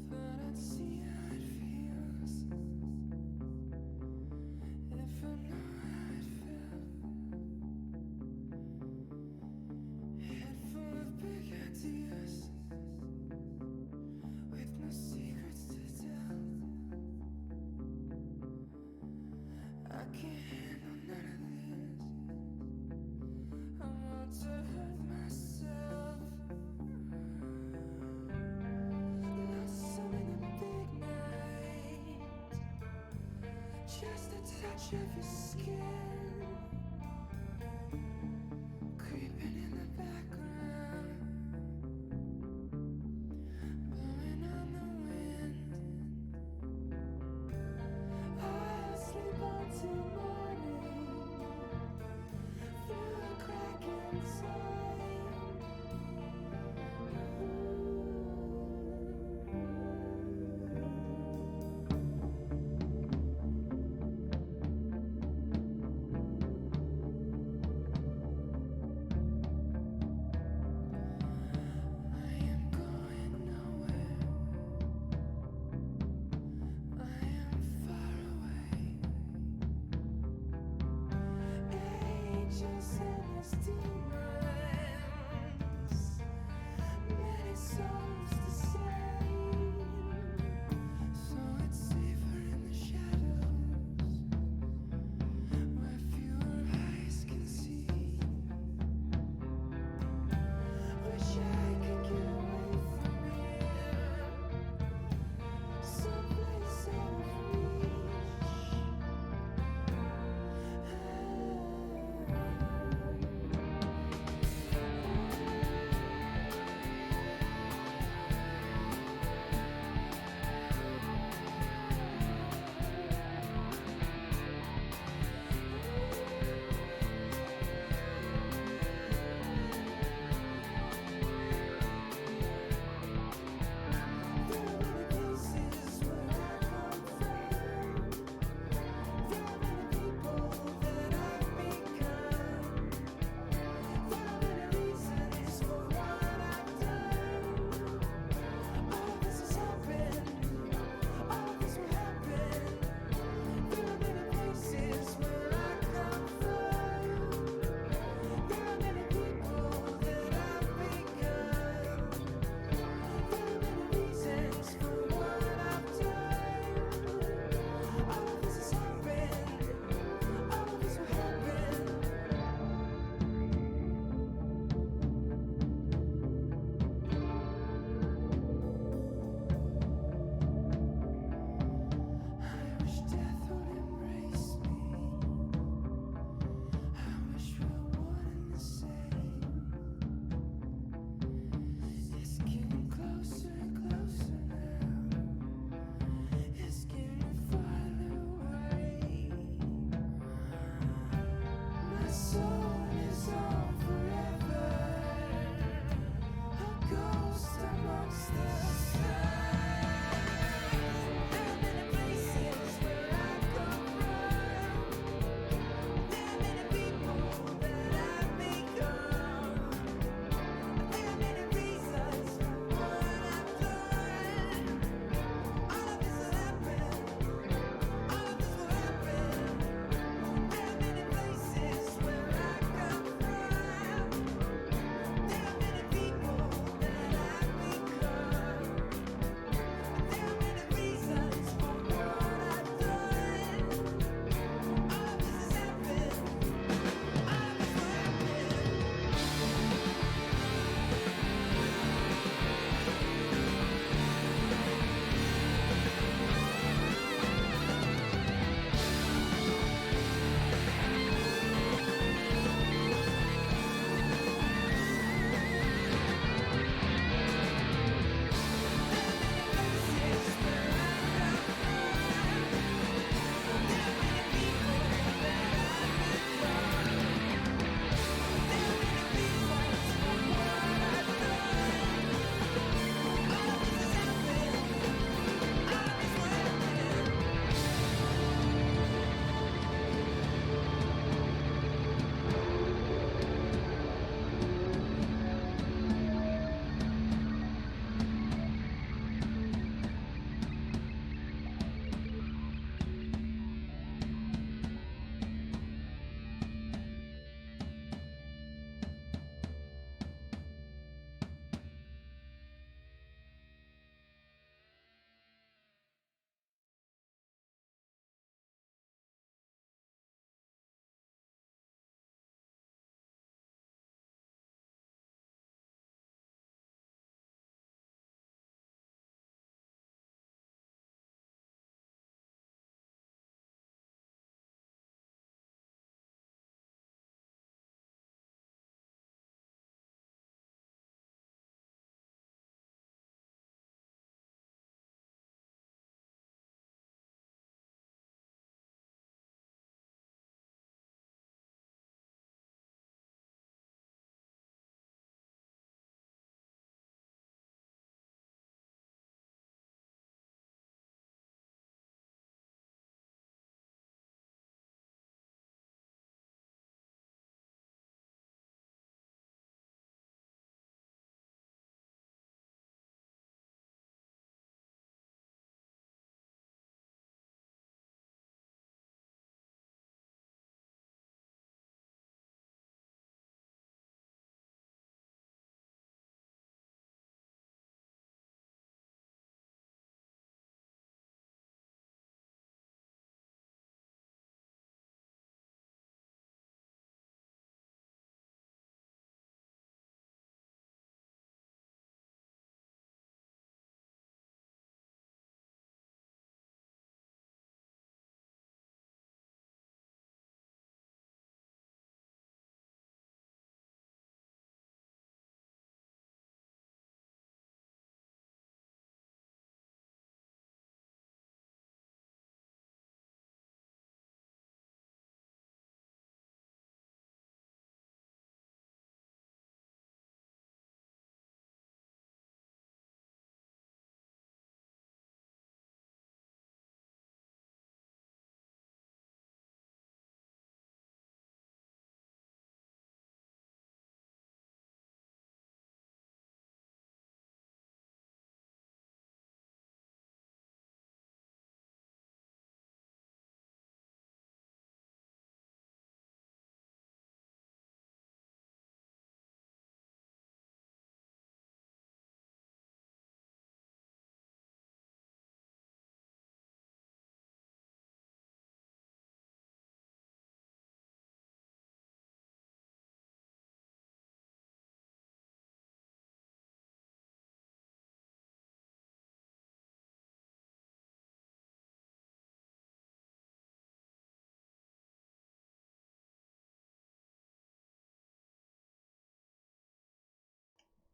Thought I'd see how it feels if I know how it felt. Head full of big ideas with no secrets to tell. I can't handle none of this. I want to hurt myself. Lost some in a big night. Just a touch of your skin, creeping in the background, blowing on the wind. I'll sleep until morning through a crack inside. I am going nowhere. I am far away. Angels and his demons, many souls to save. So it's safer in the shadows, where fewer eyes can see. Wish I could get away from here, someplace out of reach.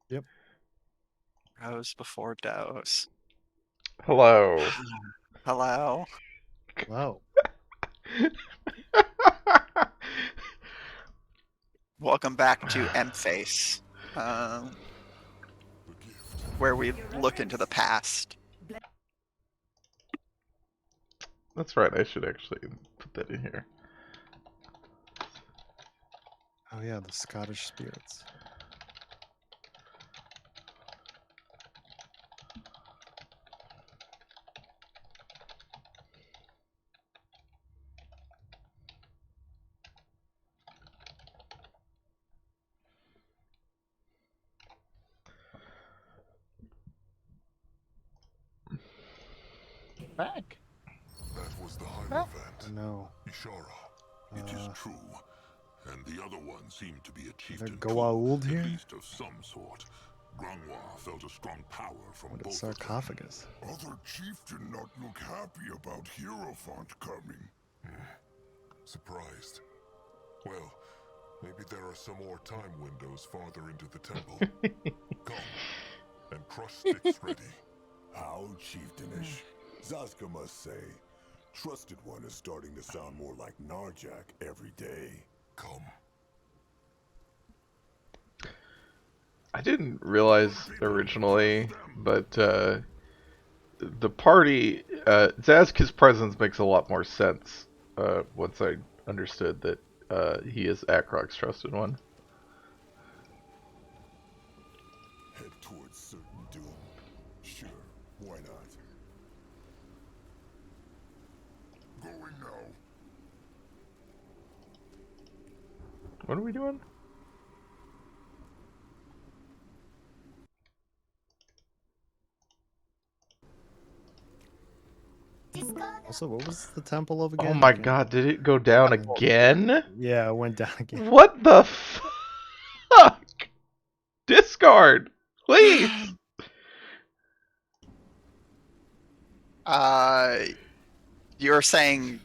Yep. Rose before Dose. Hello. Hello. Wow. Welcome back to M-Face, where we look into the past. That's right, I should actually put that in here. Oh yeah, the Scottish spirits. Back. That was the High Huh? Oh event. no. Ishara. It is true. And the other one seemed to be a chieftain too, Goa'uld at here? least of some sort. Grangwa felt a strong power from What a both sarcophagus. of them. Other chief did not look happy about Hierophant coming. Surprised. Well, maybe there are some more time windows farther into the temple. Come, and crush sticks ready. How chieftainish. Zaska must say, Trusted One is starting to sound more like Narjak every day. Come. I didn't realize originally, but the party, Zazka's presence makes a lot more sense once I understood that he is Akrok's trusted one. Head towards certain doom. Sure, why not? Going now. What are we doing? Also, what was the temple of Oh again? my god, did it go down again? Yeah, it went down again. What the fuck? Discard, please. You're saying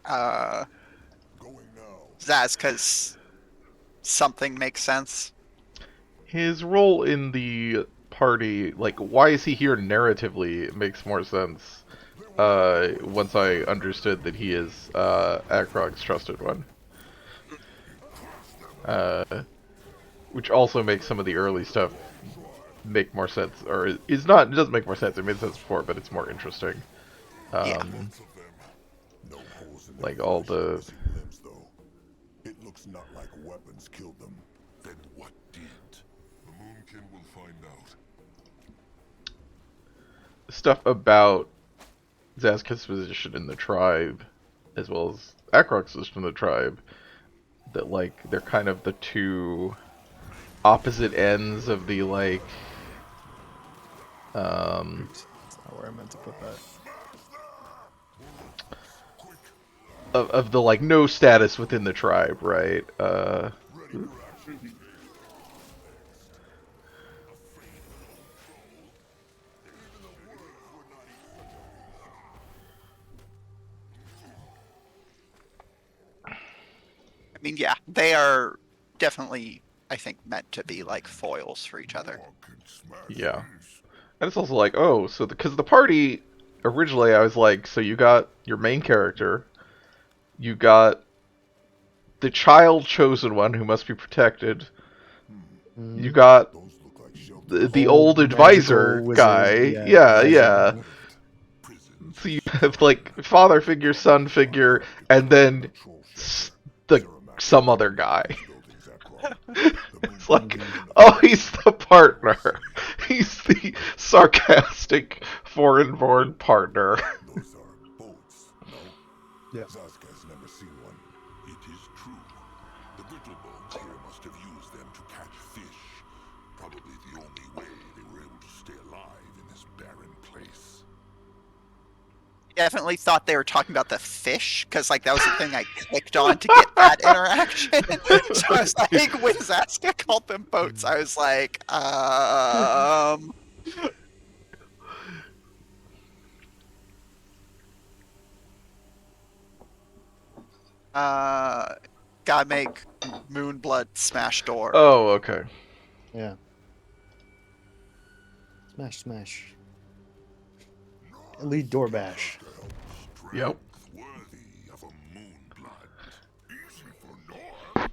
Going now. Zazka's something makes sense? His role in the party, like, why is he here narratively? It makes more sense once I understood that he is Akrog's trusted one. Which also makes some of the early stuff make more sense, or is not. It doesn't make more sense. It made sense before, but it's more interesting. Yeah. No holes in their Like all flesh or the missing limbs, though. It looks not like weapons killed them. Then what did? The Moonkin will find out. stuff about Zazka's position in the tribe, as well as Akrok's position in the tribe, that like they're kind of the two opposite ends of the like Oops, that's not where I meant to put that. of the like no status within the tribe, right? I mean, yeah, they are definitely, I think, meant to be like foils for each other. Yeah. And it's also like, oh, so because the party originally I was like, so you got your main character, you got the child chosen one who must be protected, you got Those look like the Old old magical advisor wizard, guy. yeah, Yeah, advisor yeah. guy. So you have like father figure, son figure, and then some other guy. It's like, oh, he's the partner. He's the sarcastic foreign-born partner. Those are boats, no? Yeah. Zaska has never seen one. It is true. The brittle bones here must have used them to catch fish. Probably the only way they were able to stay alive in this barren place. Definitely thought they were talking about the fish, because like that was the thing I clicked on to get that interaction. So I was like, when Zazka called them boats, I was like, gotta make Moonblood smash door. Oh, okay. Yeah. Smash, smash. Elite door bash. Yep. Worthy of a moonblood. Easy for Nor.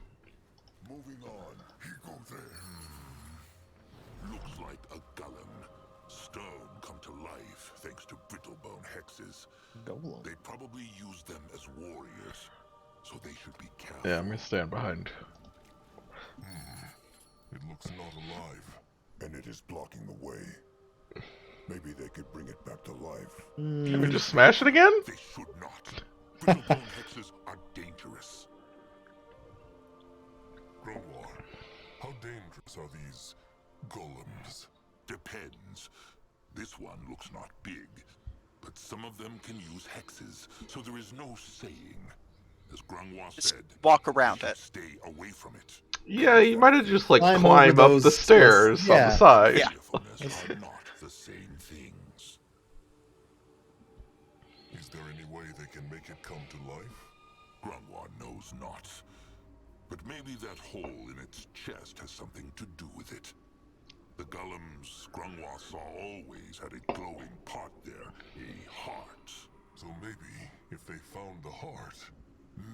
Moving on. He goes there. Looks like a golem. Stone come to life thanks to brittlebone hexes. Golem. They probably use them as warriors, so they should be careful. Yeah, I'm gonna stand behind. It looks not alive, and it is blocking the way. Maybe they could bring it back to life. Can we just smash it again? They should not. Brittlebone hexes are dangerous. Grunwar, how dangerous are these golems? Depends. This one looks not big, but some of them can use hexes, so there is no saying. As Grunwar Just said, walk around you should it. stay away from it. Yeah, you might have just like Climb climb over up the those- stairs on yeah. the side. Yeah. Fearfulness are not the same things. Is there any way they can make it come to life? Grunwar knows not. But maybe that hole in its chest has something to do with it. The golems Grunwar saw always had a glowing part there, a heart. So maybe, if they found the heart...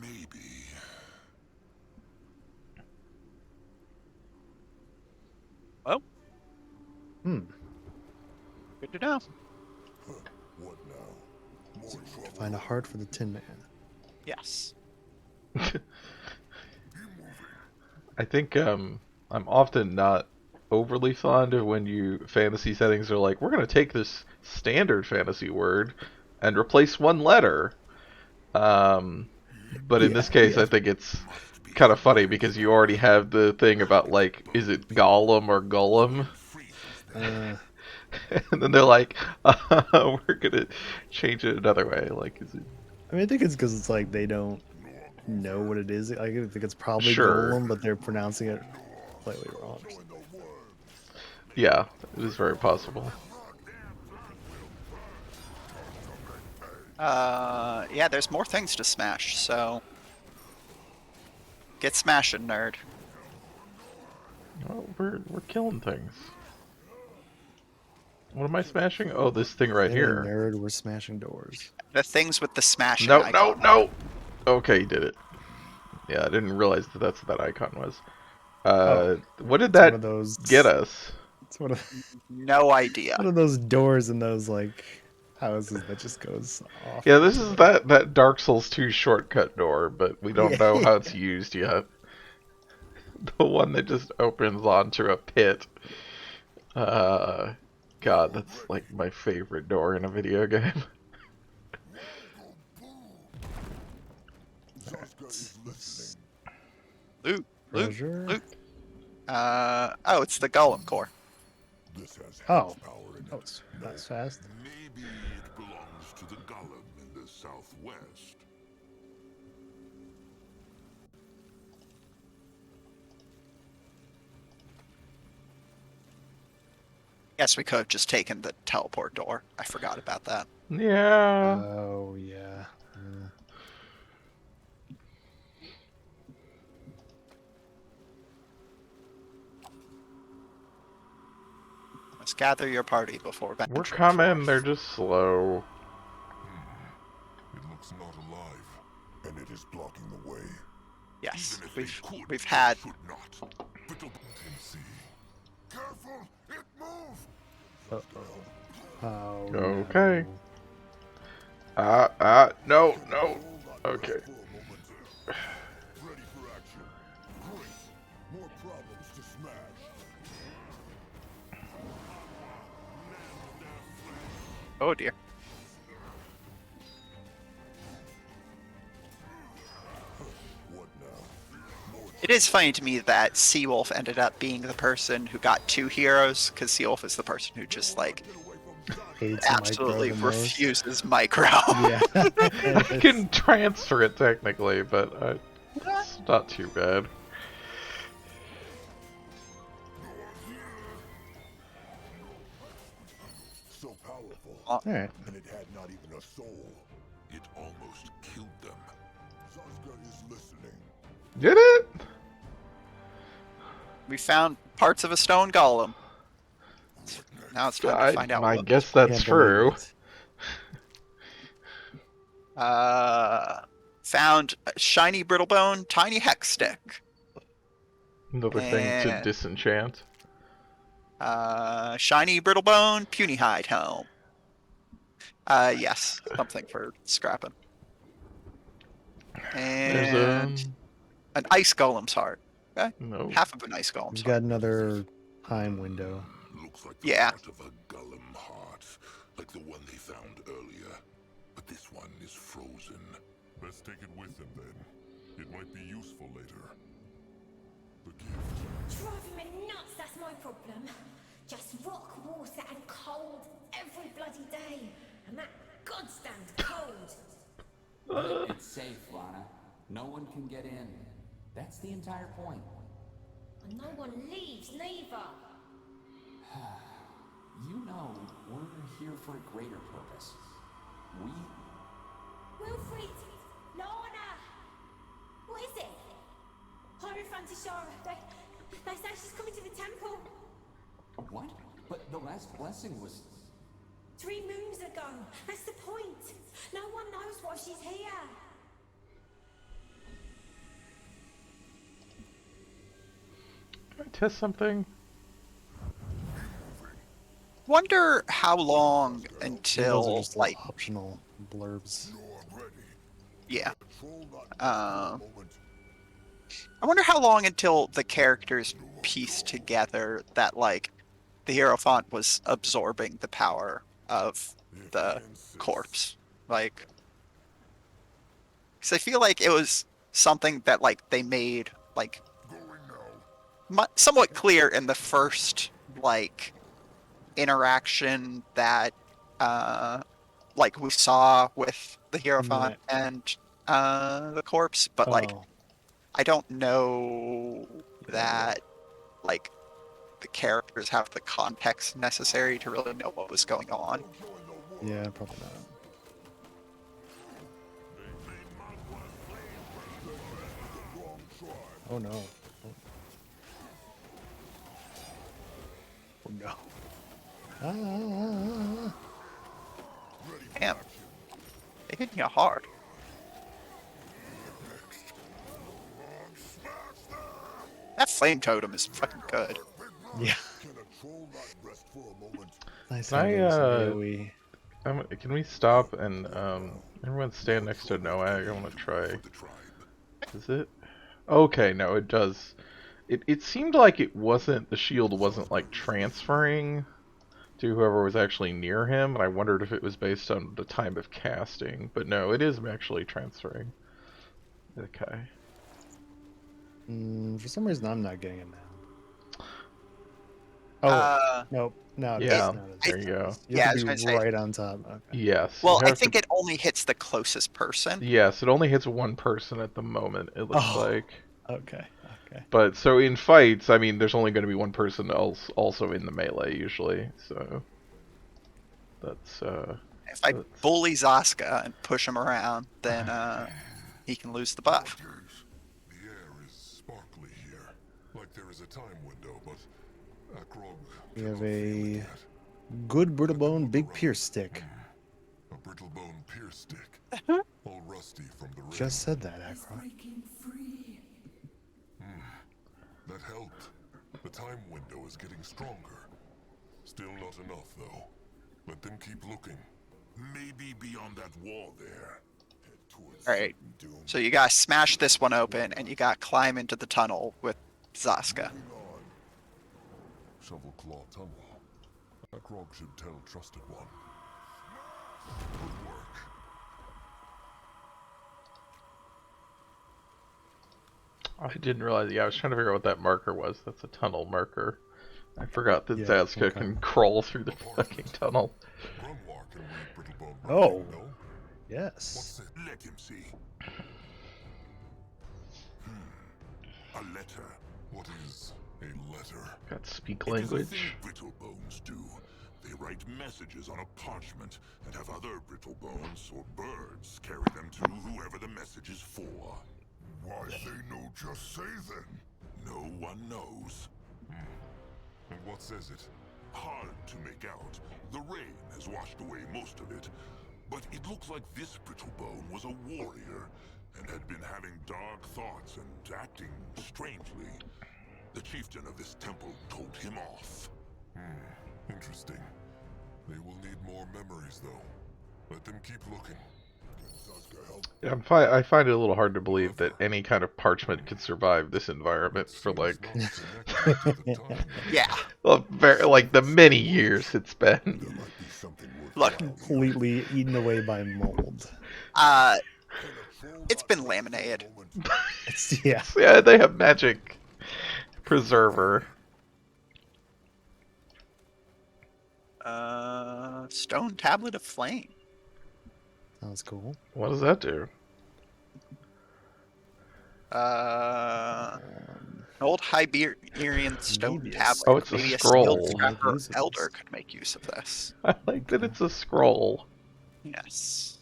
Maybe. Well, Hmm. good to know. What now? More trouble. Find a heart for the Tin Man. Yes. I think I'm often not overly fond of when you fantasy settings are like, we're gonna take this standard fantasy word and replace one letter. But in this case, I think it's kind of funny because you already have the thing about like, is it Gollum or Gullum? And then they're like, we're gonna change it another way. Like, is it? I mean, I think it's because it's like they don't know what it is. I think it's probably Sure. Golem, but they're pronouncing it slightly wrong. Yeah, it is very possible. Yeah, there's more things to smash, so get smashing, nerd. Oh, we're killing things. What am I smashing? Oh, this thing right Hey, here. nerd, we're smashing doors. The things with the smashing No, icon. no, no. Okay, you did it. Yeah, I didn't realize that that's what that icon was. What did It's one that of those. get us? It's one of No idea. one of those doors in those like houses that just goes off. Yeah, this is that Dark Souls 2 shortcut door, but we don't know how it's used yet. The one that just opens onto a pit. God, that's like my favorite door in a video game. Zaska is listening. Loot, loot, Treasure. loot. Oh, it's the Golem core. This has Oh. hex power in it. Oh, it's that's fast. Maybe it belongs to the golem in the southwest. Guess we could have just taken the teleport door. I forgot about that. Yeah. Oh yeah. Let's gather your party before We're venturing coming, forth. they're just slow. It looks not alive, and it is blocking the way. Yes, Even if they could, we've had. they should not. Brittle Can see. Careful! It moved! Oh. Okay. no. No. Hold on Okay. for a moment. Ready for action. Great. More problems to smash. Oh dear. What now? More It is funny to me that Seawolf ended up being the person who got 2 heroes, because Seawolf is the person who just like Hates absolutely micro the most. refuses micro. Yeah. I can transfer it technically, but it's not too bad. so powerful, All right. and it had not even a soul. It almost killed them. Zaska is listening. Did it? We found parts of a stone golem. Now it's time to find out I what guess Can't that's believe true. it. found a shiny brittlebone, tiny hex stick. Another thing to And disenchant. shiny brittlebone, puny hide helm. Yes, something for scrapping. There's And an ice golem's heart. Okay, no. half of an ice golem's He's heart. got another time window. Looks like the Yeah. part of a Gullum heart, like the one they found earlier. But this one is frozen. Let's take it with them then. It might be useful later. The gift. Driving me nuts, that's my problem. Just rock, water, and cold every bloody day. And that goddamn cold. But it's safe, Lana. No one can get in. That's the entire point. And no one leaves, neither. You know, we're here for a greater purpose. We... Wilfred! Lana! What is it? Hierophant Ishara. They say she's coming to the temple. What? But the last blessing was... 3 moons ago. That's the point. No one knows why she's here. Can I test something? Wonder how long Those are until just like optional blurbs. You're ready. yeah. Control that Um, moment. I wonder how long until the characters piece together that like the Hierophant was absorbing the power of the corpse. Like, because I feel like it was something that like they made like Going now. somewhat clear in the first like interaction that like we saw with the Hierophant and the corpse, but like Oh, I don't know that like the characters have the context necessary to really know what was going on. yeah, probably not. Oh no. Oh no. Ah. Damn, they hit you hard. That flame totem is fucking good. Yeah. Can a troll not rest for a moment? Nice Can I, having some AoE. Can we stop and everyone stand next to Noag? I want to try. The tribe. Is it? Okay, no, it does. It seemed like it wasn't, the shield wasn't like transferring to whoever was actually near him, and I wondered if it was based on the time of casting, but no, it is actually transferring. Okay. For some reason, I'm not getting it now. Oh, nope. No, Yeah, not as there you go. You Yeah, I have was to gonna be say- right on top. Okay. Yes. Well, you I have think to, it only hits the closest person. yes, it only hits one person at the moment, it looks Oh. like. Okay. Okay. But so in fights, I mean, there's only going to be one person else also in the melee usually, so that's If I bully Zaska and push him around, then he can lose the buff. The air is sparkly here, like there is a time window, but Akrog We have cannot feel it a yet. good brittlebone big pierce stick. A brittle bone pierce stick, all rusty from the rain. Just said that, Akron. Breaking free. That helped. The time window is getting stronger. Still not enough, though. Let them keep looking. Maybe beyond that wall there. Head towards All right. doom. So you gotta smash this one open, and you gotta climb into the tunnel with Zaska. Moving on. Shovel claw tunnel. Akrog should tell trusted one. Good work. I didn't realize. Yeah, I was trying to figure out what that marker was. That's a tunnel marker. I forgot that Yeah, Zaska okay. can crawl through the fucking tunnel. Grumlar can read brittlebone Oh. writing, no? Yes. What's it? Let him see. A letter. What is a letter? Got speak It is a language. thing brittlebones do. They write messages on a parchment and have other brittlebones or birds carry them to whoever the message is for. Why say no, just say then? No one knows. And what says it? hard to make out. The rain has washed away most of it. But it looks like this Brittlebone was a warrior and had been having dark thoughts and acting strangely. The chieftain of this temple told him off. Interesting. They will need more memories, though. Let them keep looking. I find it a little hard to believe that any kind of parchment could survive this environment for like, Yeah. well, like the many years it's been. Look, Completely eaten away by mold. it's been laminated. Yeah. Yeah, they have magic preserver. Stone tablet of flame. Sounds cool. What does that do? An old Iberian stone Maybe a tablet. Oh, it's a Maybe scroll. skilled scrapper Use of elder this. could make use of this. I like that it's a scroll. Yes.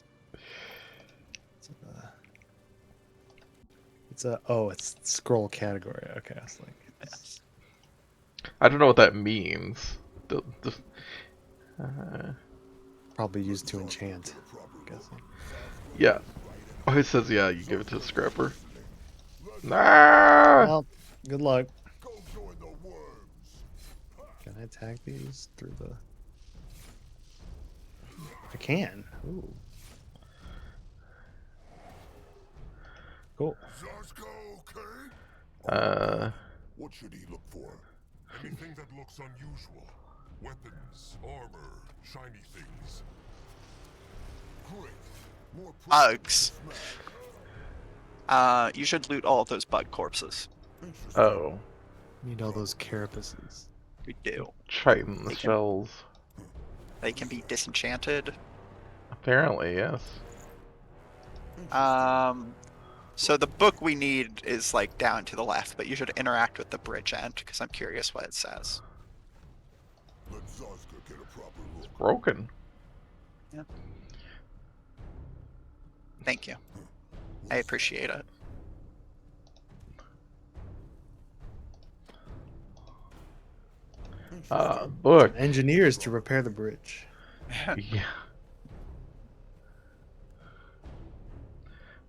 It's scroll category. Okay, I was like, Yes. I don't know what that means. probably used to enchant. I'm guessing. Yeah. Oh, it says, yeah, you give it to the scrapper. Nah! Well, good luck. Can I attack these through the? I can. Ooh. Cool. What should he look for? Anything that looks unusual. Weapons, armor, shiny things. Great. More Bugs. You should loot all of those bug corpses. Oh. Need all those carapaces. You do. Triton the They can- shells. They can be disenchanted. Apparently, yes. So the book we need is like down to the left, but you should interact with the bridge end because I'm curious what it says. Let Zazka get a proper It's look. broken. Thank you. I appreciate it. Book. Engineers to repair the bridge. Yeah.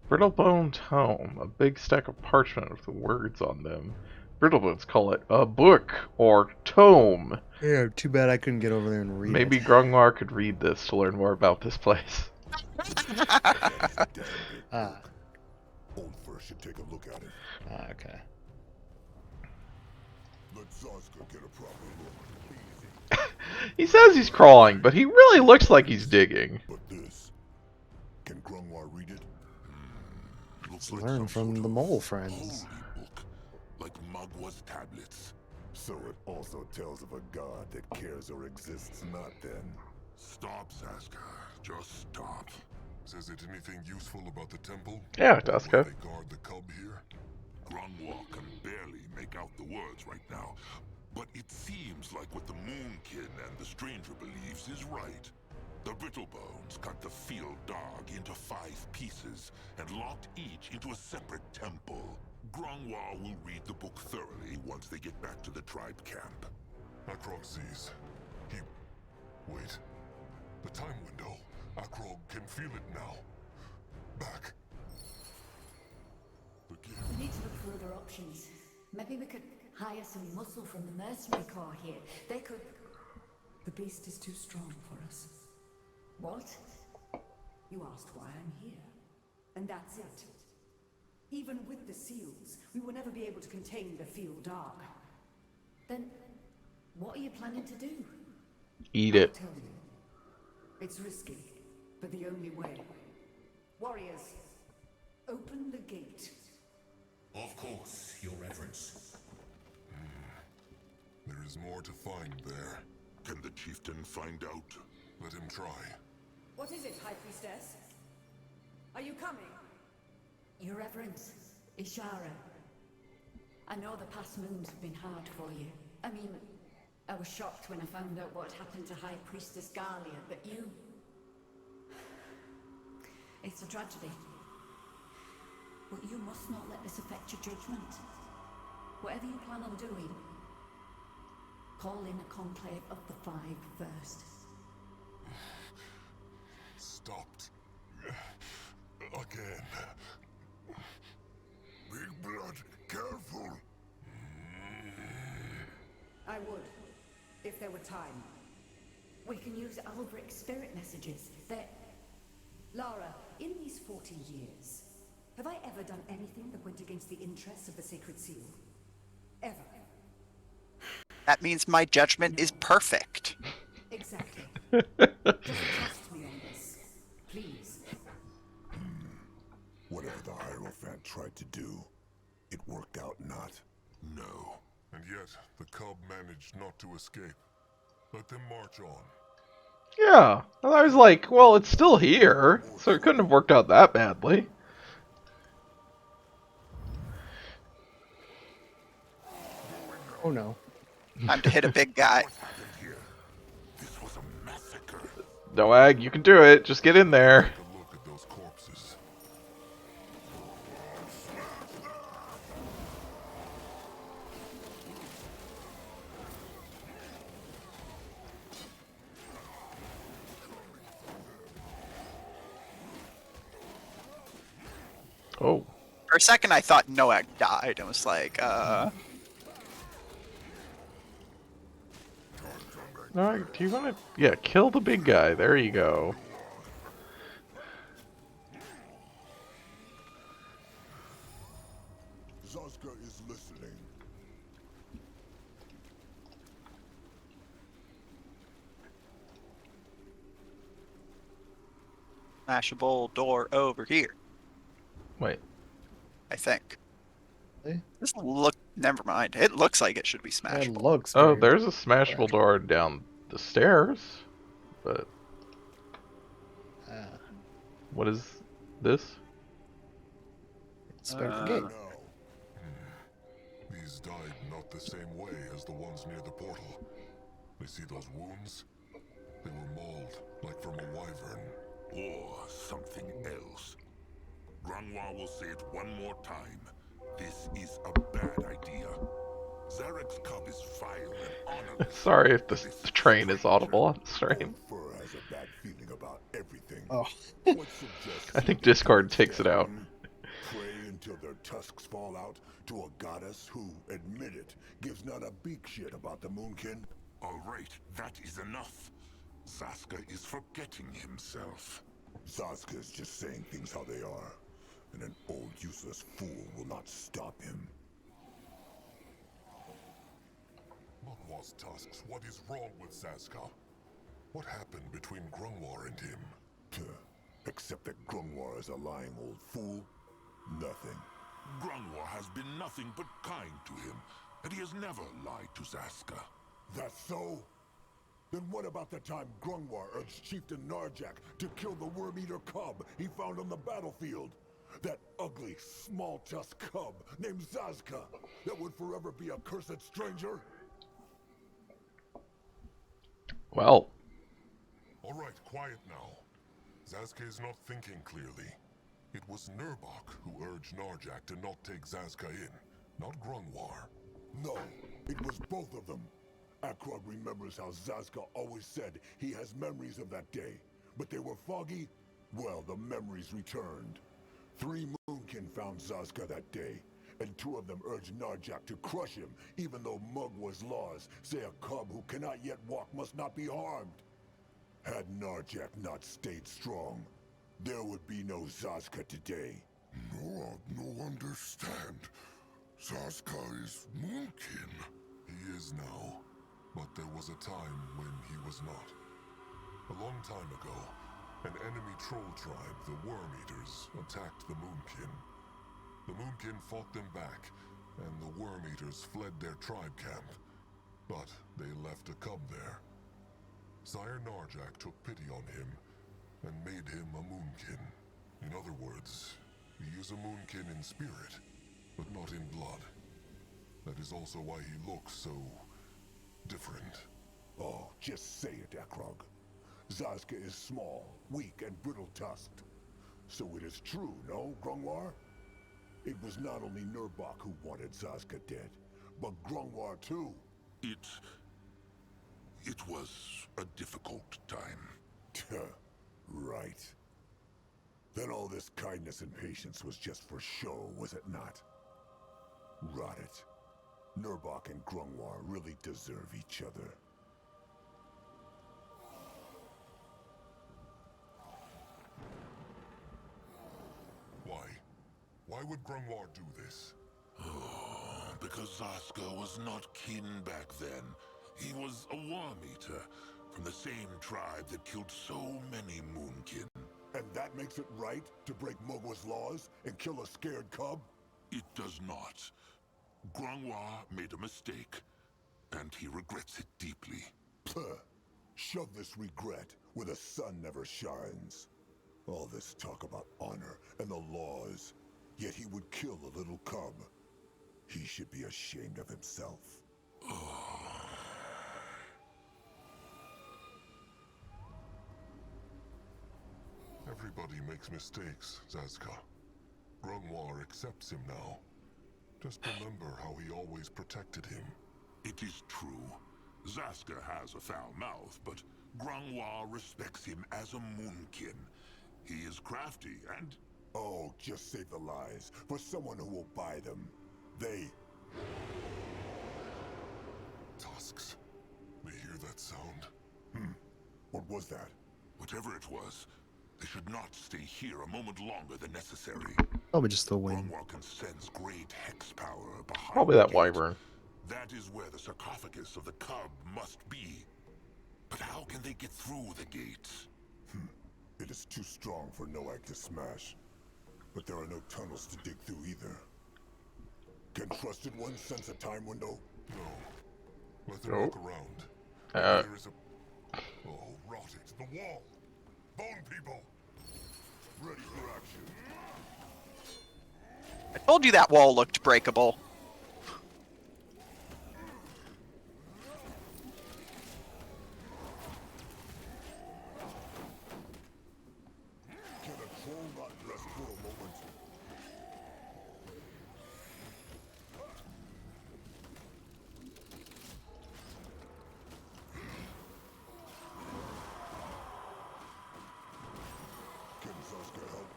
Brittlebone Tome. A big stack of parchment with the words on them. Brittlebones call it a book or tome. Yeah, too bad I couldn't get over there and read Maybe it. Grungwar could read this to learn more about this place. Ah, Old first should take a look at it. okay. Let Zazka get a proper look. He says he's crawling, but he really looks like he's digging. But this. Can Grungwar read it? Looks Learn some from sort the of mole friends. holy book, like Magwa's tablets. So it also tells of a god that cares or exists not then. Stop, Zaska. Just stop. Says it anything useful about the temple? Yeah, Why Duska. they guard the cub here? Grungwar can barely make out the words right now, but it seems like what the Moonkin and the stranger believes is right. The Brittlebones cut the field dog into 5 pieces and locked each into a separate temple. Grungwar will read the book thoroughly once they get back to the tribe camp. Akrog sees. He... Wait. The time window. Akrog can feel it now. Back. The gift. We need to look for other options. Maybe we could hire some muscle from the mercenary corps here. They could... The beast is too strong for us. What? You asked why I'm here. And that's it. Even with the seals, we will never be able to contain the field dog. Then, what are you planning to do? Eat it. Tell you. It's risky, but the only way. Warriors, open the gate. Of course, Your Reverence. There is more to find there. Can the chieftain find out? Let him try. What is it, High Priestess? Are you coming? Your Reverence, Ishara. I know the past moons have been hard for you. I mean, I was shocked when I found out what happened to High Priestess Galia, but you... It's a tragedy. But you must not let this affect your judgment. Whatever you plan on doing, Call in a conclave of the 5 first. Stopped. Again. Big Blood, careful. I would, if there were time. We can use Albric's spirit messages. They're... Lara, in these 40 years, have I ever done anything that went against the interests of the Sacred Seal? Ever? That means my judgment is perfect. Exactly. Just trust me on this. Please. Whatever the Hierophant tried to do, it worked out not. No. And yet, the cub managed not to escape. Let them march on. Yeah, and I was like, well, it's still here, so it couldn't have worked out that badly. Oh no. Time to hit a big guy. What happened here? This was a massacre. Noag, you can do it. Just get in there. Take a look at those corpses. Oh. For a second, I thought Noak died and was like, Noag, do you want to... Yeah, kill the big guy. There you go. Zaska is listening. smashable door over here. Wait. I think. Eh? This look. Never mind. It looks like it should be It smashable. looks. Oh, very- there's a smashable door down the stairs. But Ah, what is this? it's Spellforce gate. Now. These died not the same way as the ones near the portal. You see those wounds? They were mauled, like from a wyvern. Or something else. Grungwar will say it one more time. This is a bad idea. Zarek's cub is vile and honorless. Sorry if the train is audible on the stream. Fur has a bad feeling about everything. Oh. What suggests I think you Discord do takes it out. Pray until their tusks fall out to a goddess who, admit it, gives not a beak shit about the Moonkin? Alright, that is enough. Zaska is forgetting himself. Zaska is just saying things how they are. And an old useless fool will not stop him. Mugwal's tusks, what is wrong with Zaska? What happened between Grungwar and him? Except that Grungwar is a lying old fool? Nothing. Grungwar has been nothing but kind to him, and he has never lied to Zaska. That's so? Then what about the time Grungwar urged Chieftain Narjak to kill the worm-eater cub he found on the battlefield? That ugly, small-tusked cub named Zaska that would forever be a cursed stranger? Well, Alright, quiet now. Zaska is not thinking clearly. It was Nurbok who urged Narjak to not take Zaska in, not Grungwar. No, it was both of them. Akrog remembers how Zaska always said he has memories of that day, but they were foggy. Well, the memories returned. 3 Moonkin found Zaska that day, and 2 of them urged Narjak to crush him, even though Mugwa's laws say a cub who cannot yet walk must not be harmed. Had Narjak not stayed strong, there would be no Zaska today. No understand. Zaska is Moonkin. He is now, but there was a time when he was not. A long time ago, an enemy troll tribe, the Worm-Eaters, attacked the Moonkin. The Moonkin fought them back, and the Worm-Eaters fled their tribe camp. But they left a cub there. Sire Narjak took pity on him, and made him a Moonkin. In other words, he is a Moonkin in spirit, but not in blood. That is also why he looks so different. Oh, just say it, Akrog. Zaska is small, weak, and brittle-tusked. So it is true, no, Grungwar? It was not only Nurbok who wanted Zaska dead, but Grungwar too. It was a difficult time. Right. Then all this kindness and patience was just for show, was it not? Rot it. Nurbok and Grungwar really deserve each other. Why? Why would Grungwar do this? Oh, because Zaska was not kin back then. He was a War-Meter from the same tribe that killed so many Moonkin. And that makes it right to break Mogwa's laws and kill a scared cub? It does not. Grungwar made a mistake, and he regrets it deeply. Puh. Shove this regret where the sun never shines. All this talk about honor and the laws, yet he would kill a little cub. He should be ashamed of himself. Everybody makes mistakes, Zazka. Grungwar accepts him now. Just remember how he always protected him. It is true. Zaska has a foul mouth, but Grungwar respects him as a Moonkin. He is crafty and... Oh, just save the lies for someone who will buy them. They... Tusks. They hear that sound? What was that? Whatever it was, they should not stay here a moment longer than necessary. Probably just the wind. Grungwar can sense great hex power behind Probably the that gate. wyvern. That is where the sarcophagus of the cub must be. But how can they get through the gates? It is too strong for Noak to smash. But there are no tunnels to dig through either. Can Trusted One sense a time window? No. Let them Nope. look around. There is a... Oh, rot it. The wall! Bone people! Ready for action. I told you that wall looked breakable. Can a troll not rest for a moment? Can Zaska help?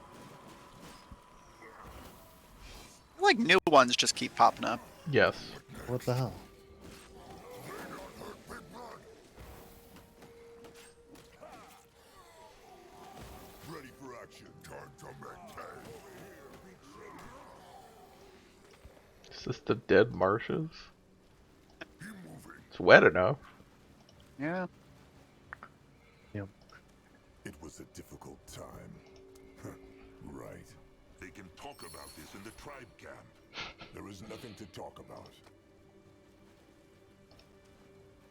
I feel like new ones just keep popping up. Yes. What the hell? Ready for action. Time to make hay. Is this the dead marshes? It's wet enough. Yeah. Yep. It was a difficult time. Right. They can talk about this in the tribe camp. There is nothing to talk about.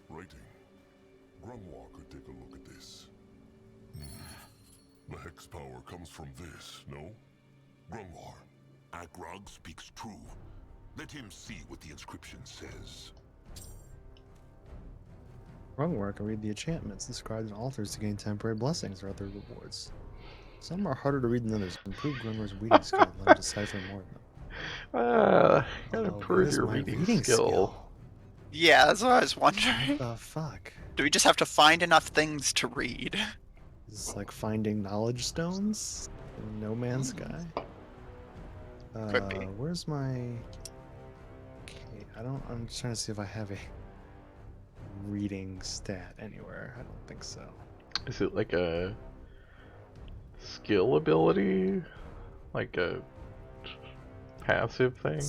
Writing. Grungwar could take a look at this. The hex power comes from this, no? Grungwar. Agrog speaks true. Let him see what the inscription says. Grungwar can read the enchantments inscribed in altars to gain temporary blessings or other rewards. Some are harder to read than others. Improve Grungwar's reading skill and learn to decipher more of them. Gotta Oh, what improve is your my reading skill. Yeah, that's what I was wondering. What the fuck? Do we just have to find enough things to read? Is this like finding knowledge stones in No Man's Sky? Could be. Where's my... Okay, I'm just trying to see if I have a reading stat anywhere. I don't think so. Is it like a skill ability? Like a passive thing?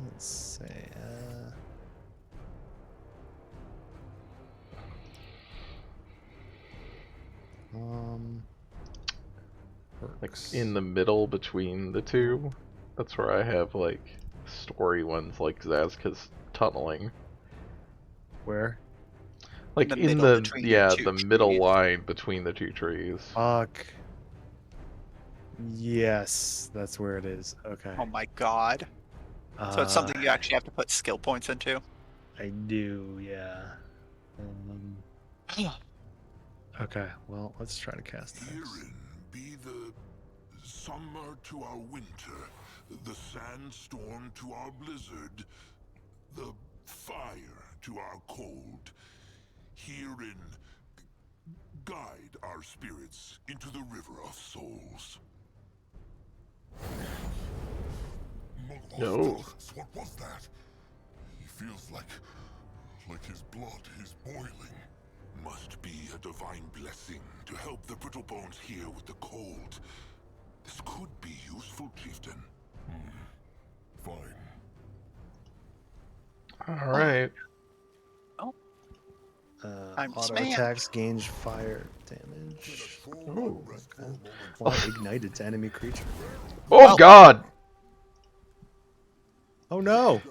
Let's say, Like perks. in the middle between the two? That's where I have like story ones like Zazka's tunneling. Where? Like The in middle the between the yeah, two the middle trees. line between the two trees. Fuck. Yes, that's where it is. Okay. Oh my god. So it's something you actually have to put skill points into? I do, yeah. Okay, well, let's try to cast this. Herein be the summer to our winter, the sandstorm to our blizzard, the fire to our cold. herein guide our spirits into the river of souls. No. Jesus, what was that? He feels like his blood is boiling. Must be a divine blessing to help the brittle bones here with the cold. This could be useful, chieftain. Fine. All right. I'm Auto smashed. attacks gains fire damage. Ooh. Okay. Apply ignited to enemy creature. Oh Well- God! Oh no!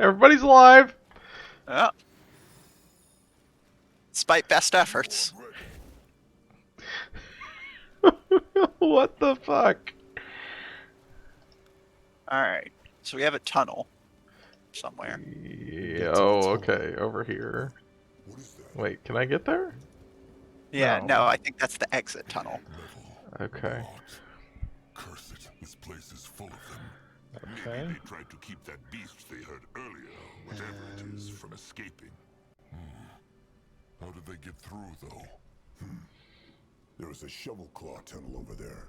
Everybody's alive. Yeah. Despite best efforts. What the fuck? Alright. So we have a tunnel somewhere. Yeah, Get to the oh, tunnel. okay. Over here. What is that? Wait, can I get there? Yeah, No. no, I think that's the exit tunnel. Okay. Locked. Curse it, this place is full of them. Okay. Maybe they tried to keep that beast they heard earlier, whatever it is, from escaping. How did they get through, though? There is a shovel claw tunnel over there.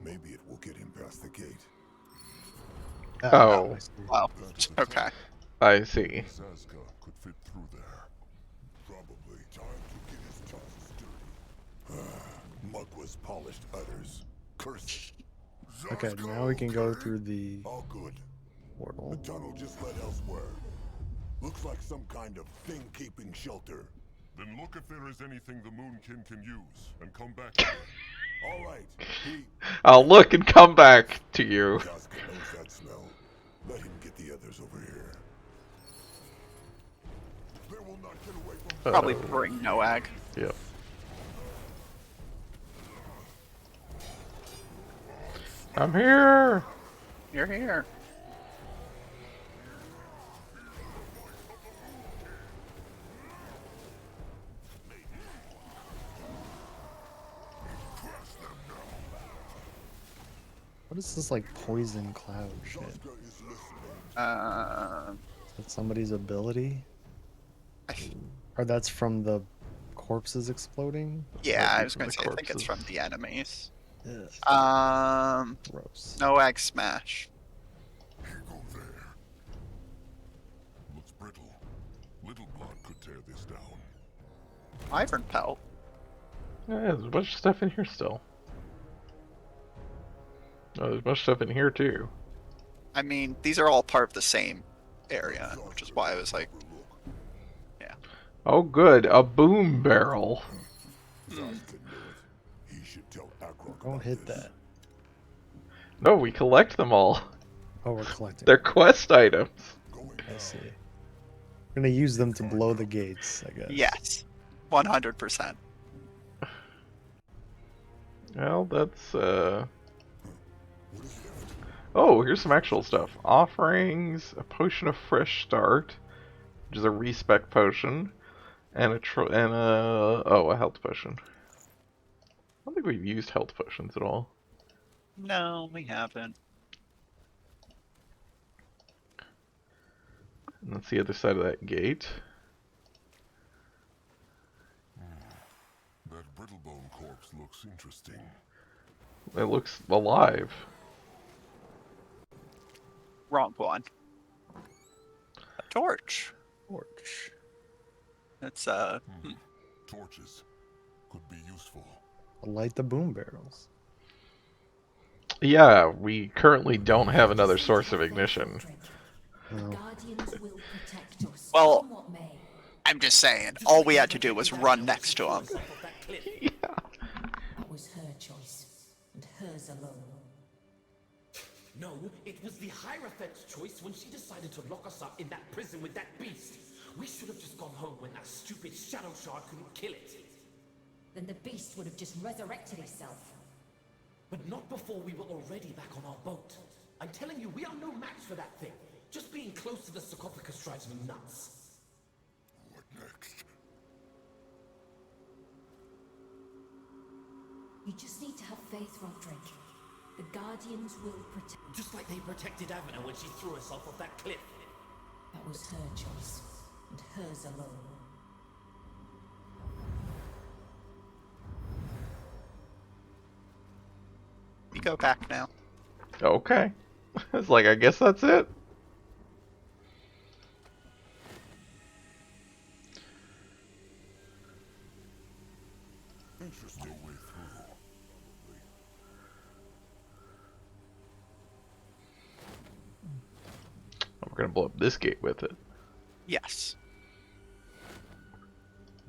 Maybe it will get him past the gate. Oh, I see. Wow. Okay. I see. Zazka could fit through there. Probably time to get his tusks dirty. Mugwa's polished udders. Curse. Okay, now we can go through the All good. portal. The tunnel just led elsewhere. Looks like some kind of thing-keeping shelter. Then look if there is anything the Moonkin can use, and come back here. All right, he... I'll look and come back to you. Zazka knows that smell. Let him get the others over here. They will not get away from... Probably bring Noag. Yep. I'm here. You're here. What is this like poison cloud shit? Is that somebody's ability? Or that's from the corpses exploding? Yeah, I was from going the to say, I think it's corpses. from the enemies. Ugh, gross. Noag Smash. Here go there. Looks brittle. Little blood could tear this down. Iron Pelt. Yeah, there's a bunch of stuff in here still. Oh, there's a bunch of stuff in here too. I mean, these are all part of the same area, which is why I was like, yeah. Oh, good, a boom barrel. Zazka knew it. He should tell Akrok Don't about hit this. that. No, we collect them all. Oh, we're collecting. They're quest items. I see. We're gonna use them to blow the gates, I guess. Yes. 100%. Well, that's Oh, here's some actual stuff. Offerings, a potion of fresh start, which is a respec potion, and a health potion. I don't think we've used health potions at all. No, we haven't. And that's the other side of that gate. That Brittlebone corpse looks interesting. It looks alive. Wrong one. A torch. Torch. It's, Torches could be useful. Light the boom barrels. Yeah, we currently don't have another source of ignition. No. Guardians will protect us. Well- Come what may. I'm just saying, all we had to do was run next to him. Yeah. That was her choice, and hers alone. No, it was the Hierophant's choice when she decided to lock us up in that prison with that beast. We should have just gone home when that stupid Shadow Shard couldn't kill it. Then the beast would have just resurrected itself. But not before we were already back on our boat. I'm telling you, we are no match for that thing. Just being close to the sarcophagus drives me nuts. What next? You just need to have faith, Roderick. The Guardians will protect. Just like they protected Avena when she threw herself off that cliff. That was her choice. and hers alone. We go back now. Okay. It's like, I guess that's it. Interesting way through. We're gonna blow up this gate with it. Yes.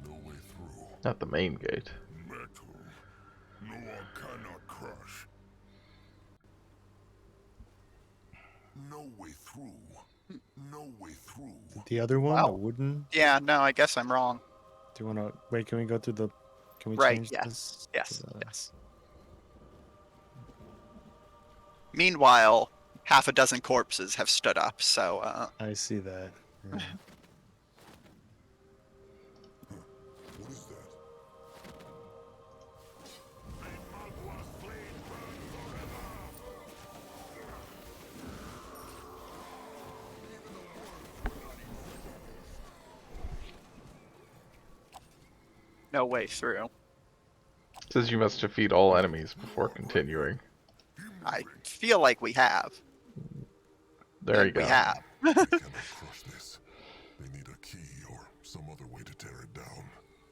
No way through. Not the main gate. Metal. No one cannot crush. No way through. No way through. The other one, the Wow. wooden. Yeah, no, I guess I'm wrong. Do you want to wait? Can we go through the? Can we Right, change yes. this? Yes, to the- yes. Meanwhile, half a dozen corpses have stood up, so, I see that. Yeah. What is that? no way through. It says you must defeat all enemies before continuing. I feel like we have. There you go. We have. They cannot crush this. They need a key or some other way to tear it down.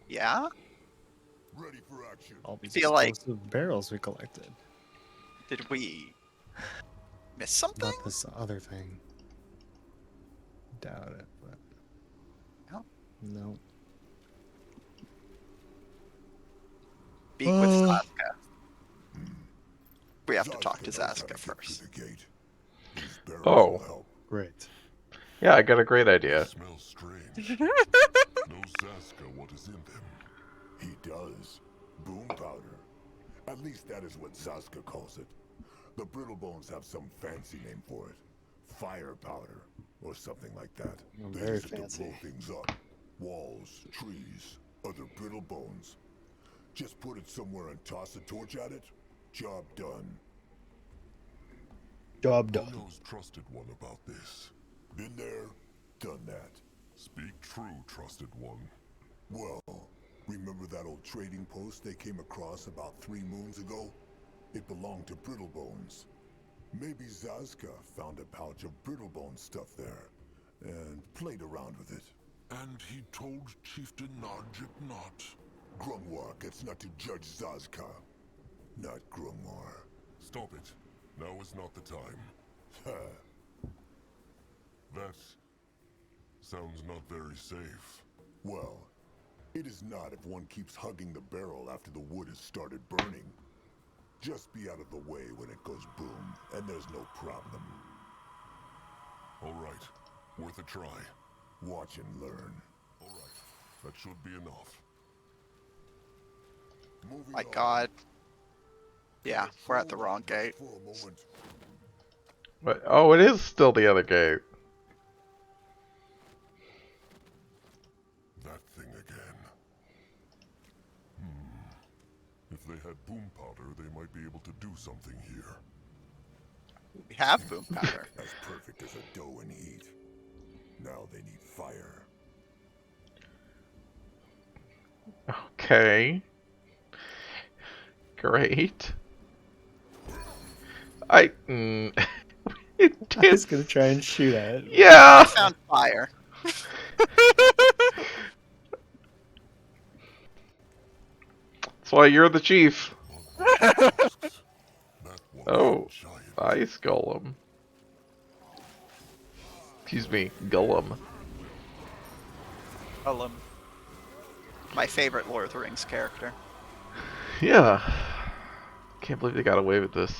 Yeah? Ready for action. All these Feel like- explosive barrels we collected. Did we miss something? Not this other thing. Doubt it, but No. no. Speak with Uh. Zaska. We have to talk to knows how Zaska get through first. the gate. These barrels Oh. will help. Great. Yeah, I got a great idea. Smells strange. Knows Zaska what is in them. He does. Boom powder. At least that is what Zaska calls it. The Brittlebones have some fancy name for it. Fire powder, or something like that. Oh, They very use it fancy. to blow things up. Walls, trees, other Brittlebones. Just put it somewhere and toss a torch at it. Job done. Job Who done. knows trusted one about this? Been there, done that. Speak true, trusted one. Well, remember that old trading post they came across about 3 moons ago? It belonged to Brittlebones. Maybe Zaska found a pouch of Brittlebone stuff there, and played around with it. And he told Chieftain Narjik not. Grungwar gets not to judge Zaska. Not Grungwar. Stop it. Now is not the time. That sounds not very safe. Well, it is not if one keeps hugging the barrel after the wood has started burning. Just be out of the way when it goes boom, and there's no problem. All right. Worth a try. Watch and learn. All right. That should be enough. Moving My on. god. Yeah, we're at the wrong gate. For a moment. But, oh, it is still the other gate. That thing again. If they had boom powder, they might be able to do something here. We have boom powder. As perfect as a dough in heat. Now they need fire. Okay. Great. I. It I was did. gonna try and shoot at it. Yeah! I found fire. That's why you're the chief. That one Oh, giant. ice golem. Excuse me, Gullum. My favorite Lord of the Rings character. Yeah. Can't believe they got away with this.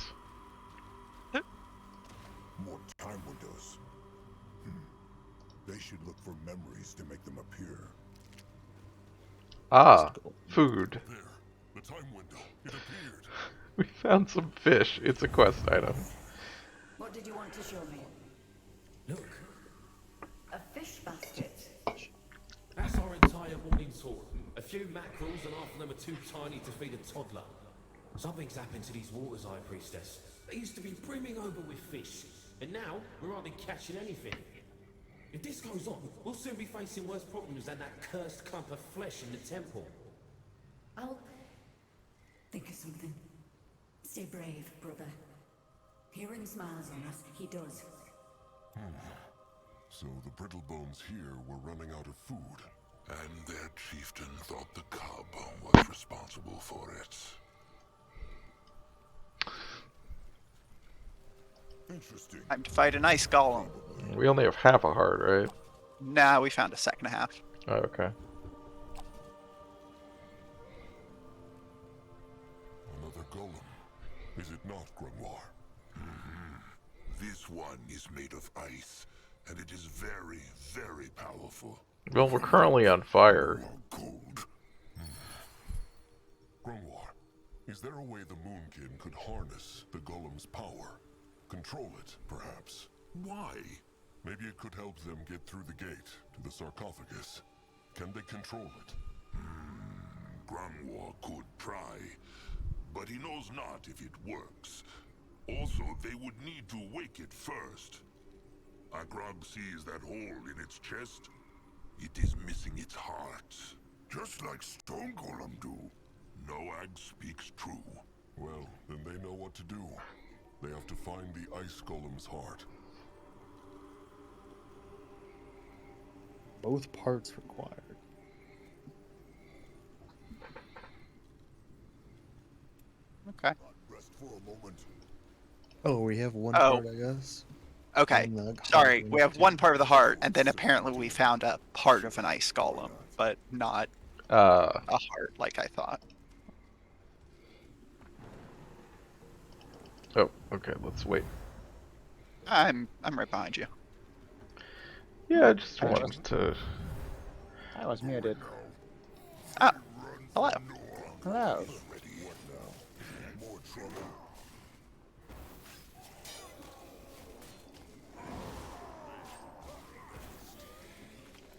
More time windows. They should look for memories to make them appear. Ah, food. There. The time window. It appeared. We found some fish. It's a quest item. What did you want to show me? Look, A fish basket. that's our entire morning tour. A few mackerels and half of them are too tiny to feed a toddler. Something's happened to these waters, High Priestess. They used to be brimming over with fish, and now we're hardly catching anything. If this goes on, we'll soon be facing worse problems than that cursed clump of flesh in the temple. I'll think of something. Stay brave, brother. Hearing smiles on us, he does. So the brittle bones here were running out of food. And their chieftain thought the cub was responsible for it. Interesting. Time to fight an ice golem. We only have half a heart, right? Nah, we found a second half. Oh, okay. Another golem. Is it not, Grimoire? This one is made of ice, and it is very, very powerful. Well, we're currently on fire. Cold. Grimoire, is there a way the Moonkin could harness the golem's power? Control it, perhaps? Why? Maybe it could help them get through the gate to the sarcophagus. Can they control it? Grimoire could try, but he knows not if it works. Also, they would need to wake it first. Agrog sees that hole in its chest. It is missing its heart. Just like Stone Golem do. Noag speaks true. Well, then they know what to do. They have to find the ice golem's heart. Both parts required. Okay. Rest for a moment. Oh, we have one Oh. part, I guess. Okay. And the Sorry, heart we have too. one part of the heart, and then apparently we found a part of an ice golem, but not Uh, a heart like I thought. oh, okay, let's wait. I'm right behind you. Yeah, I just I wanted to... I was muted. Ah, hello. Hello. More trouble.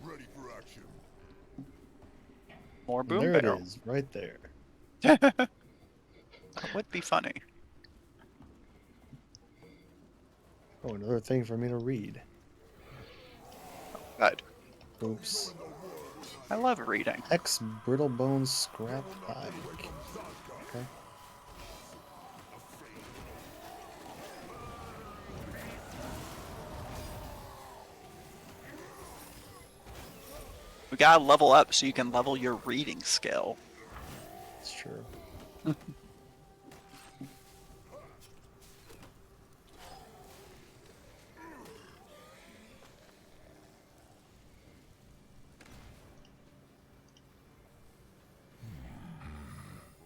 Ready for action. More And boom there barrel. it is, right there. That would be funny. Oh, another thing for me to read. Good. Oops. I love reading. X brittle bones scrap hide. Okay. We gotta level up so you can level your reading skill. It's true.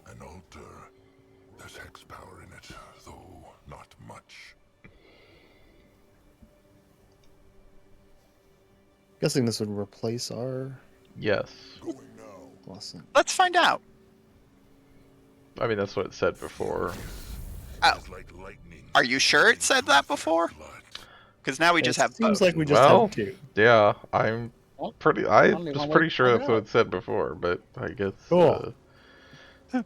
An altar. There's hex power in it, though not much. Guessing this would replace our Yes. lesson. Let's find out. I mean, that's what it said before. Oh. It's like lightning. Are you sure it said that before? Because now we just have Seems both. like we just Well, have two. yeah, I'm pretty... I Only was one pretty way to sure find that's what out. it said before, but I guess... Cool. Dead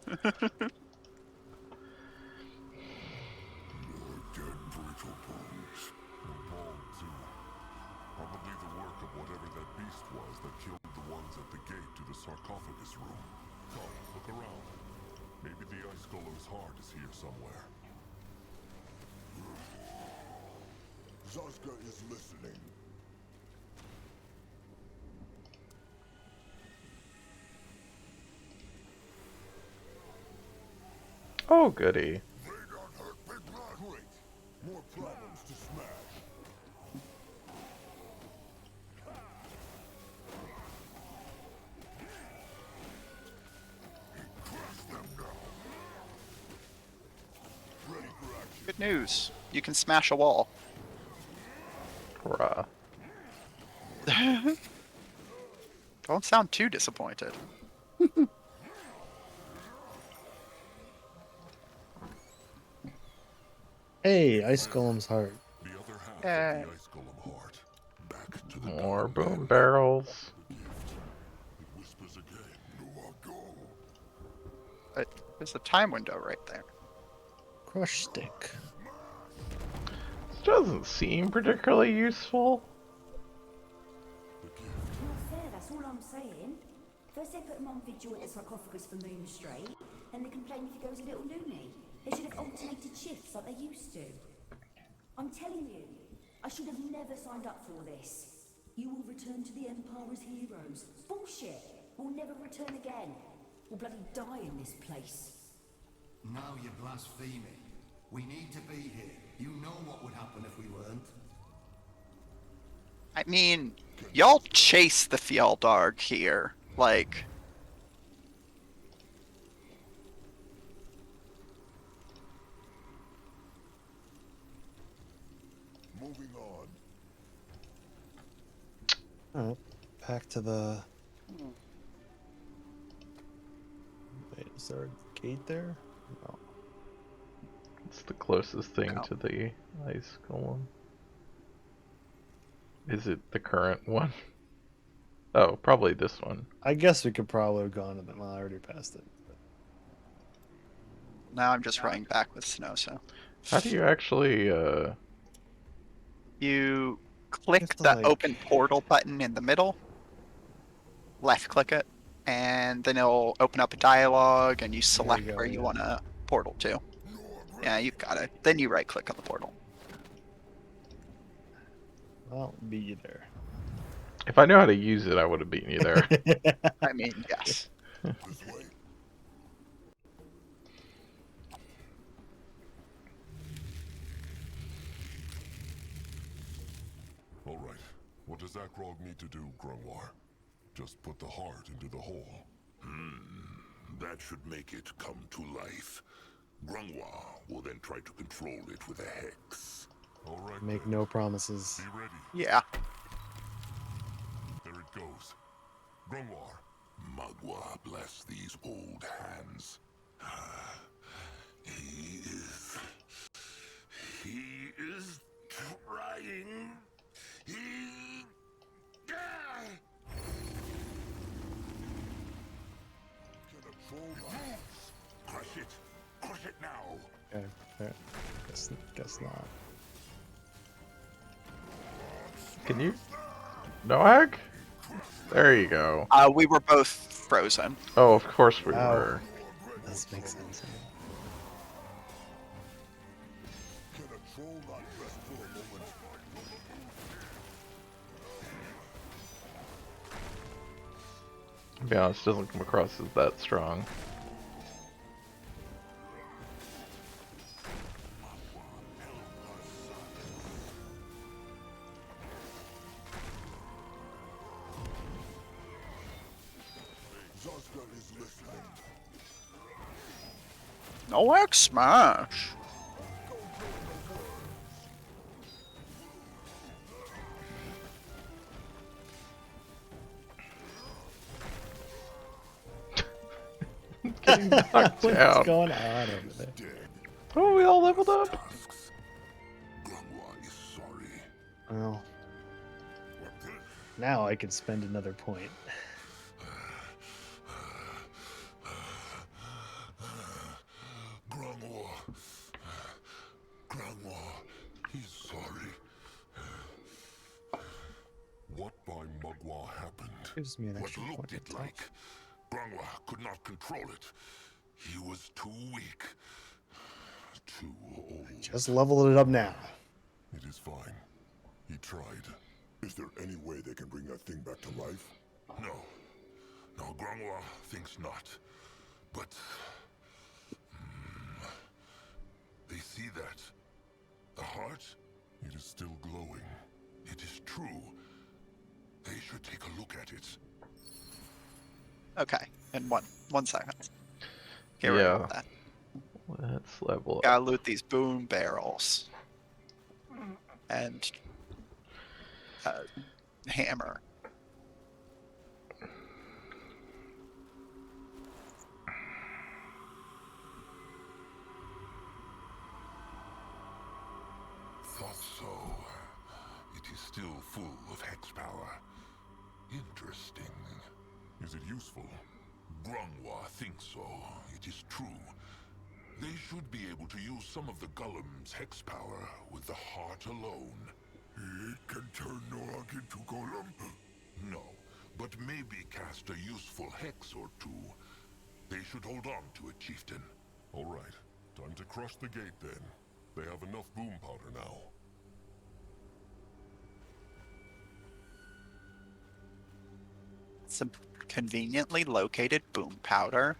brittle bones. And bald, too. Probably the work of whatever that beast was that killed the ones at the gate to the sarcophagus room. Come, look around. Maybe the ice golem's heart is here somewhere. Zaska is listening. Oh, goody. They don't hurt big blood. Great. More problems to smash. Crush them now. Ready for action. Good news. You can smash a wall. Hurrah. Don't sound too disappointed. Hey, Ice Golem's heart. The other half Eh. of the ice golem heart. Back to the More diamond boom man. barrels. The gift. It whispers again. You are go. But there's a time window right there. Crush stick. This doesn't seem particularly useful. I'm saying. First they put him on vigil at the sarcophagus for Moon Strait, and they complain if he goes a little loony. They should have alternated shifts like they used to. I'm telling you, I should have never signed up for this. You will return to the Empire as heroes. Bullshit! We'll never return again. We'll bloody die in this place. Now you're blaspheming. We need to be here. You know what would happen if we weren't. I mean, y'all chase the Fjaldarg here. Like, Moving on. Alright, back to the... Wait, is there a gate there? No. It's the closest thing No. to the ice golem. Is it the current one? Oh, probably this one. I guess we could probably have gone to them. Well, I already passed it. now I'm just running back with Sannoso. How do you actually, You click have to, the like- open portal button in the middle, left click it, and then it'll open up a dialogue and you select go, where you yeah. want to portal to. Yeah, you've got it. Then you right click on the portal. Well, beat you there. if I knew how to use it, I would have beaten you there. I mean, yes. This way. All right. What does Akrog need to do, Grungwar? Just put the heart into the hole. That should make it come to life. Grungwa will then try to control it with a hex. All right. Make then. no promises. Be ready. Yeah. There it goes. Grungwar. Magua bless these old hands. He is trying. Crush it. Crush it now. Okay, fair. Guess not. Can you? Noag? There you go. We were both frozen. Oh, of course we Ow. were. This makes sense. Can a troll not rest for a moment? To be honest, it doesn't come across as that strong. Zaska is listening. No X smash. Getting knocked What's out. going on over there? Oh, we all leveled up. Grungwa is sorry. Well, now I could spend another point. Grungwa, he's sorry. What by Mugwa happened? Gives me an What extra point. looked it like? Grungwa could not control it. He was too weak. Too old. Just leveled it up now. It is fine. He tried. Is there any way they can bring that thing back to life? No. No, Grungwa thinks not. But... they see that. The heart? It is still glowing. It is true. They should take a look at it. Okay, in one second. Get rid of that. Let's level up. Gotta loot these boom barrels. And hammer. Thought so. It is still full of hex power. Interesting. Is it useful? Grungwa thinks so. It is true. They should be able to use some of the Golem's hex power with the heart alone. It can turn Norag into Golem? No. but maybe cast a useful hex or two. They should hold on to it, Chieftain. All right, time to crush the gate then. They have enough boom powder now. Some conveniently located boom powder.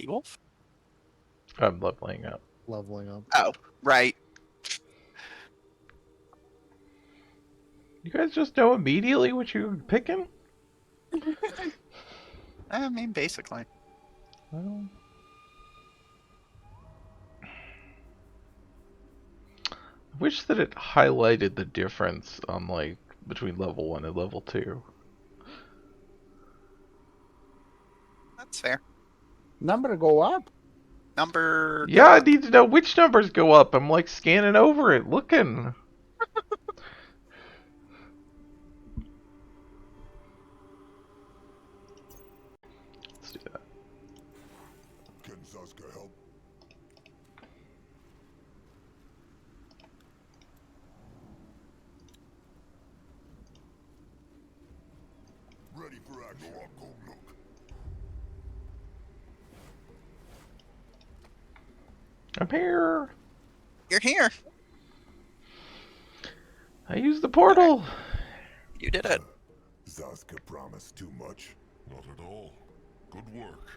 Wolf? I'm leveling up. Leveling up. Oh, right. You guys just know immediately what you're picking? I mean, basically. Well, I wish that it highlighted the difference on like between level 1 and level 2. That's fair. Number go up? Number. Yeah, I need to know which numbers go up. I'm like scanning over it, looking. Let's do that. Can Sasuke help? Ready for action. Go look. I'm here. You're here. I used the portal. You did it. Sasuke promised too much. Not at all. Good work.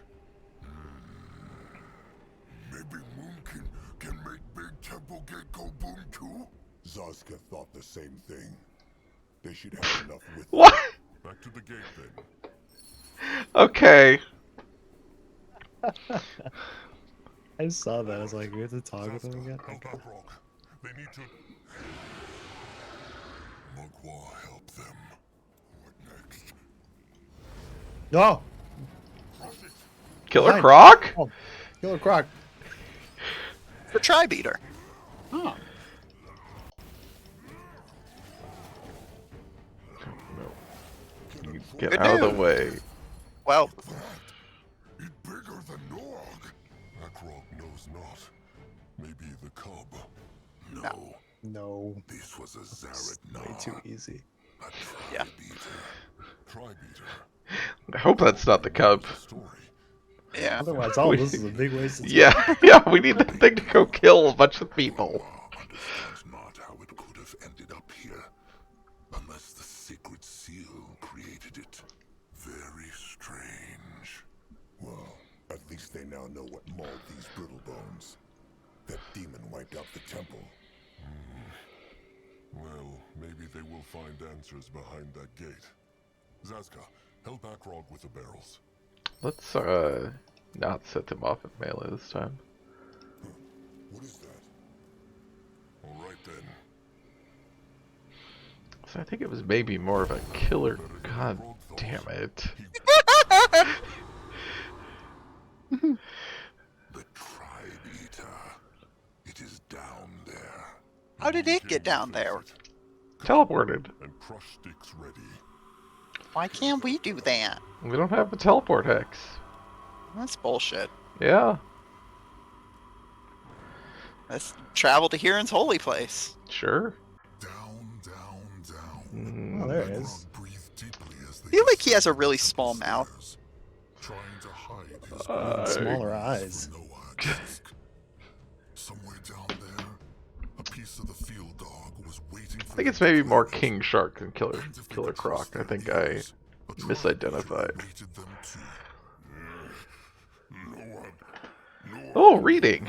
Maybe Moonkin can make Big Temple Gate go boom too? Sasuke thought the same thing. They should have enough with What? Back to the gate then. Okay. I saw that. I was like, we have to talk with him again. Help out, Rock. They need to. Magua help them. What next? No! Killer Fine. Croc? Oh, Killer Croc. The Tri-Beater. Oh. Get Good out of dude. the way. Well, It bigger than Nog. Akrog knows not. Maybe the cub. No. No. This was a It's Zaret way too easy. A Yeah. Tri-beater. I hope that's not the cub. Story. yeah. Otherwise, all this is a big waste of time. Yeah, yeah, we need that thing to go kill a bunch of people. Understands not how it could have ended up here. Unless the sacred seal created it. Very strange. Well, at least they now know what mauled these brittle bones. That demon wiped out the temple. Well, maybe they will find answers behind that gate. Zaska, help Akrog with the barrels. Let's not set them off at melee this time. What is that? All right then. So I think it was maybe more of a killer. God damn it. The Tri-Beater. It is down there. How did it get down there? Teleported. And crush sticks ready. Why can't we do that? We don't have a teleport hex. That's bullshit. Yeah, Let's travel to Hiran's holy place. sure. Down, down, down. Oh, there it is. Breathe deeply as they I feel like he has a really small mouth. trying to hide his Smaller eyes. no disk. Somewhere down there, a piece of the field dog was waiting for I think it's maybe more King Shark than Killer Croc. I think I misidentified. them too. No one. Oh, reading.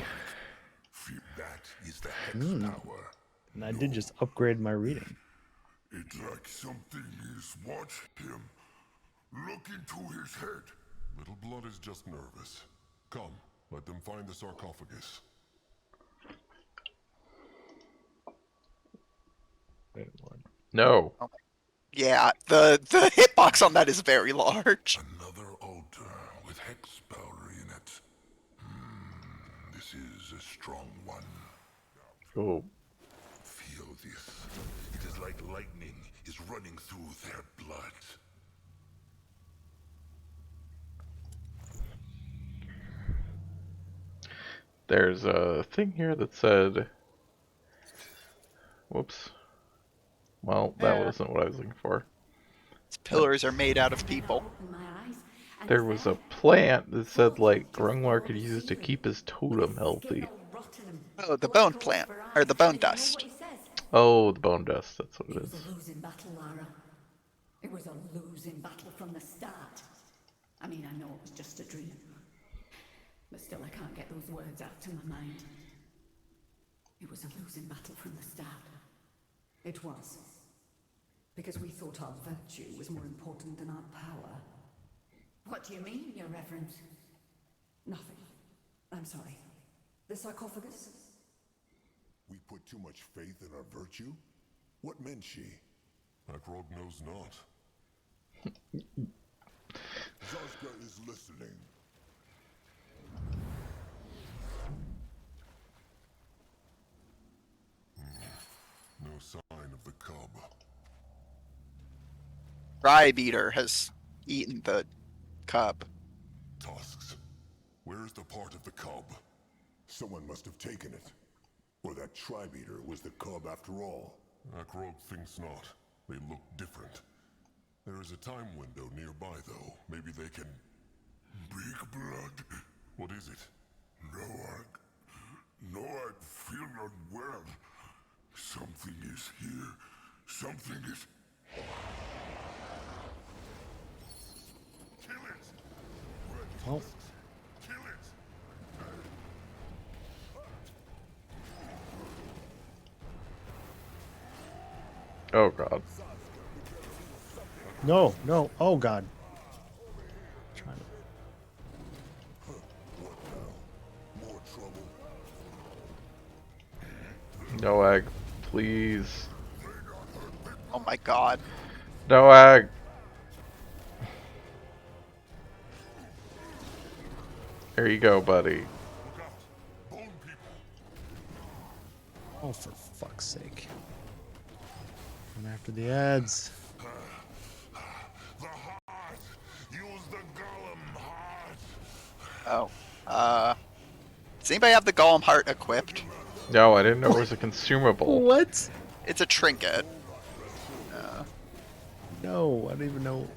Feel that is the hex power. And I did just upgrade my reading. It's like something is watching him Look into his head. Little blood is just nervous. Come, let them find the sarcophagus. No. Yeah, the hitbox on that is very large. Another altar with hex powder in it. This is a strong one. Oh. Feel this. It is like lightning is running through their blood. There's a thing here that said... Whoops. Well, that wasn't what I was looking for. These pillars are made out of people. There was a plant that said, like, Grungwar could use to keep his totem healthy. Oh, the bone plant. Or the bone dust. Oh, the bone dust, that's what it It was is. a losing battle, Lara. It was a losing battle from the start. I mean, I know it was just a dream. But still, I can't get those words out to my mind. It was a losing battle from the start. It was. Because we thought our virtue was more important than our power. What do you mean, Your Reverence? Nothing. I'm sorry. The sarcophagus? We put too much faith in our virtue? What meant she? Akrog knows not. Zazka is listening. No sign of the cub. Rybeater has eaten the cub. Tusks. Where's the part of the cub? Someone must have taken it. Or that tribe-eater was the cub after all. Akrog thinks not. They look different. There is a time window nearby, though. Maybe they can... Big blood? What is it? No, I feel not well. Something is here. Something is... Kill it! Oh. Kill it! Oh god. No, no. Oh god. Trying to... More trouble. No egg, please. Oh my god. No egg. There you go, buddy. Oh, for fuck's sake. I'm after the ads. The heart! Use the golem Oh. heart! Does anybody have the golem heart equipped? No, I didn't know it was a consumable. What? It's a trinket. No, I don't even know.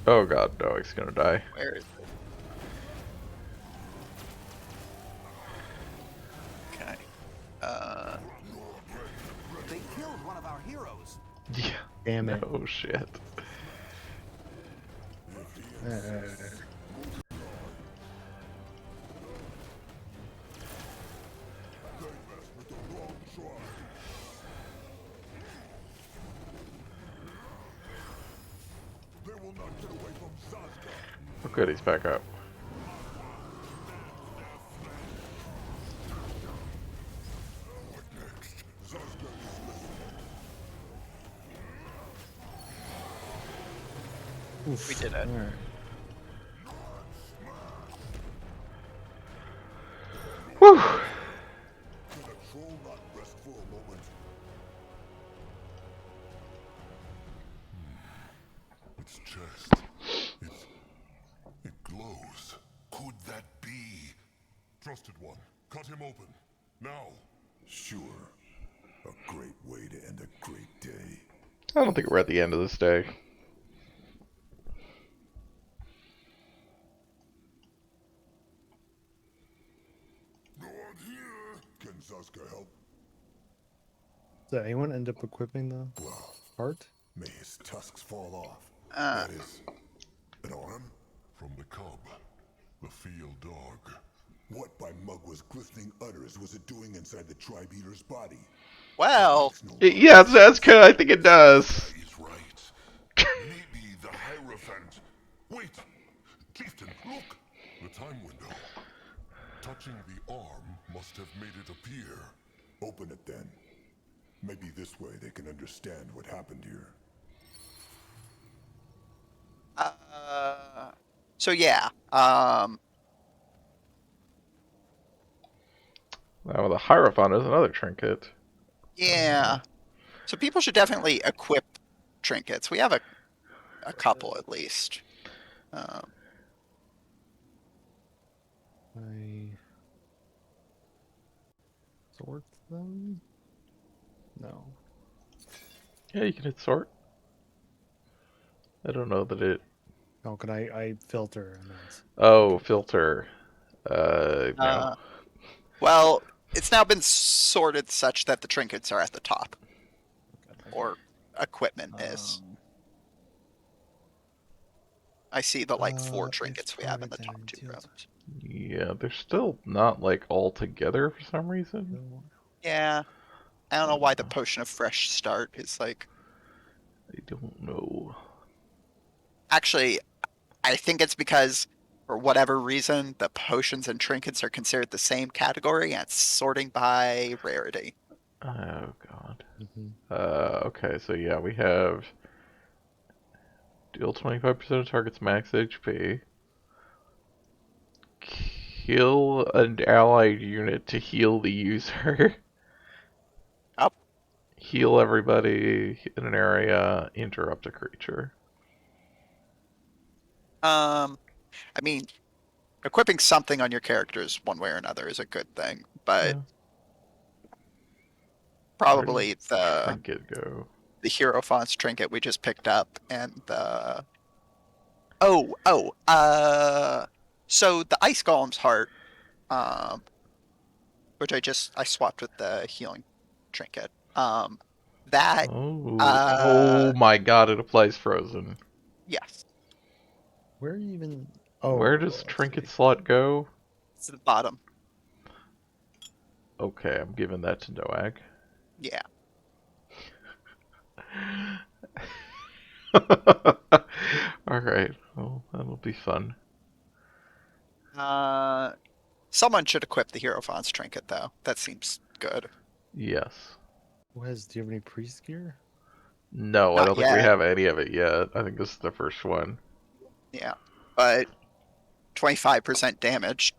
Oh god, no, he's gonna die. Where is it? Okay. They killed one of our heroes. Yeah. Damn it. Oh shit. They will not get away from Zazka! Oh good, he's back up. What next? Zazka is listening. Oof. We did it. Alright. Whew. Can a troll not rest for a moment? Its chest. It glows. Could that be? Trusted one, cut him open. Now. Sure. A great way to end a great day. I don't think we're at the end of this day. No one here. Can Zazka help? Did anyone end up equipping the heart? May his tusks fall off. Ah. That is an arm from the cub, the field dog. What by Mugwa's glistening udders was it doing inside the tribe-eater's body? Well, Yeah, Zazka, I think it does. He's right. Hierophant! Wait! Chieftain, look! The time window. Touching the arm must have made it appear. Open it then. Maybe this way they can understand what happened here. So yeah. Now the Hierophant is another trinket. Yeah. So people should definitely equip trinkets. We have a couple at least. I sort them? No. Yeah, you can hit sort. I don't know that it. Oh, could I filter? I meant. Oh, filter. No. Well, it's now been sorted such that the trinkets are at the top. Or equipment is. I see the 4 trinkets we have in the top 2 rows. Yeah, they're still not like all together for some reason. Yeah. I don't know why the potion of fresh start is like. I don't know. Actually, I think it's because for whatever reason the potions and trinkets are considered the same category and it's sorting by rarity. Oh god. Okay, so yeah, we have deal 25% of target's max HP. Kill an allied unit to heal the user. Up. Heal everybody in an area, interrupt a creature. I mean, equipping something on your characters one way or another is a good thing, but probably the trinket go? The Hierophant's trinket we just picked up and the so the Ice Golem's heart, which I swapped with the healing trinket. That oh my god, it applies frozen. Yes. Where even? Where does trinket slot go? It's at the bottom. Okay, I'm giving that to Noag. Yeah. Alright, well, that'll be fun. Someone should equip the Hierophant's trinket, though. That seems good. Yes. Do you have any priest gear? No, I don't think we have any of it yet. I think this is the first one. Yeah, but 25% damage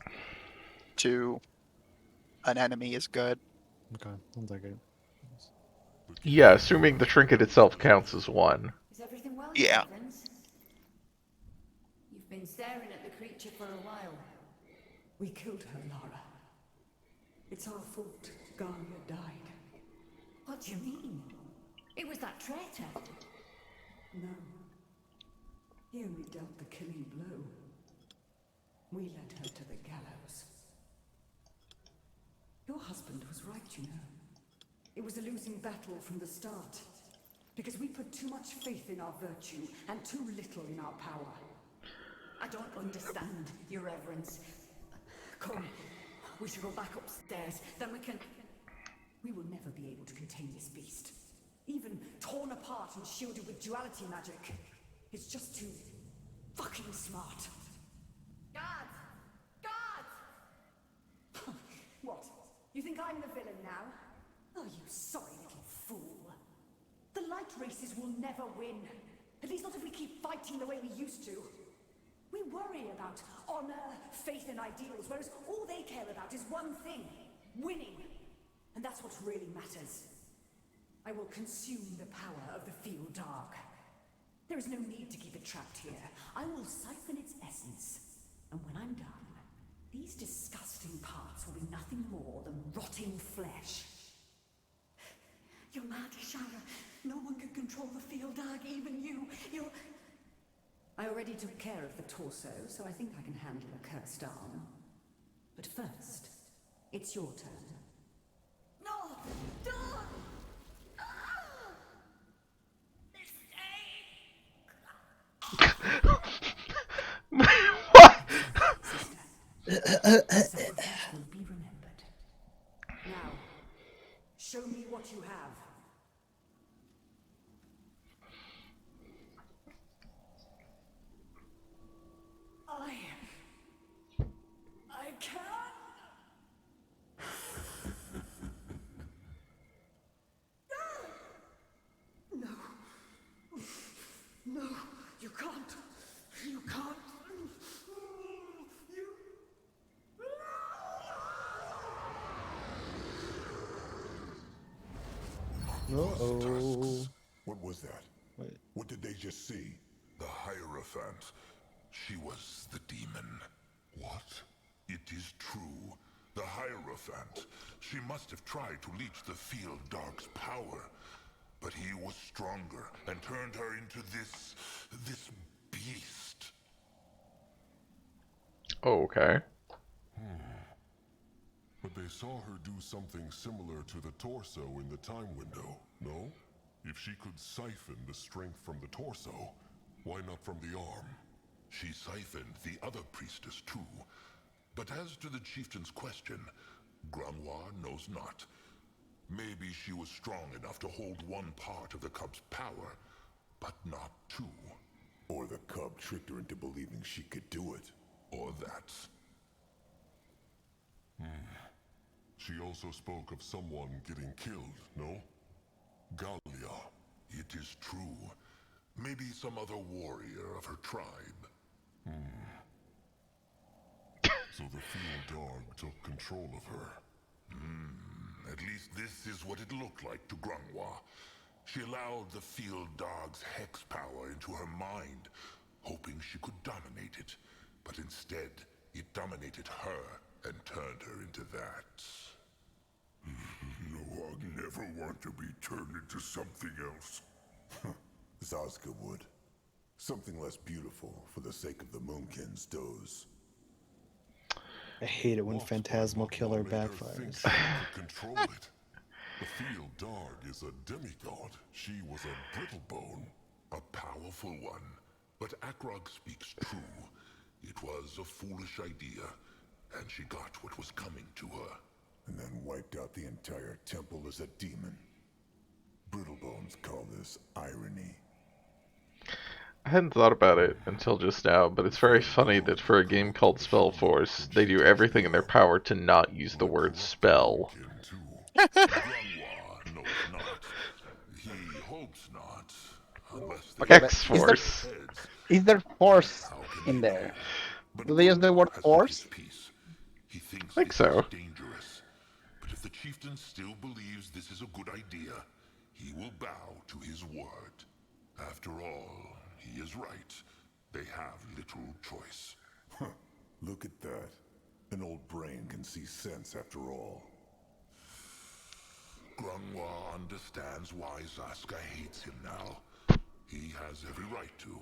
to an enemy is good. Okay, I'll take it. Yeah, assuming the trinket itself counts as one. Is everything well? Yeah. Friends? You've been staring at the creature for a while. We killed her, Lara. It's our fault Galia died. What do you mean? It was that traitor. No. He only dealt the killing blow. We led her to the gallows. Your husband was right, you know. It was a losing battle from the start. Because we put too much faith in our virtue and too little in our power. I don't understand, Your Reverence. Come, we should go back upstairs, then we can... We will never be able to contain this beast. Even torn apart and shielded with duality magic. It's just too fucking smart. Guards! Guards! What? You think I'm the villain now? Oh, you sorry little fool. The light races will never win. At least not if we keep fighting the way we used to. We worry about honor, faith, and ideals, whereas all they care about is one thing: winning. And that's what really matters. I will consume the power of the field dark. There is no need to keep it trapped here. I will siphon its essence. And when I'm done, these disgusting parts will be nothing more than rotting flesh. You're mad, Ishara. No one can control the field dark, even you. You're... I already took care of the torso, so I think I can handle a cursed arm. But first, it's your turn. No! Don't! What? Sacrifice will be remembered. Now, show me what you have. Uh-oh. What was that? Wait. What did they just see? The Hierophant. She was the demon. What? It is true. The Hierophant. She must have tried to leech the Field Dark's power. But he was stronger and turned her into this beast. Okay. But they saw her do something similar to the torso in the time window, no? If she could siphon the strength from the torso, why not from the arm? She siphoned the other priestess too. But as to the chieftain's question, Granoir knows not. Maybe she was strong enough to hold one part of the cub's power, but not two. Or the cub tricked her into believing she could do it. Or that. She also spoke of someone getting killed, no? Gallia. It is true. Maybe some other warrior of her tribe. So the Field Dog took control of her. At least this is what it looked like to Granoir. She allowed the Field Dog's hex power into her mind, hoping she could dominate it. But instead, it dominated her and turned her into that. No, I'll never want to be turned into something else. Zazka would. Something less beautiful for the sake of the Moonkin's doze. I hate it when Moth's Phantasmal Killer made her think backfires. she could control it. The Field Dog is a demigod. She was a brittlebone, a powerful one. But Akrog speaks true. It was a foolish idea, and she got what was coming to her. And then wiped out the entire temple as a demon. Brittlebones call this irony. I hadn't thought about it until just now, but it's very funny that for a game called Spellforce, they do everything in their power to not use the word spell. Granoir knows not. He hopes not. Unless they X-Force. Is there force in there? Do they use the word force? He thinks I think this so. is dangerous. But if the chieftain still believes this is a good idea, he will bow to his word. After all, he is right. They have little choice. Look at that. An old brain can see sense after all. Granoir understands why Zazka hates him now. He has every right to.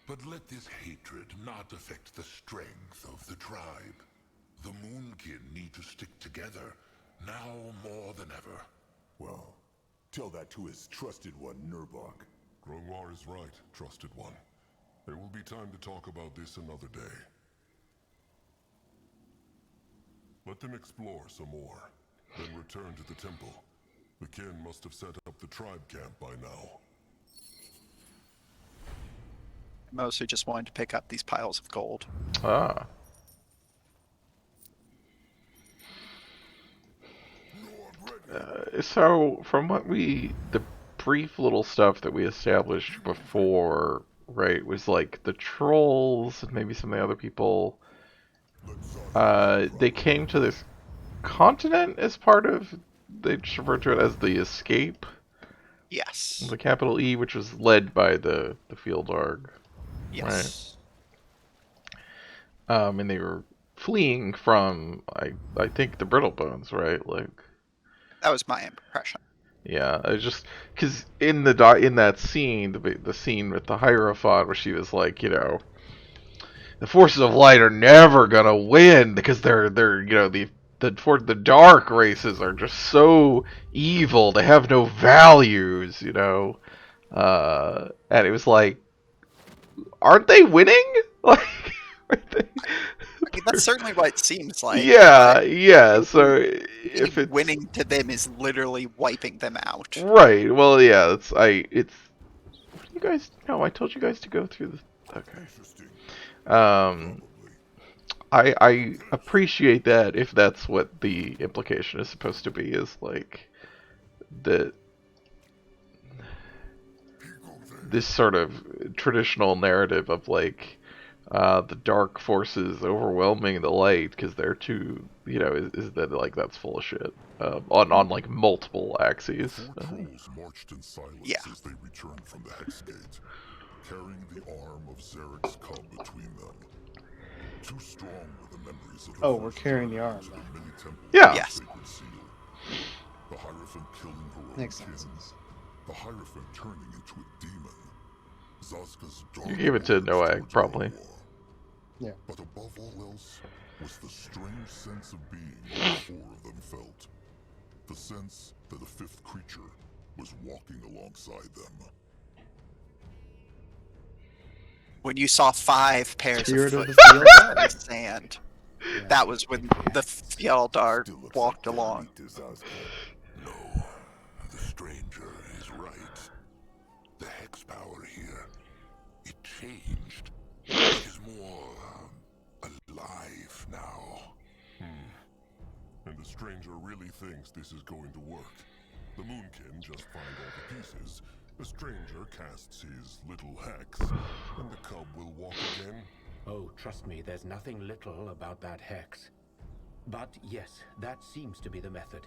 But let this hatred not affect the strength of the tribe. The Moonkin need to stick together, now more than ever. Well, tell that to his trusted one, Nurbok. Granoir is right, trusted one. There will be time to talk about this another day. Let them explore some more, then return to the temple. The kin must have set up the tribe camp by now. Mostly just wanted to pick up these piles of gold. Ah. So, from the brief little stuff that we established before, right, was like the trolls and maybe some of the other people, they came to this continent as part of, they just referred to it as the Escape. Yes. The capital E, which was led by the Field Arg. Yes. Right. And they were fleeing from, I think, the Brittlebones, right? Like, that was my impression. Yeah, I just because in that scene, the scene with the Hierophant, where she was like, the forces of light are never gonna win because they're the dark races are just so evil. They have no values, and it was like, aren't they winning? Like, aren't they? I mean, that's certainly what it seems like. Yeah, yeah. So if it's winning to them is literally wiping them out. Right. Well, yeah. You guys? No, I told you guys to go through the. Okay. I appreciate that if that's what the implication is supposed to be, is like that this sort of traditional narrative of like the dark forces overwhelming the light because they're too, is that like that's full of shit on like multiple axes. Four trolls marched in silence Yeah. as they returned from the Hex Gate, carrying the arm of Zarek's cub between them. Too strong were the memories of Oh, we're carrying the arm to the then. many temple Yeah. Yes. sacred seal. The Hierophant killing her own Makes kin. sense. The Hierophant turning into a demon. Zaska's dark You gave it to orders Noag, towards probably. Grunwar. Yeah. But above all else was the strange sense of being all four of them felt. The sense that a fifth creature was walking alongside them. When you saw 5 pairs Spirit of of the footprints Fjeldar? in the sand, Yeah. that was when the Fjeldar Still looks walked like along. to Zaska. No, the stranger is right. The hex power here, it changed. It is more alive now. And the stranger really thinks this is going to work. The Moonkin just find all the pieces. The stranger casts his little hex, and the cub will walk again. Oh, trust me, there's nothing little about that hex. But yes, that seems to be the method.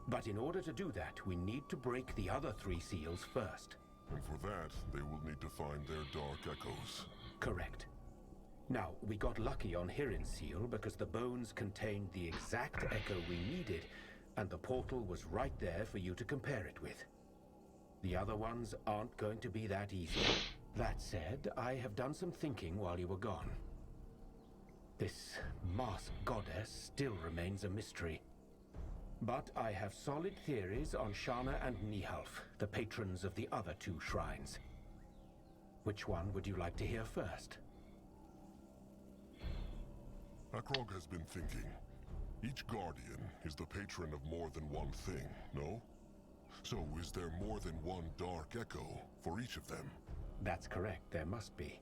But in order to do that, we need to break the other 3 seals first. And for that, they will need to find their dark echoes. Correct. Now, we got lucky on Hirin's seal because the bones contained the exact echo we needed, and the portal was right there for you to compare it with. The other ones aren't going to be that easy. That said, I have done some thinking while you were gone. This masked goddess still remains a mystery. But I have solid theories on Shana and Nihalf, the patrons of the other 2 shrines. Which one would you like to hear first? Akrog has been thinking. Each guardian is the patron of more than one thing, no? So is there more than one dark echo for each of them? That's correct, there must be.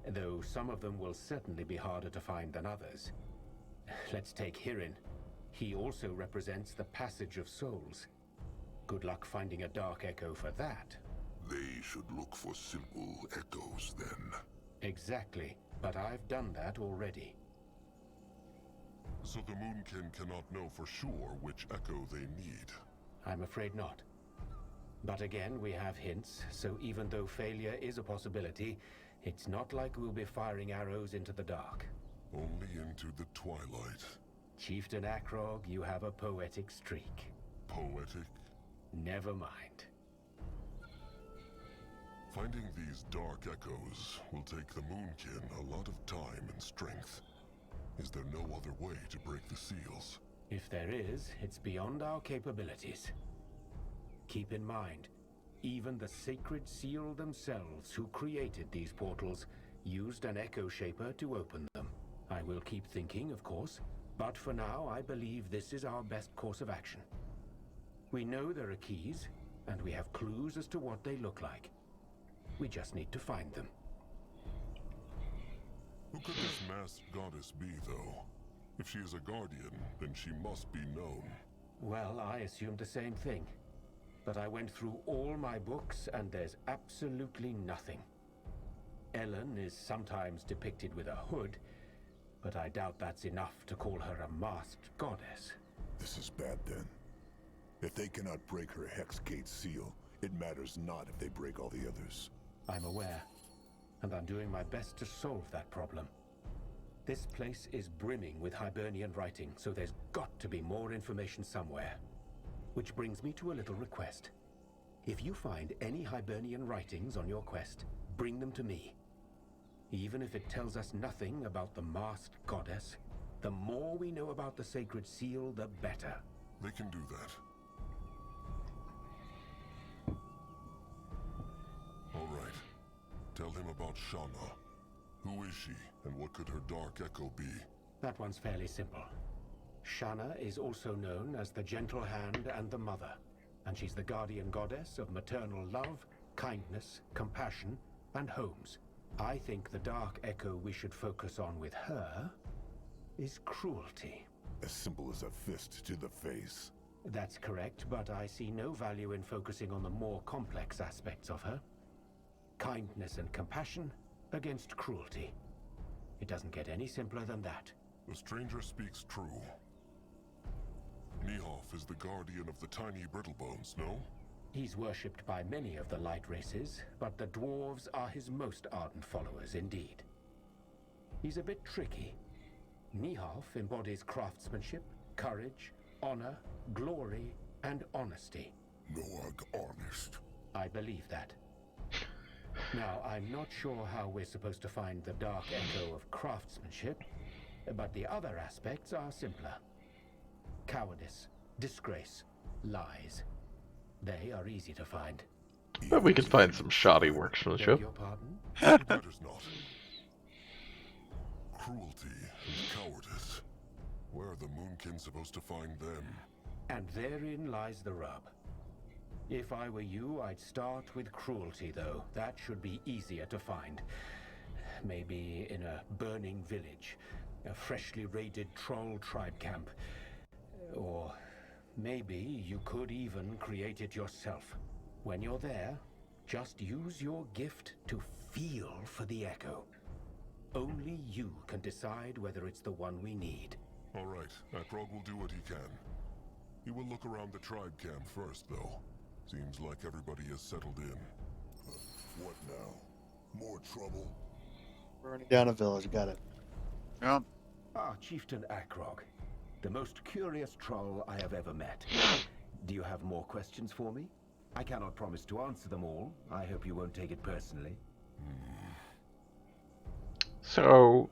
Though some of them will certainly be harder to find than others. Let's take Hirin. He also represents the passage of souls. Good luck finding a dark echo for that. They should look for simple echoes then. Exactly, but I've done that already. So the Moonkin cannot know for sure which echo they need. I'm afraid not. But again, we have hints, so even though failure is a possibility, it's not like we'll be firing arrows into the dark. Only into the twilight. Chieftain Akrog, you have a poetic streak. Poetic? Never mind. Finding these dark echoes will take the Moonkin a lot of time and strength. Is there no other way to break the seals? If there is, it's beyond our capabilities. Keep in mind, even the Sacred Seal themselves, who created these portals, used an Echo Shaper to open them. I will keep thinking, of course, but for now I believe this is our best course of action. We know there are keys, and we have clues as to what they look like. We just need to find them. Who could this masked goddess be, though? If she is a guardian, then she must be known. Well, I assumed the same thing. But I went through all my books, and there's absolutely nothing. Ellen is sometimes depicted with a hood, but I doubt that's enough to call her a masked goddess. This is bad, then. If they cannot break her Hex Gate seal, it matters not if they break all the others. I'm aware, and I'm doing my best to solve that problem. This place is brimming with Hibernian writing, so there's got to be more information somewhere. Which brings me to a little request. If you find any Hibernian writings on your quest, bring them to me. Even if it tells us nothing about the masked goddess, the more we know about the Sacred Seal, the better. They can do that. All right. Tell him about Shana. Who is she, and what could her dark echo be? That one's fairly simple. Shana is also known as the Gentle Hand and the Mother, and she's the guardian goddess of maternal love, kindness, compassion, and homes. I think the dark echo we should focus on with her is cruelty. As simple as a fist to the face. That's correct, but I see no value in focusing on the more complex aspects of her. Kindness and compassion against cruelty. It doesn't get any simpler than that. The stranger speaks true. Nihoff is the guardian of the tiny Brittlebones, no? He's worshipped by many of the light races, but the dwarves are his most ardent followers indeed. He's a bit tricky. Nihoff embodies craftsmanship, courage, honor, glory, and honesty. Noag honest. I believe that. Now, I'm not sure how we're supposed to find the dark echo of craftsmanship, but the other aspects are simpler. Cowardice, disgrace, lies. They are easy to find. But we could find some shoddy workmanship. Your pardon? It matters not. Cruelty and cowardice. Where are the Moonkin supposed to find them? And therein lies the rub. If I were you, I'd start with cruelty, though. That should be easier to find. Maybe in a burning village, a freshly raided troll tribe camp. Or maybe you could even create it yourself. When you're there, just use your gift to feel for the echo. Only you can decide whether it's the one we need. All right, Akrog will do what he can. He will look around the tribe camp first, though. Seems like everybody has settled in. What now? More trouble? Burning down a village, got it. Yeah. Ah, Chieftain Akrog. The most curious troll I have ever met. Do you have more questions for me? I cannot promise to answer them all. I hope you won't take it personally. So,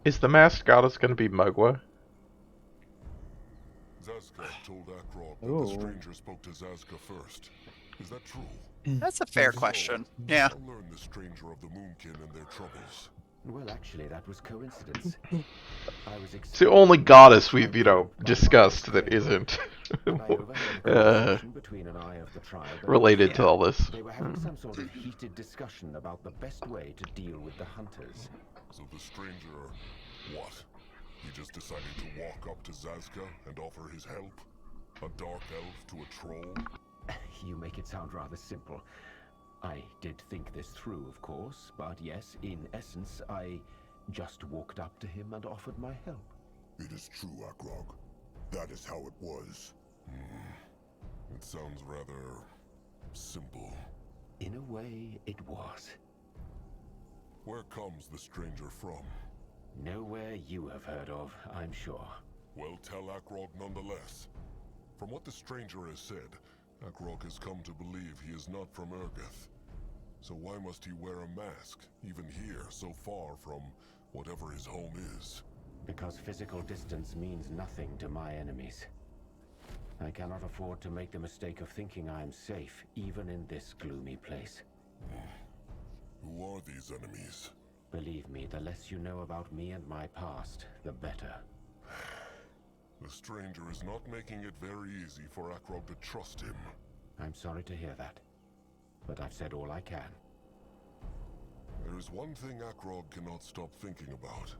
is the masked goddess going to be Mugwa? Zazka told Akrog that Ooh. the stranger spoke to Zazka first. Is that true? That's a fair question. Yeah. I'll learn the stranger of the Moonkin and their troubles. Well, actually, that was coincidence. I was It's the only goddess we've, discussed that isn't between an eye of the tribe and related to all this. They were having some sort of heated discussion about the best way to deal with the hunters. So the stranger, what? He just decided to walk up to Zazka and offer his help? A dark elf to a troll? You make it sound rather simple. I did think this through, of course, but yes, in essence, I just walked up to him and offered my help. It is true, Akrog. That is how it was. It sounds rather simple. In a way, it was. Where comes the stranger from? Nowhere you have heard of, I'm sure. Well, tell Akrog nonetheless. From what the stranger has said, Akrog has come to believe he is not from Urgeth. So why must he wear a mask, even here, so far from whatever his home is? Because physical distance means nothing to my enemies. I cannot afford to make the mistake of thinking I am safe, even in this gloomy place. Who are these enemies? Believe me, the less you know about me and my past, the better. The stranger is not making it very easy for Akrog to trust him. I'm sorry to hear that, but I've said all I can. There is one thing Akrog cannot stop thinking about.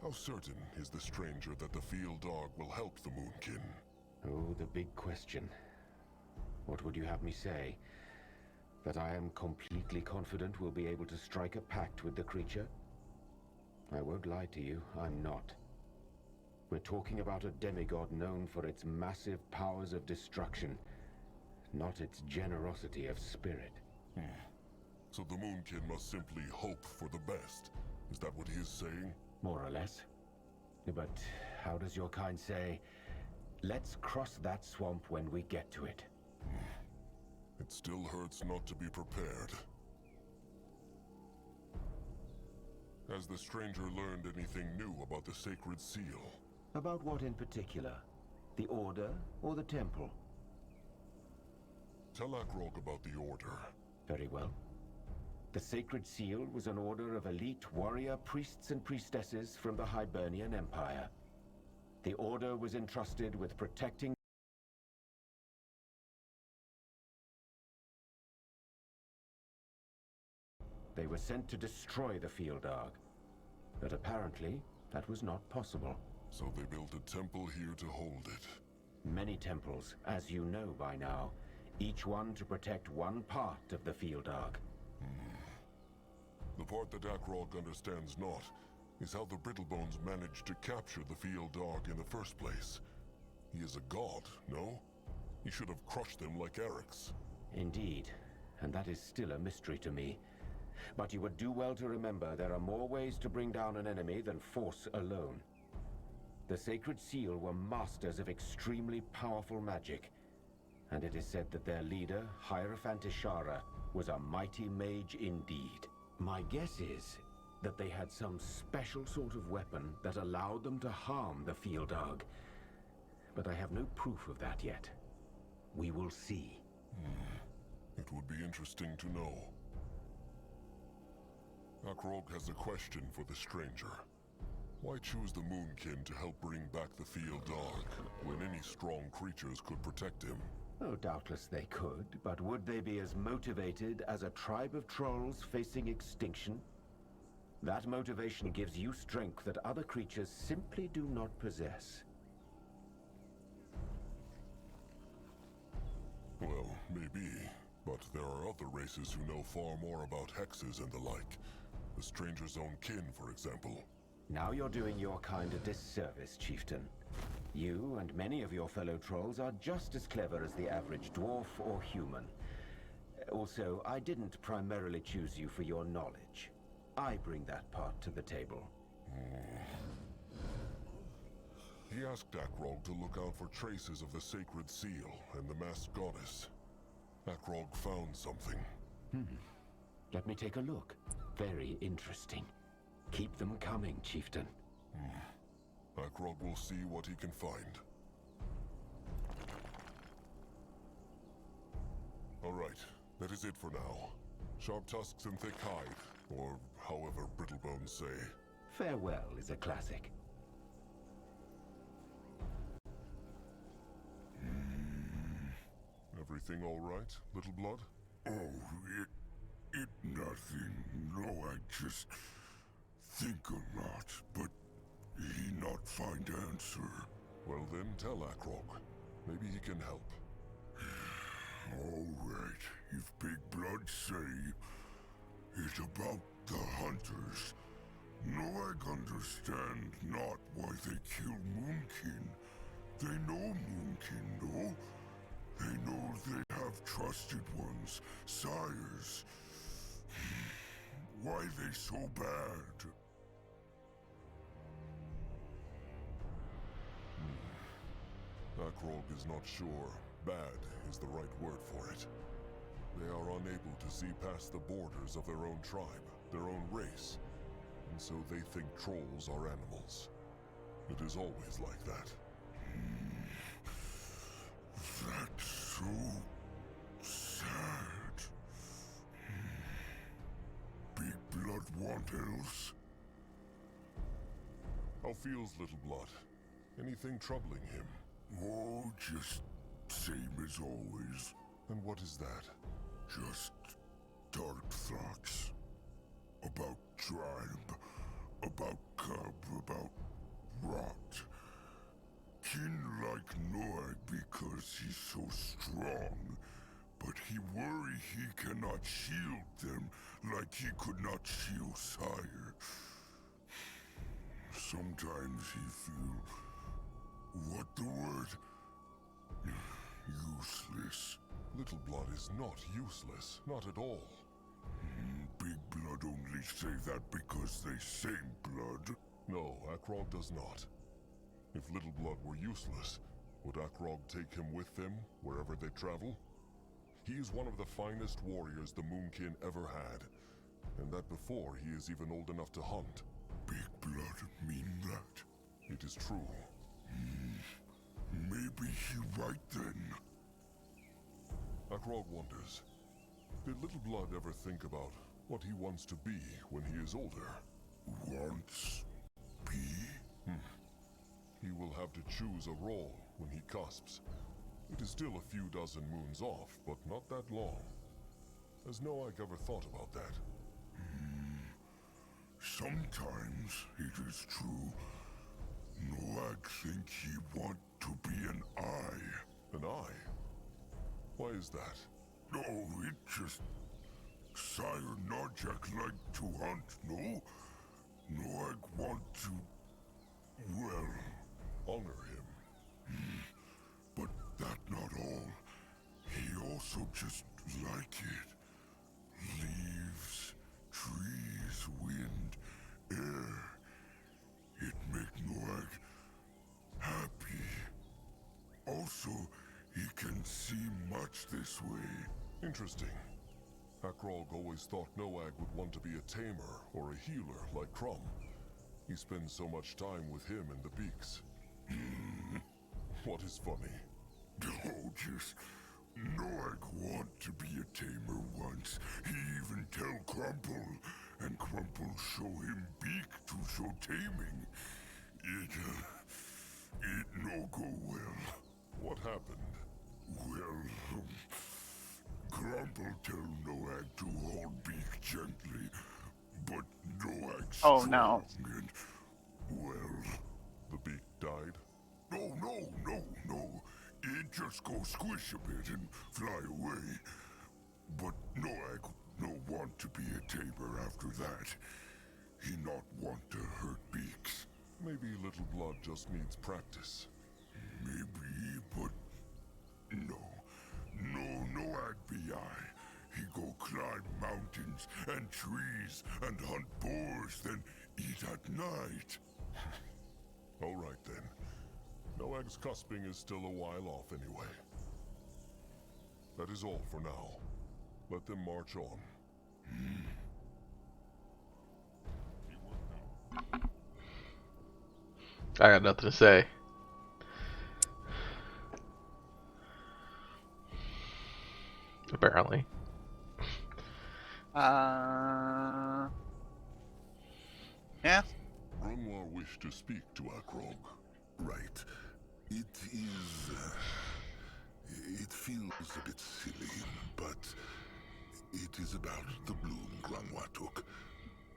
How certain is the stranger that the field dog will help the Moonkin? Oh, the big question. What would you have me say? That I am completely confident we'll be able to strike a pact with the creature? I won't lie to you, I'm not. We're talking about a demigod known for its massive powers of destruction, not its generosity of spirit. So the Moonkin must simply hope for the best. Is that what he is saying? More or less. But how does your kind say, let's cross that swamp when we get to it? It still hurts not to be prepared. Has the stranger learned anything new about the Sacred Seal? About what in particular? The Order or the Temple? Tell Akrog about the Order. Very well. The Sacred Seal was an order of elite warrior priests and priestesses from the Hibernian Empire. The Order was entrusted with protecting They were sent to destroy the field dog. But apparently, that was not possible. So they built a temple here to hold it. Many temples, as you know by now, each one to protect one part of the field dog. The part that Akrog understands not is how the Brittlebones managed to capture the field dog in the first place. He is a god, no? He should have crushed them like Eric's. Indeed, and that is still a mystery to me. But you would do well to remember there are more ways to bring down an enemy than force alone. The Sacred Seal were masters of extremely powerful magic, and it is said that their leader, Hierophant Ishara, was a mighty mage indeed. My guess is that they had some special sort of weapon that allowed them to harm the field dog. But I have no proof of that yet. We will see. It would be interesting to know. Akrog has a question for the stranger. Why choose the Moonkin to help bring back the field dog, when any strong creatures could protect him? Oh, doubtless they could, but would they be as motivated as a tribe of trolls facing extinction? That motivation gives you strength that other creatures simply do not possess. Well, maybe. But there are other races who know far more about hexes and the like. The stranger's own kin, for example. Now you're doing your kind a disservice, Chieftain. You and many of your fellow trolls are just as clever as the average dwarf or human. Also, I didn't primarily choose you for your knowledge. I bring that part to the table. He asked Akrog to look out for traces of the Sacred Seal and the Masked Goddess. Akrog found something. Let me take a look. Very interesting. Keep them coming, Chieftain. Akrog will see what he can find. Alright, that is it for now. Sharp tusks and thick hide, or however Brittlebones say. Farewell is a classic. Everything all right, Little Blood? Oh, it nothing. No, I just think a lot, but he not find answer. Well then, tell Akrog. Maybe he can help. All right, if Big Blood say it about the hunters, no, I understand not why they kill Moonkin. They know Moonkin, no? They know they have trusted ones, sires. Why they so bad? Akrog is not sure. Bad is the right word for it. They are unable to see past the borders of their own tribe, their own race. And so they think trolls are animals. It is always like that. That's so sad. Big Blood want else? How feels Little Blood? Anything troubling him? Oh, just same as always. And what is that? Just dark thoughts. About tribe, about cub, about rot. Kin like Noag because he's so strong, but he worry he cannot shield them like he could not shield sire. Sometimes he feel, what the word? Useless. Little Blood is not useless, not at all. Big Blood only say that because they same blood. No, Akrog does not. If Little Blood were useless, would Akrog take him with them wherever they travel? He is one of the finest warriors the Moonkin ever had, and that before he is even old enough to hunt. Big Blood mean that? It is true. Maybe he right then. Akrog wonders, did Little Blood ever think about what he wants to be when he is older? Wants be? He will have to choose a role when he cusps. It is still a few dozen moons off, but not that long. Has Noag ever thought about that? Sometimes it is true. Noag think he want to be an eye. An eye? Why is that? No, it just Sire Narjak like to hunt, no? Noag want to, well, honor him. But that not all. He also just like it. Leaves, trees, wind, air. It make Noag happy. Also, he can see much this way. Interesting. Akrog always thought Noag would want to be a tamer or a healer like Crumb. He spends so much time with him and the Beaks. What is funny? Oh, just Noag want to be a tamer once. He even tell Crumple, and Crumple show him beak to show taming. It no go well. What happened? Well, Crumple tell Noag to hold beak gently, but Noag Oh, strong no. and, well... The Beak died? No. It just go squish a bit and fly away. But Noag no want to be a tamer after that. He not want to hurt beaks. Maybe Little Blood just needs practice. Maybe, but no. Noag be I. He go climb mountains and trees and hunt boars, then eat at night. All right then. Noag's cusping is still a while off anyway. That is all for now. Let them march on. I got nothing to say. Apparently. Yeah. Grunwar wished to speak to Akrog. Right. It is... it feels a bit silly, but it is about the bloom Grunwar took.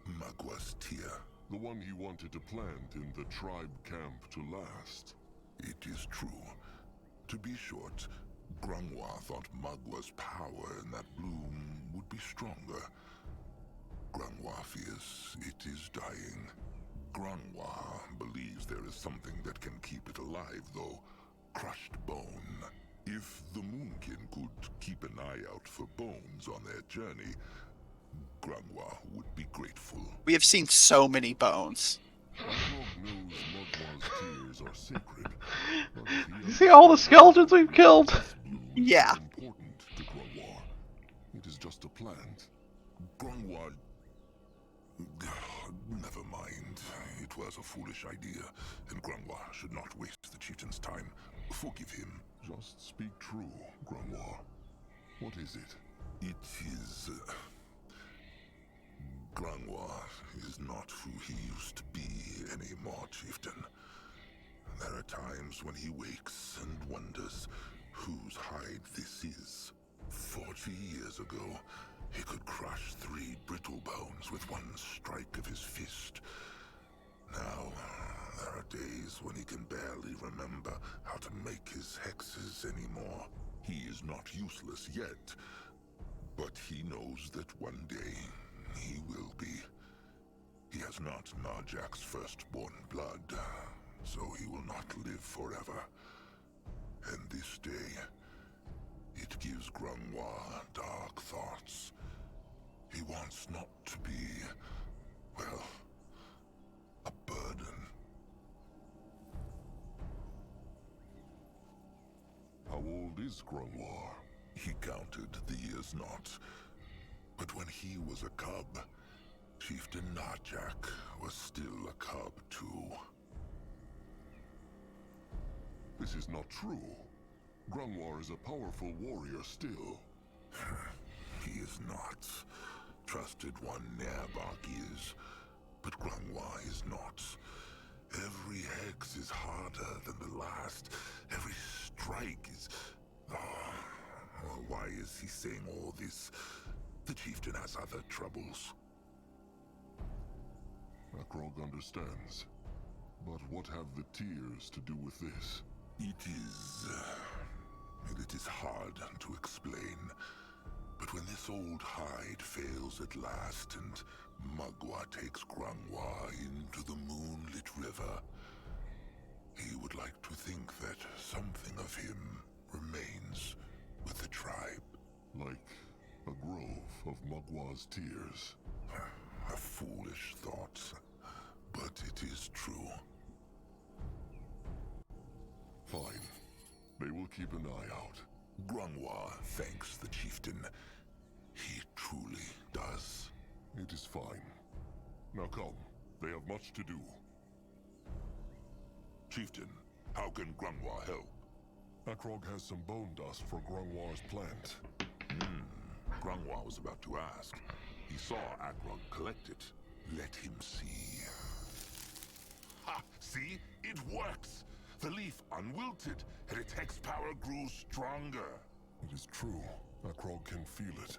Magwa's tear. The one he wanted to plant in the tribe camp to last. It is true. To be short, Grunwar thought Magwa's power in that bloom would be stronger. Grunwar fears it is dying. Grunwar believes there is something that can keep it alive, though. Crushed bone. If the Moonkin could keep an eye out for bones on their journey, Grunwar would be grateful. We have seen so many bones. Akrog knows Magwa's tears are sacred. But You see all the skeletons we've killed? Yeah. Important to Grunwar. It is just a plant. Grunwar... Never mind. It was a foolish idea, and Grunwar should not waste the chieftain's time. Forgive him. Just speak true, Grunwar. What is it? It is... Grunwar is not who he used to be anymore, chieftain. There are times when he wakes and wonders whose hide this is. 40 years ago, he could crush 3 brittle bones with one strike of his fist. Now, there are days when he can barely remember how to make his hexes anymore. He is not useless yet, but he knows that one day he will be. He has not Narjak's firstborn blood, so he will not live forever. And this day, it gives Grunwar dark thoughts. He wants not to be, well, a burden. How old is Grunwar? He counted the years not. But when he was a cub, Chieftain Narjak was still a cub too. This is not true. Grunwar is a powerful warrior still. He is not. Trusted one Nerbach is, but Grunwar is not. Every hex is harder than the last. Every strike is... why is he saying all this? The chieftain has other troubles. Akrog understands. But what have the tears to do with this? It is hard to explain. But when this souled hide fails at last, and Magua takes Grangwa into the moonlit river. He would like to think that something of him remains with the tribe. Like a grove of Magwa's tears. A foolish thought, but it is true. Fine. They will keep an eye out. Grangwa thanks the chieftain. He truly does. It is fine. Now come. They have much to do. Chieftain, how can Grangwa help? Akrog has some bone dust for Grangwa's plant. Grangwa was about to ask. He saw Akrog collect it. Let him see. Ha! See? It works! The leaf unwilted, and its hex power grew stronger. It is true. Akrog can feel it.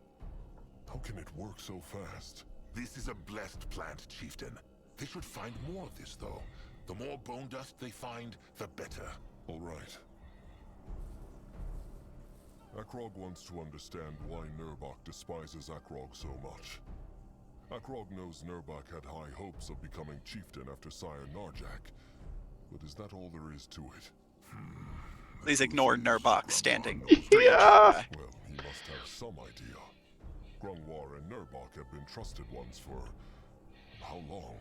How can it work so fast? This is a blessed plant, Chieftain. They should find more of this, though. The more bone dust they find, the better. All right. Akrog wants to understand why Nurbok despises Akrog so much. Akrog knows Nurbok had high hopes of becoming chieftain after Sire Narjak. But is that all there is to it? Please ignore Nurbok standing. Yeah. Well, he must have some idea. Grungwar and Nurbok have been trusted ones for... how long?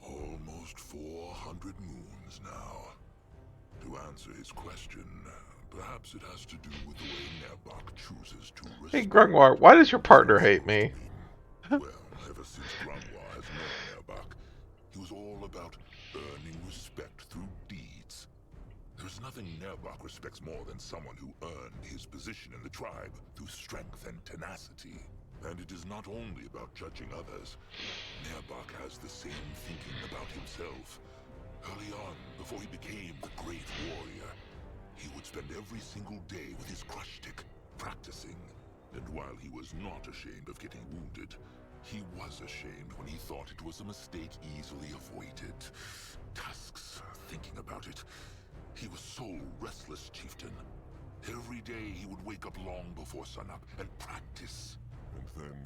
Almost 400 moons now. To answer his question, perhaps it has to do with the way Nurbok chooses to respond. Hey, Grungwar, why does your partner hate me? Well, ever since Grungwar has known Nurbok, he was all about earning respect through deeds. There's nothing Nurbok respects more than someone who earned his position in the tribe through strength and tenacity. And it is not only about judging others. Nurbok has the same thinking about himself. Early on, before he became the great warrior, he would spend every single day with his crush stick, practicing. And while he was not ashamed of getting wounded, he was ashamed when he thought it was a mistake easily avoided. Tusks, thinking about it. He was so restless, Chieftain. Every day he would wake up long before sunup and practice. And then,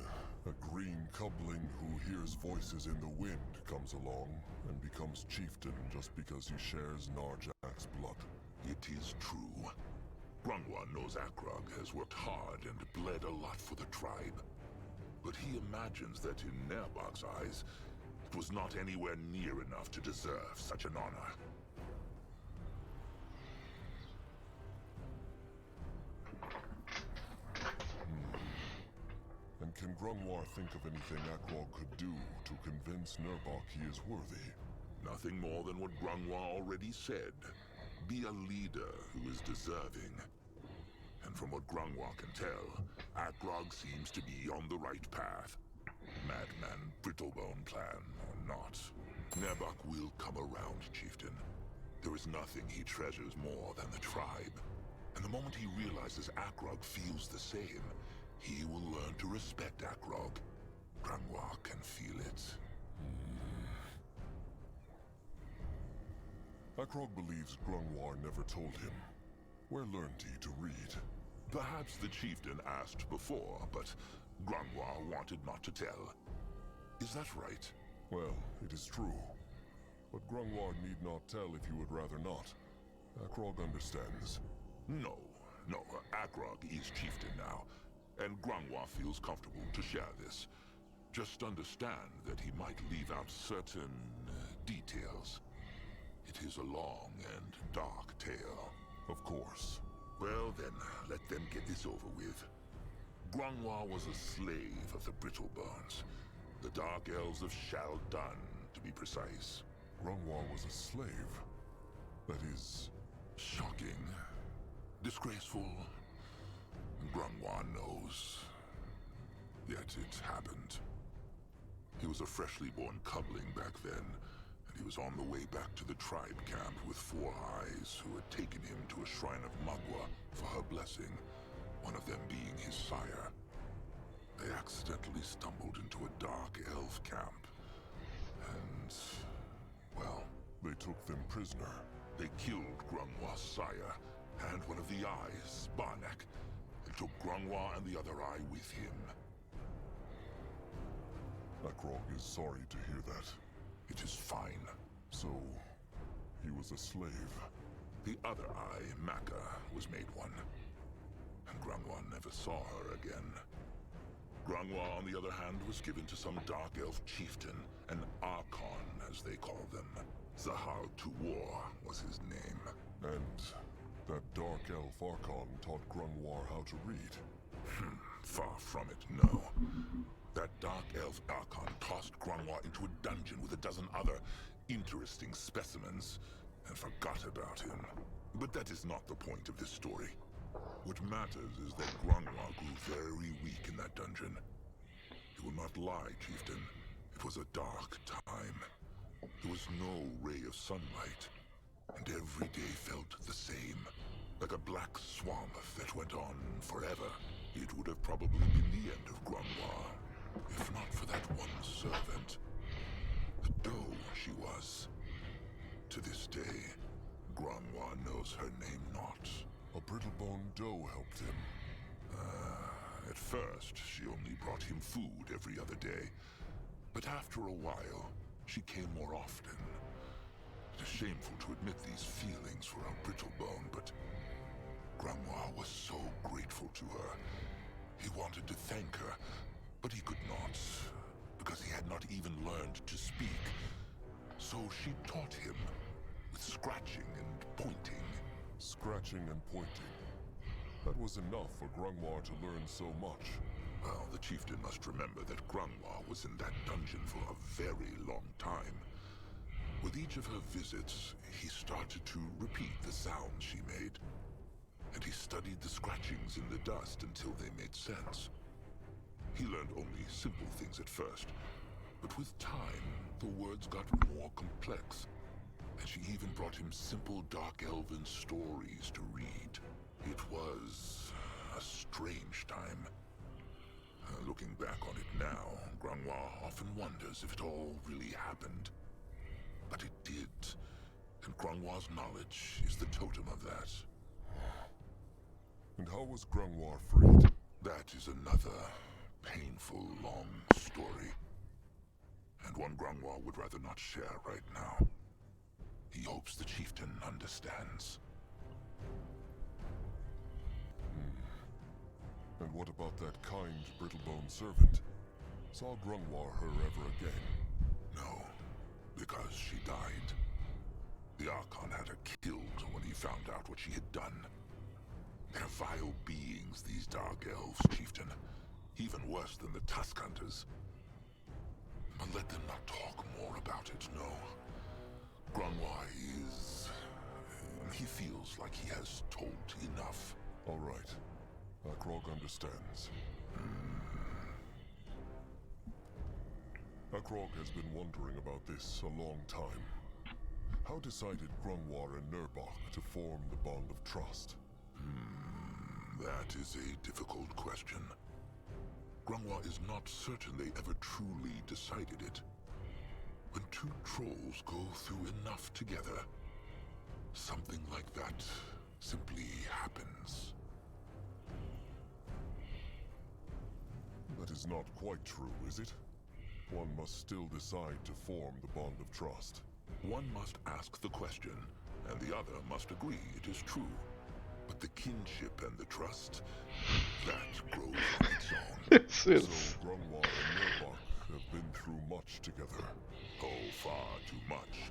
a green coupling who hears voices in the wind comes along and becomes chieftain just because he shares Narjak's blood. It is true. Grungwa knows Akrog has worked hard and bled a lot for the tribe. But he imagines that in Nurbok's eyes, it was not anywhere near enough to deserve such an honor. And can Grungwar think of anything Akrog could do to convince Nurbok he is worthy? Nothing more than what Grungwa already said. Be a leader who is deserving. And from what Grungwa can tell, Akrog seems to be on the right path. Madman, Brittlebone plan or not, Nurbok will come around, Chieftain. There is nothing he treasures more than the tribe. And the moment he realizes Akrog feels the same, he will learn to respect Akrog. Grungwa can feel it. Akrog believes Grungwar never told him. Where learned he to read? Perhaps the chieftain asked before, but Grungwa wanted not to tell. Is that right? Well, it is true. But Grungwar need not tell if you would rather not. Akrog understands. No. Akrog is chieftain now, and Grungwa feels comfortable to share this. Just understand that he might leave out certain details. It is a long and dark tale. Of course. Well then, let them get this over with. Grungwa was a slave of the Brittlebones, the Dark Elves of Shaldan, to be precise. Grungwar was a slave? That is... shocking. Disgraceful. Grungwa knows. Yet it happened. He was a freshly born cubling back then, and he was on the way back to the tribe camp with Four Eyes, who had taken him to a shrine of Magua for her blessing, one of them being his sire. They accidentally stumbled into a dark elf camp, and, well... They took them prisoner. They killed Grungwa's sire, and one of the eyes, Barnak, and took Grungwa and the other eye with him. Akrog is sorry to hear that. It is fine. So, he was a slave. The other eye, Maka, was made one. And Grungwa never saw her again. Grungwa, on the other hand, was given to some Dark Elf chieftain, an Archon, as they call them. Zahar Tuwar was his name. And that Dark Elf Archon taught Grungwar how to read. Far from it, no. That Dark Elf Archon tossed Grungwa into a dungeon with a dozen other interesting specimens, and forgot about him. But that is not the point of this story. What matters is that Grungwa grew very weak in that dungeon. You will not lie, chieftain. It was a dark time. There was no ray of sunlight, and every day felt the same, like a black swamp that went on forever. It would have probably been the end of Grungwa, if not for that one servant. The doe she was. To this day, Grungwa knows her name not. A brittle-boned doe helped him. At first, she only brought him food every other day. But after a while, she came more often. It is shameful to admit these feelings for our Brittlebone, but Grungwa was so grateful to her. He wanted to thank her, but he could not, because he had not even learned to speak. So she taught him, with scratching and pointing. Scratching and pointing. That was enough for Grungwar to learn so much. Well, the chieftain must remember that Grungwa was in that dungeon for a very long time. With each of her visits, he started to repeat the sounds she made. And he studied the scratchings in the dust until they made sense. He learned only simple things at first, but with time, the words got more complex. And she even brought him simple Dark Elven stories to read. It was a strange time. Looking back on it now, Grungwa often wonders if it all really happened. But it did, and Grungwa's knowledge is the totem of that. And how was Grungwar freed? That is another painful, long story. And one Grungwa would rather not share right now. He hopes the chieftain understands. And what about that kind, brittle-boned servant? Saw Grungwar her ever again? No, because she died. The Archon had her killed when he found out what she had done. They're vile beings, these Dark Elves, chieftain. Even worse than the Tusk Hunters. But let them not talk more about it, no. Grungwa is... he feels like he has told enough. All right. Akrog understands. Akrog has been wondering about this a long time. How decided Grungwar and Nurbok to form the bond of trust? That is a difficult question. Grungwa is not certain they ever truly decided it. When two trolls go through enough together, something like that simply happens. That is not quite true, is it? One must still decide to form the bond of trust. One must ask the question, and the other must agree it is true. But the kinship and the trust, that grows on its own. So Grungwar and Nurbok have been through much together. Oh, far too much.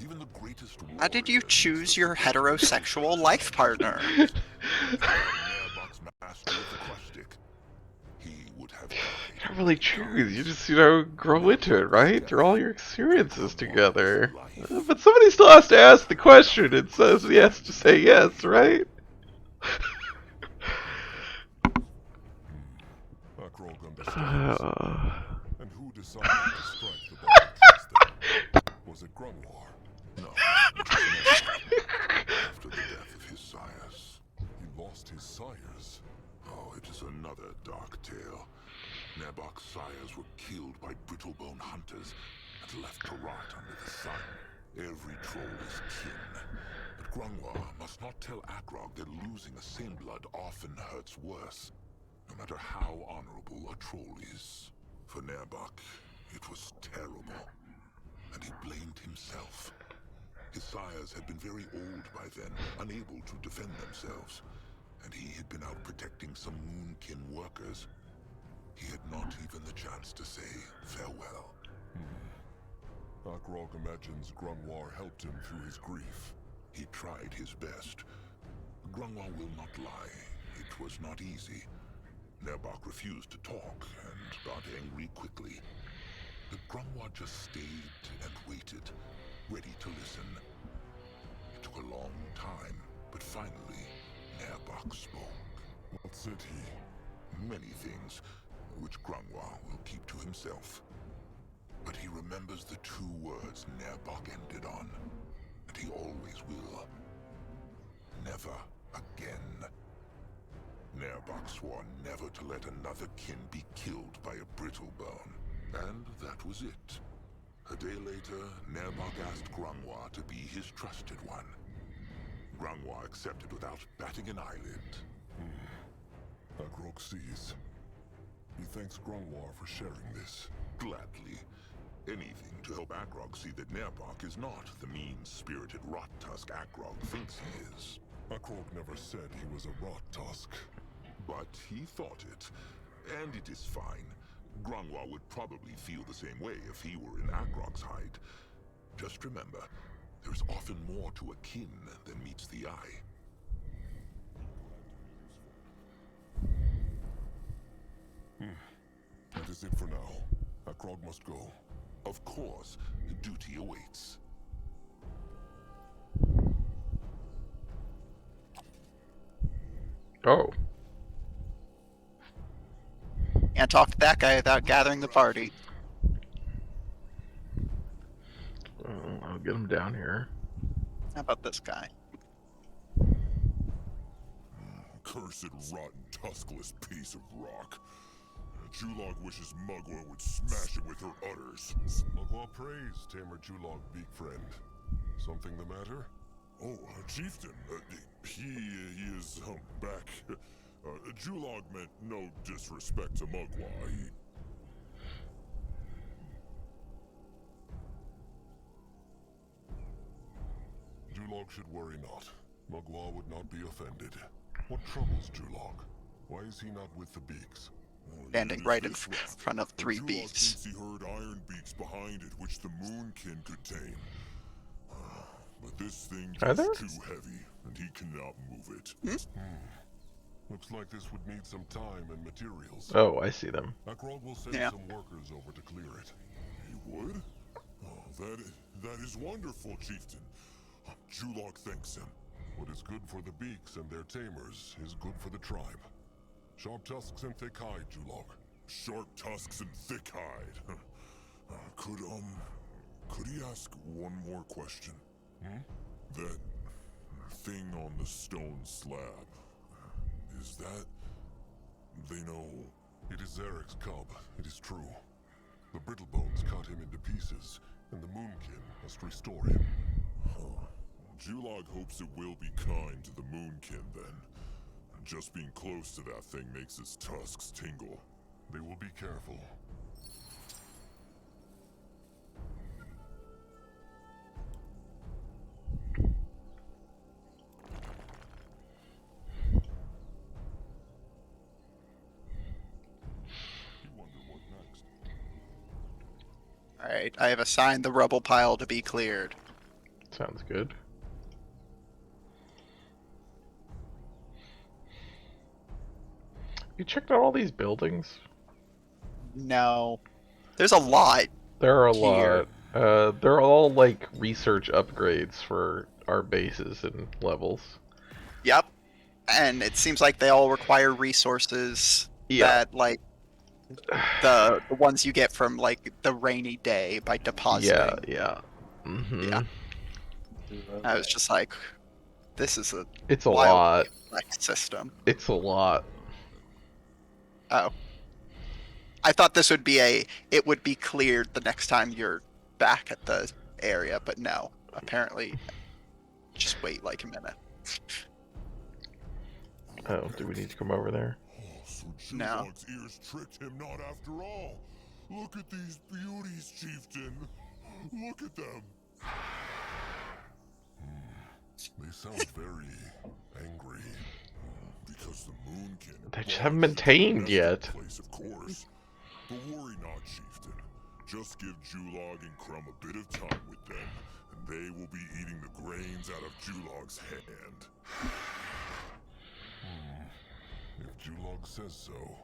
Even the greatest warrior... How did you choose your heterosexual life partner? Nurbok's master of the crush stick. He would have died. You don't really choose, you just, grow into it, right? Through all your experiences together. But somebody still has to ask the question and says yes to say yes, right? Akrog understands. And who decided to strike the bond of trust then? Was it Grungwar? No, it was Nurbok. After the death of his sires. He lost his sires. Oh, it is another dark tale. Nurbok's sires were killed by brittle-bone hunters and left to rot under the sun. Every troll is kin. But Grungwa must not tell Akrog that losing a same blood often hurts worse, no matter how honorable a troll is. For Nerbak, it was terrible, and he blamed himself. His sires had been very old by then, unable to defend themselves, and he had been out protecting some Moonkin workers. He had not even the chance to say farewell. Akrog imagines Grungwar helped him through his grief. He tried his best. Grungwar will not lie. It was not easy. Nerbak refused to talk and got angry quickly. But Grungwar just stayed and waited, ready to listen. It took a long time, but finally, Nerbak spoke. What said he? Many things, which Grungwar will keep to himself. But he remembers the two words Nerbak ended on, and he always will. Never again. Nerbak swore never to let another kin be killed by a brittle bone, and that was it. A day later, Nerbak asked Grungwar to be his trusted one. Grungwar accepted without batting an eyelid. Akrog sees. He thanks Grungwar for sharing this. Gladly. Anything to help Akrog see that Nerbak is not the mean-spirited rot-tusk Akrog thinks he is. Akrog never said he was a rot-tusk. But he thought it. And it is fine. Grungwar would probably feel the same way if he were in Akrog's hide. Just remember, there's often more to a kin than meets the eye. That is it for now. Akrog must go. Of course, duty awaits. Oh. Can't talk to that guy without gathering the party. I'll get him down here. How about this guy? Cursed, rotten, tuskless piece of rock. Julog wishes Mugwa would smash it with her udders. Mugwa prays Tamer Julog, big friend. Something the matter? Oh, chieftain. He is back. Julog meant no disrespect to Mugwa. Julog should worry not. Mugwa would not be offended. What troubles Julog? Why is he not with the beaks? Standing right in front of three Julog beaks. thinks he heard iron beaks behind it, which the Moonkin could tame. But this thing Are is there? too heavy, and he cannot move it. Looks like this would need some time and materials. Oh, I see them. Akrog will send some workers over to clear it. He would? Oh, that is wonderful, chieftain. Julog thanks him. What is good for the beaks and their tamers is good for the tribe. Sharp tusks and thick hide, Julog. Sharp tusks and thick hide. Could he ask one more question? That thing on the stone slab, is that... They know... It is Zarek's cub, it is true. The Brittlebones cut him into pieces, and the Moonkin must restore him. Julog hopes it will be kind to the Moonkin, then. Just being close to that thing makes its tusks tingle. They will be careful. Alright, I have assigned the rubble pile to be cleared. Sounds good. You checked out all these buildings? No. There's a lot. There are a here. lot. They're all like research upgrades for our bases and levels. Yep. And it seems like they all require resources that, like, the ones you get from, like, the rainy day by depositing. Yeah. Yeah. I was just like, this is It's a wild lot. complex system. It's a lot. Oh. I thought this would be it would be cleared the next time you're back at the area, but no. apparently just wait like a minute. Oh, do we need to come over there? So No. Julog's ears tricked him not after all. Look at these beauties, chieftain. Look at them. They sound very angry. Because the Moonkin... They just haven't been tamed yet. Place, of course. But worry not, chieftain. Just give Julog and Crumb a bit of time with them, and they will be eating the grains out of Julog's hand. If Julog says so,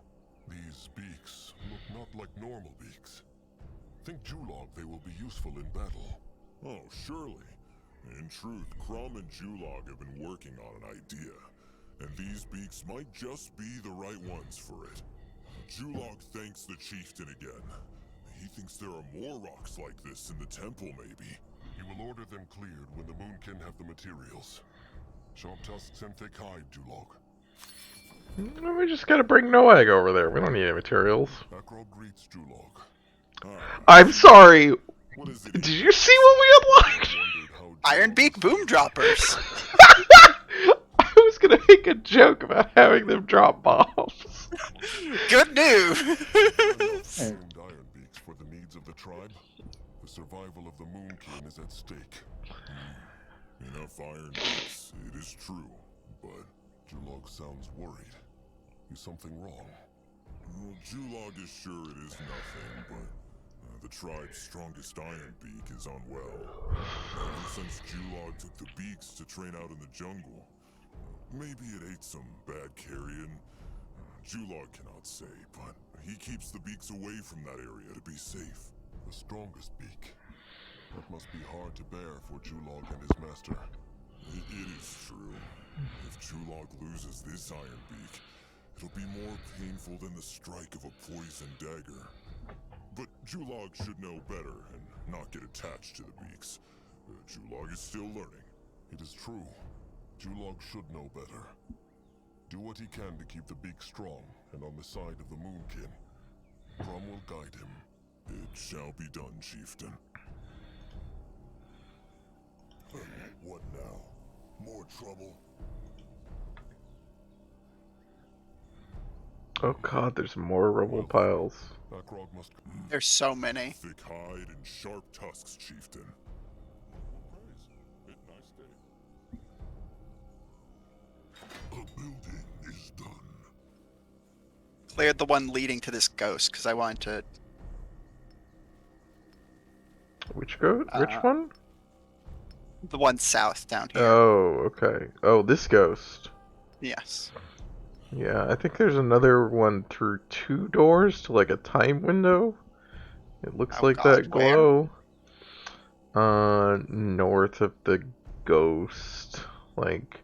these beaks look not like normal beaks. Think Julog they will be useful in battle. Oh, surely. In truth, Crumb and Julog have been working on an idea, and these beaks might just be the right ones for it. Julog thanks the chieftain again. He thinks there are more rocks like this in the temple, maybe. He will order them cleared when the Moonkin have the materials. Sharp tusks and thick hide, Julog. We just gotta bring Noag over there. We don't need any materials. Akrog greets Julog. I'm sorry. Did you see what we unlocked? Iron Beak Boom Droppers. I was gonna make a joke about having them drop bombs. Good news. Iron beaks for the needs of the tribe. The survival of the Moonkin is at stake. Enough iron beaks, it is true, but Julog sounds worried. Is something wrong? Well, Julog is sure it is nothing, but the tribe's strongest iron beak is unwell. Ever since Julog took the beaks to train out in the jungle, maybe it ate some bad carrion. Julog cannot say, but he keeps the beaks away from that area to be safe. The strongest beak. That must be hard to bear for Julog and his master. It is true. If Julog loses this iron beak, it'll be more painful than the strike of a poisoned dagger. But Julog should know better and not get attached to the beaks. Julog is still learning. It is true. Julog should know better. Do what he can to keep the beak strong and on the side of the Moonkin. Crumb will guide him. It shall be done, chieftain. What now? More trouble? Oh god, there's more rubble piles. There's so many. Thick hide and sharp tusks, chieftain. A building is done. Cleared the one leading to this ghost because I wanted to. Which go? Which one? The one south down here. Oh, okay. Oh, this ghost. Yes. Yeah, I think there's another one through 2 doors to like a time window. It looks like God, that glow. North of the ghost, like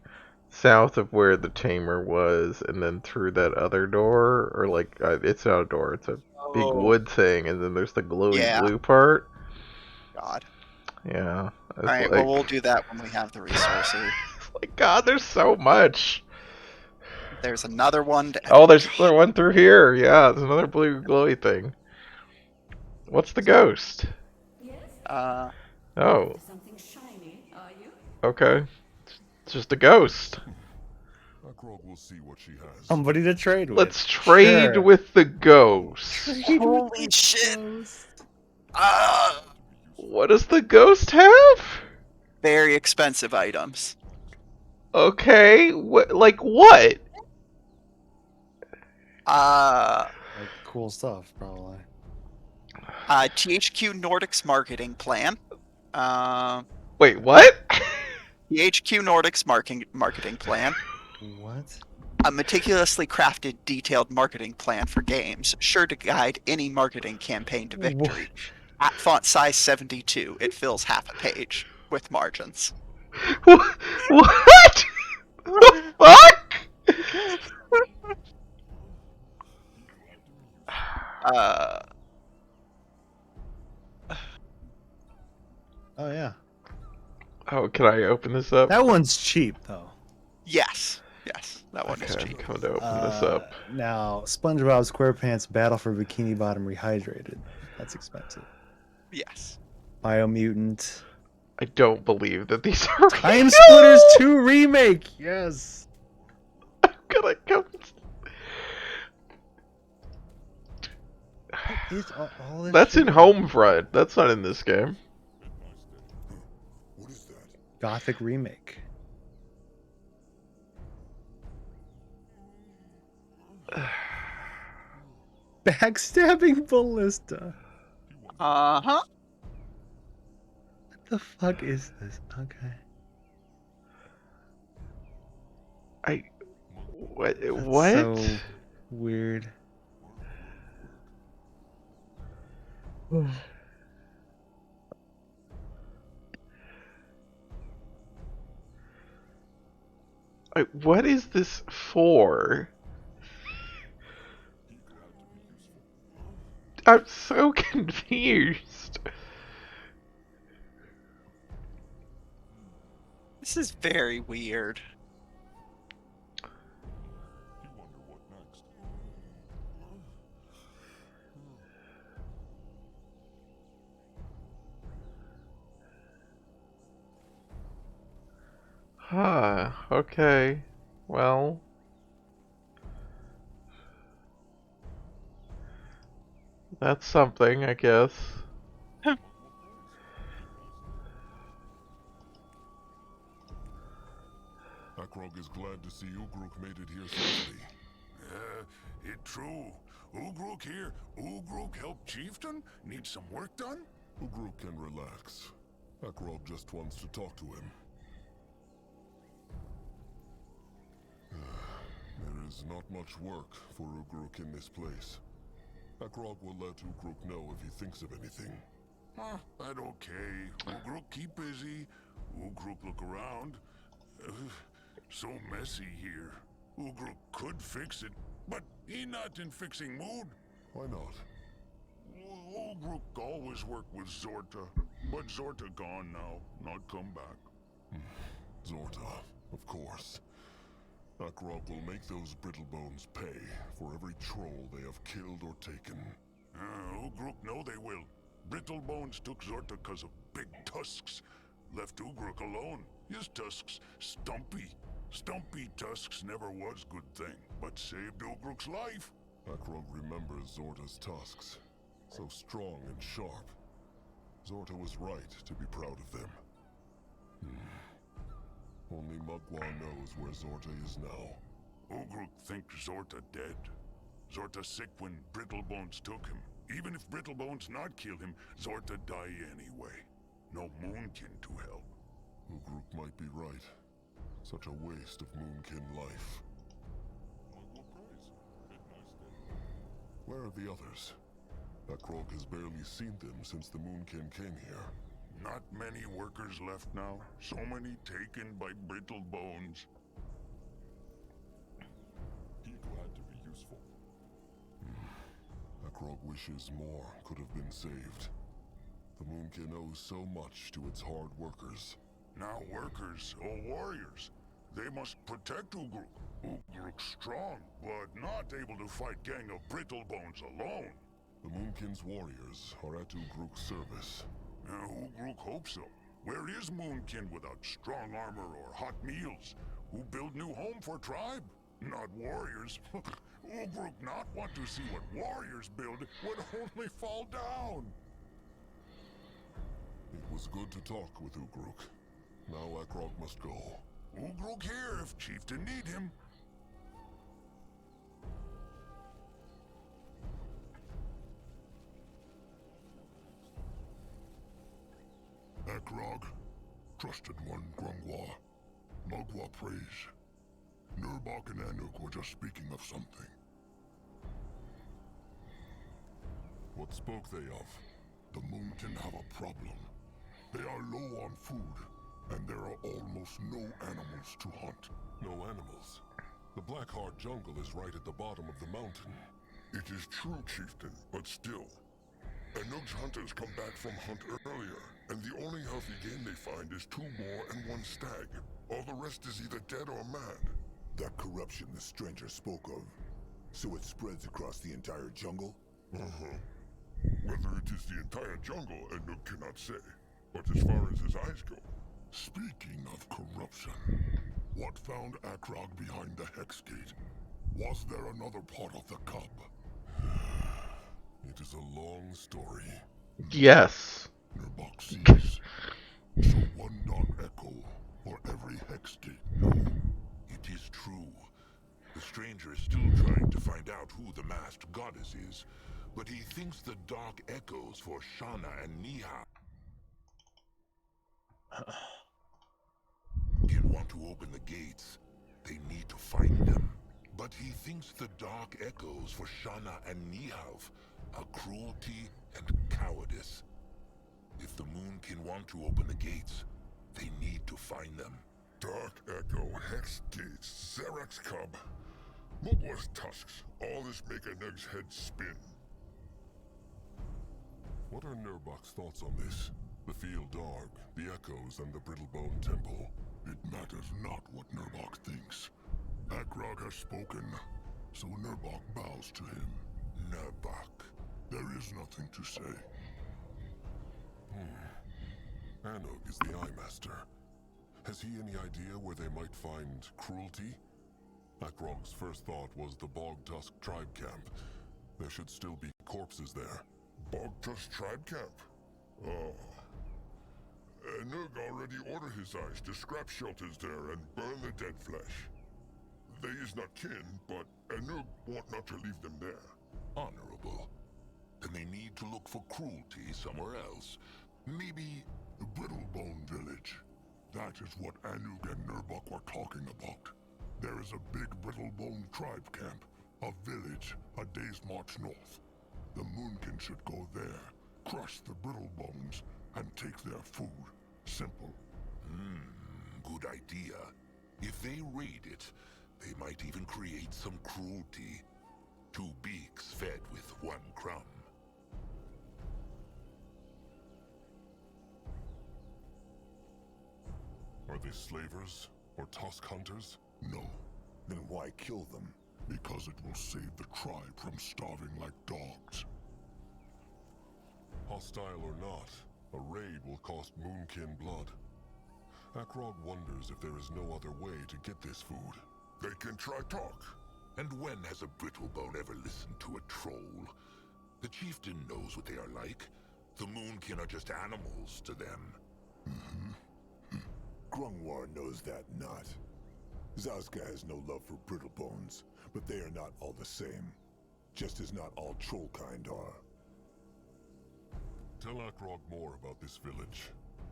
south of where the tamer was, and then through that other door, or like it's not a door, it's a big wood thing, and then there's the glowy blue part. God. Yeah. Alright, like... well we'll do that when we have the resources. Like, God, there's so much. There's another one. Oh, there's another one through here. Yeah, there's another blue glowy thing. What's the ghost? Oh. Something shiny, are you? Okay. It's just a ghost. We'll see what she has. Somebody to trade with. Let's trade with the ghost. Holy shit! What does the ghost have? Very expensive items. Okay, like what? Like cool stuff, probably. THQ Nordic's marketing plan. Wait, what? THQ Nordic's marketing plan. What? A meticulously crafted, detailed marketing plan for games, sure to guide any marketing campaign to victory. At font size 72, it fills half a page with margins. What? The fuck? Oh yeah. Oh, can I open this up? That one's cheap though. Yes, that one is Okay, cheap. I'm coming to open this up. Now, SpongeBob SquarePants Battle for Bikini Bottom Rehydrated. That's expensive. Yes. Biomutant. I don't believe that these are Time real. Splitters 2 remake. Yes. I'm gonna go. What is all this That's shit in about? Homefront. That's not in this game. What is that? Gothic remake. Backstabbing Ballista. Uh-huh. What the fuck is this? Okay. What? That's What? so weird. What is this for? I'm so confused. This is very weird. You wonder what next. Huh, okay. Well. That's something, I guess. Akrog is glad to see Ugruk made it here safely. It true. Ugruk here. Ugruk help chieftain? Need some work done? Ugruk can relax. Akrog just wants to talk to him. There is not much work for Ugruk in this place. Akrog will let Ugruk know if he thinks of anything. That okay. Ugruk keep busy. Ugruk look around. So messy here. Ugruk could fix it, but he not in fixing mood. Why not? Ugruk always work with Zorta, but Zorta gone now, not come back. Zorta, of course. Akrog will make those Brittlebones pay for every troll they have killed or taken. Ugruk know they will. Brittlebones took Zorta cause of big tusks. Left Ugruk alone. His tusks stumpy. Stumpy tusks never was good thing, but saved Ugruk's life. Akrog remembers Zorta's tusks. So strong and sharp. Zorta was right to be proud of them. Only Mugwa knows where Zorta is now. Ugruk thinks Zorta dead. Zorta sick when Brittlebones took him. Even if Brittlebones not kill him, Zorta die anyway. No Moonkin to help. Ugruk might be right. Such a waste of Moonkin life. Where are the others? Akrog has barely seen them since the Moonkin came here. Not many workers left now. So many taken by Brittlebones. He glad to be useful. Akrog wishes more could have been saved. The Moonkin owes so much to its hard workers. Now workers or warriors. They must protect Ugruk. Ugruk's strong, but not able to fight gang of Brittlebones alone. The Moonkin's warriors are at Ugruk's service. Ugruk hopes so. Where is Moonkin without strong armor or hot meals? Who build new home for tribe? Not warriors. Ugruk not want to see what warriors build would only fall down. It was good to talk with Ugruk. Now Akrog must go. Ugruk here if chieftain need him. Akrog, trusted one, Grungwa. Mugwa praise. Nurbok and Anuk were just speaking of something. What spoke they of? The Moonkin have a problem. They are low on food, and there are almost no animals to hunt. No animals? The Blackheart jungle is right at the bottom of the mountain. It is true, chieftain, but still. Anuk's hunters come back from hunt earlier, and the only healthy game they find is 2 boar and 1 stag. All the rest is either dead or mad. That corruption the stranger spoke of. So it spreads across the entire jungle? Uh-huh. Whether it is the entire jungle, Anuk cannot say. But as far as his eyes go, speaking of corruption, what found Akrog behind the Hex Gate? Was there another part of the cub? It is a long story. Yes. Nurbok sees. So one dark echo for every Hex Gate. No. It is true. The stranger is still trying to find out who the masked goddess is, but he thinks the dark echoes for Shana and Niha can want to open the gates. They need to find them. But he thinks the dark echoes for Shana and Nihav are cruelty and cowardice. If the Moonkin want to open the gates, they need to find them. Dark Echo, Hex Gates, Xerax Cub. Mugwa's tusks. All this make an egg's head spin. What are Nurbok's thoughts on this? The field dark, the echoes, and the Brittlebone Temple. It matters not what Nurbok thinks. Akrog has spoken, so Nurbok bows to him. Nurbok. There is nothing to say. Anug is the Eye Master. Has he any idea where they might find cruelty? Akrog's first thought was the Bog Tusk tribe camp. There should still be corpses there. Bog Tusk tribe camp? Oh. Anug already ordered his eyes to scrap shelters there and burn the dead flesh. They is not kin, but Anug want not to leave them there. Honorable. Then they need to look for cruelty somewhere else. Maybe the Brittlebone village. That is what Anug and Nurbok were talking about. There is a big Brittlebone tribe camp, a village a day's march north. The Moonkin should go there, crush the Brittlebones, and take their food. Simple. Good idea. If they raid it, they might even create some cruelty. 2 beaks fed with 1 crumb. Are they slavers or tusk hunters? No. Then why kill them? Because it will save the tribe from starving like dogs. Hostile or not, a raid will cost Moonkin blood. Akrog wonders if there is no other way to get this food. They can try talk. And when has a Brittlebone ever listened to a troll? The chieftain knows what they are like. The Moonkin are just animals to them. Grungwar knows that not. Zazka has no love for Brittlebones, but they are not all the same. Just as not all troll kind are. Tell Akrog more about this village.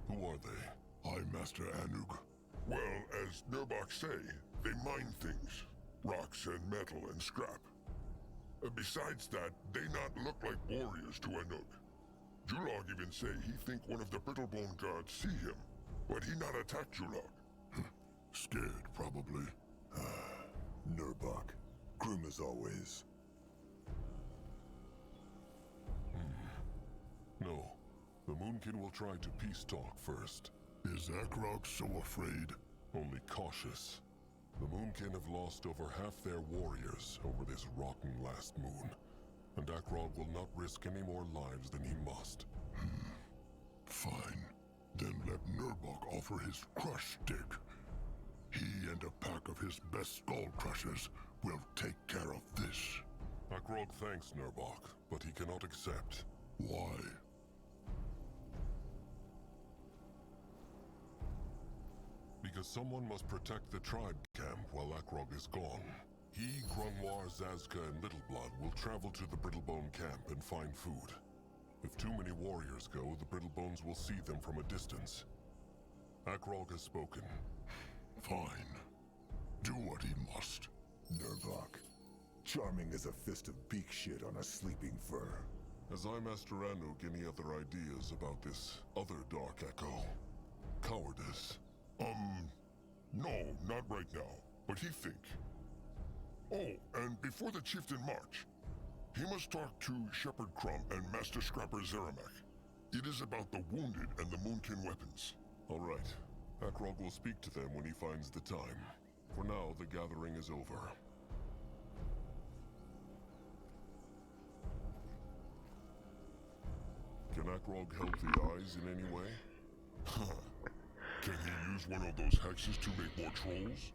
Who are they? Eye Master Anug. Well, as Nurbok say, they mine things. Rocks and metal and scrap. Besides that, they not look like warriors to Anug. Julog even say he think one of the Brittlebone guards see him, but he not attack Julog. Scared, probably. Nurbok. Grim as always. No. The Moonkin will try to peace talk first. Is Akrog so afraid? Only cautious. The Moonkin have lost over half their warriors over this rotten last moon. And Akrog will not risk any more lives than he must. Fine. Then let Nurbok offer his crush stick. He and a pack of his best skull crushers will take care of this. Akrog thanks Nurbok, but he cannot accept. Why? Because someone must protect the tribe camp while Akrog is gone. He, Grunwar, Zazka, and Littleblood will travel to the Brittlebone camp and find food. If too many warriors go, the Brittlebones will see them from a distance. Akrog has spoken. Fine. Do what he must. Nurbok. Charming as a fist of beak shit on a sleeping fur. Has Eye Master Anug any other ideas about this other Dark Echo? Cowardice. No, not right now. But he think. Oh, and before the chieftain march, he must talk to Shepherd Crumb and Master Scrapper Zeramek. It is about the wounded and the Moonkin weapons. All right. Akrog will speak to them when he finds the time. For now, the gathering is over. Can Akrog help the eyes in any way? Huh. Can he use one of those hexes to make more trolls?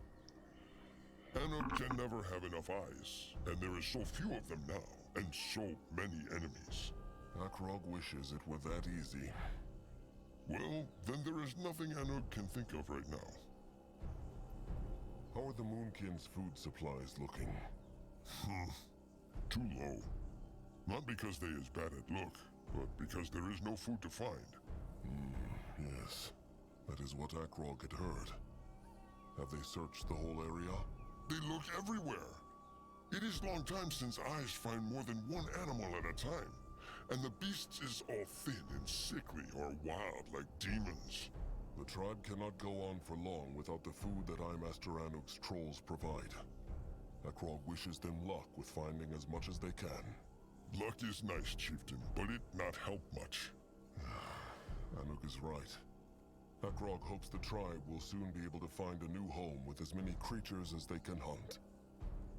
Anuk can never have enough eyes, and there is so few of them now, and so many enemies. Akrog wishes it were that easy. Well, then there is nothing Anuk can think of right now. How are the Moonkin's food supplies looking? Too low. Not because they is bad at look, but because there is no food to find. Yes, that is what Akrog had heard. Have they searched the whole area? They look everywhere. It is long time since eyes find more than one animal at a time, and the beasts is all thin and sickly or wild like demons. The tribe cannot go on for long without the food that Eye Master Anuk's trolls provide. Akrog wishes them luck with finding as much as they can. Luck is nice, chieftain, but it not help much. Anuk is right. Akrog hopes the tribe will soon be able to find a new home with as many creatures as they can hunt.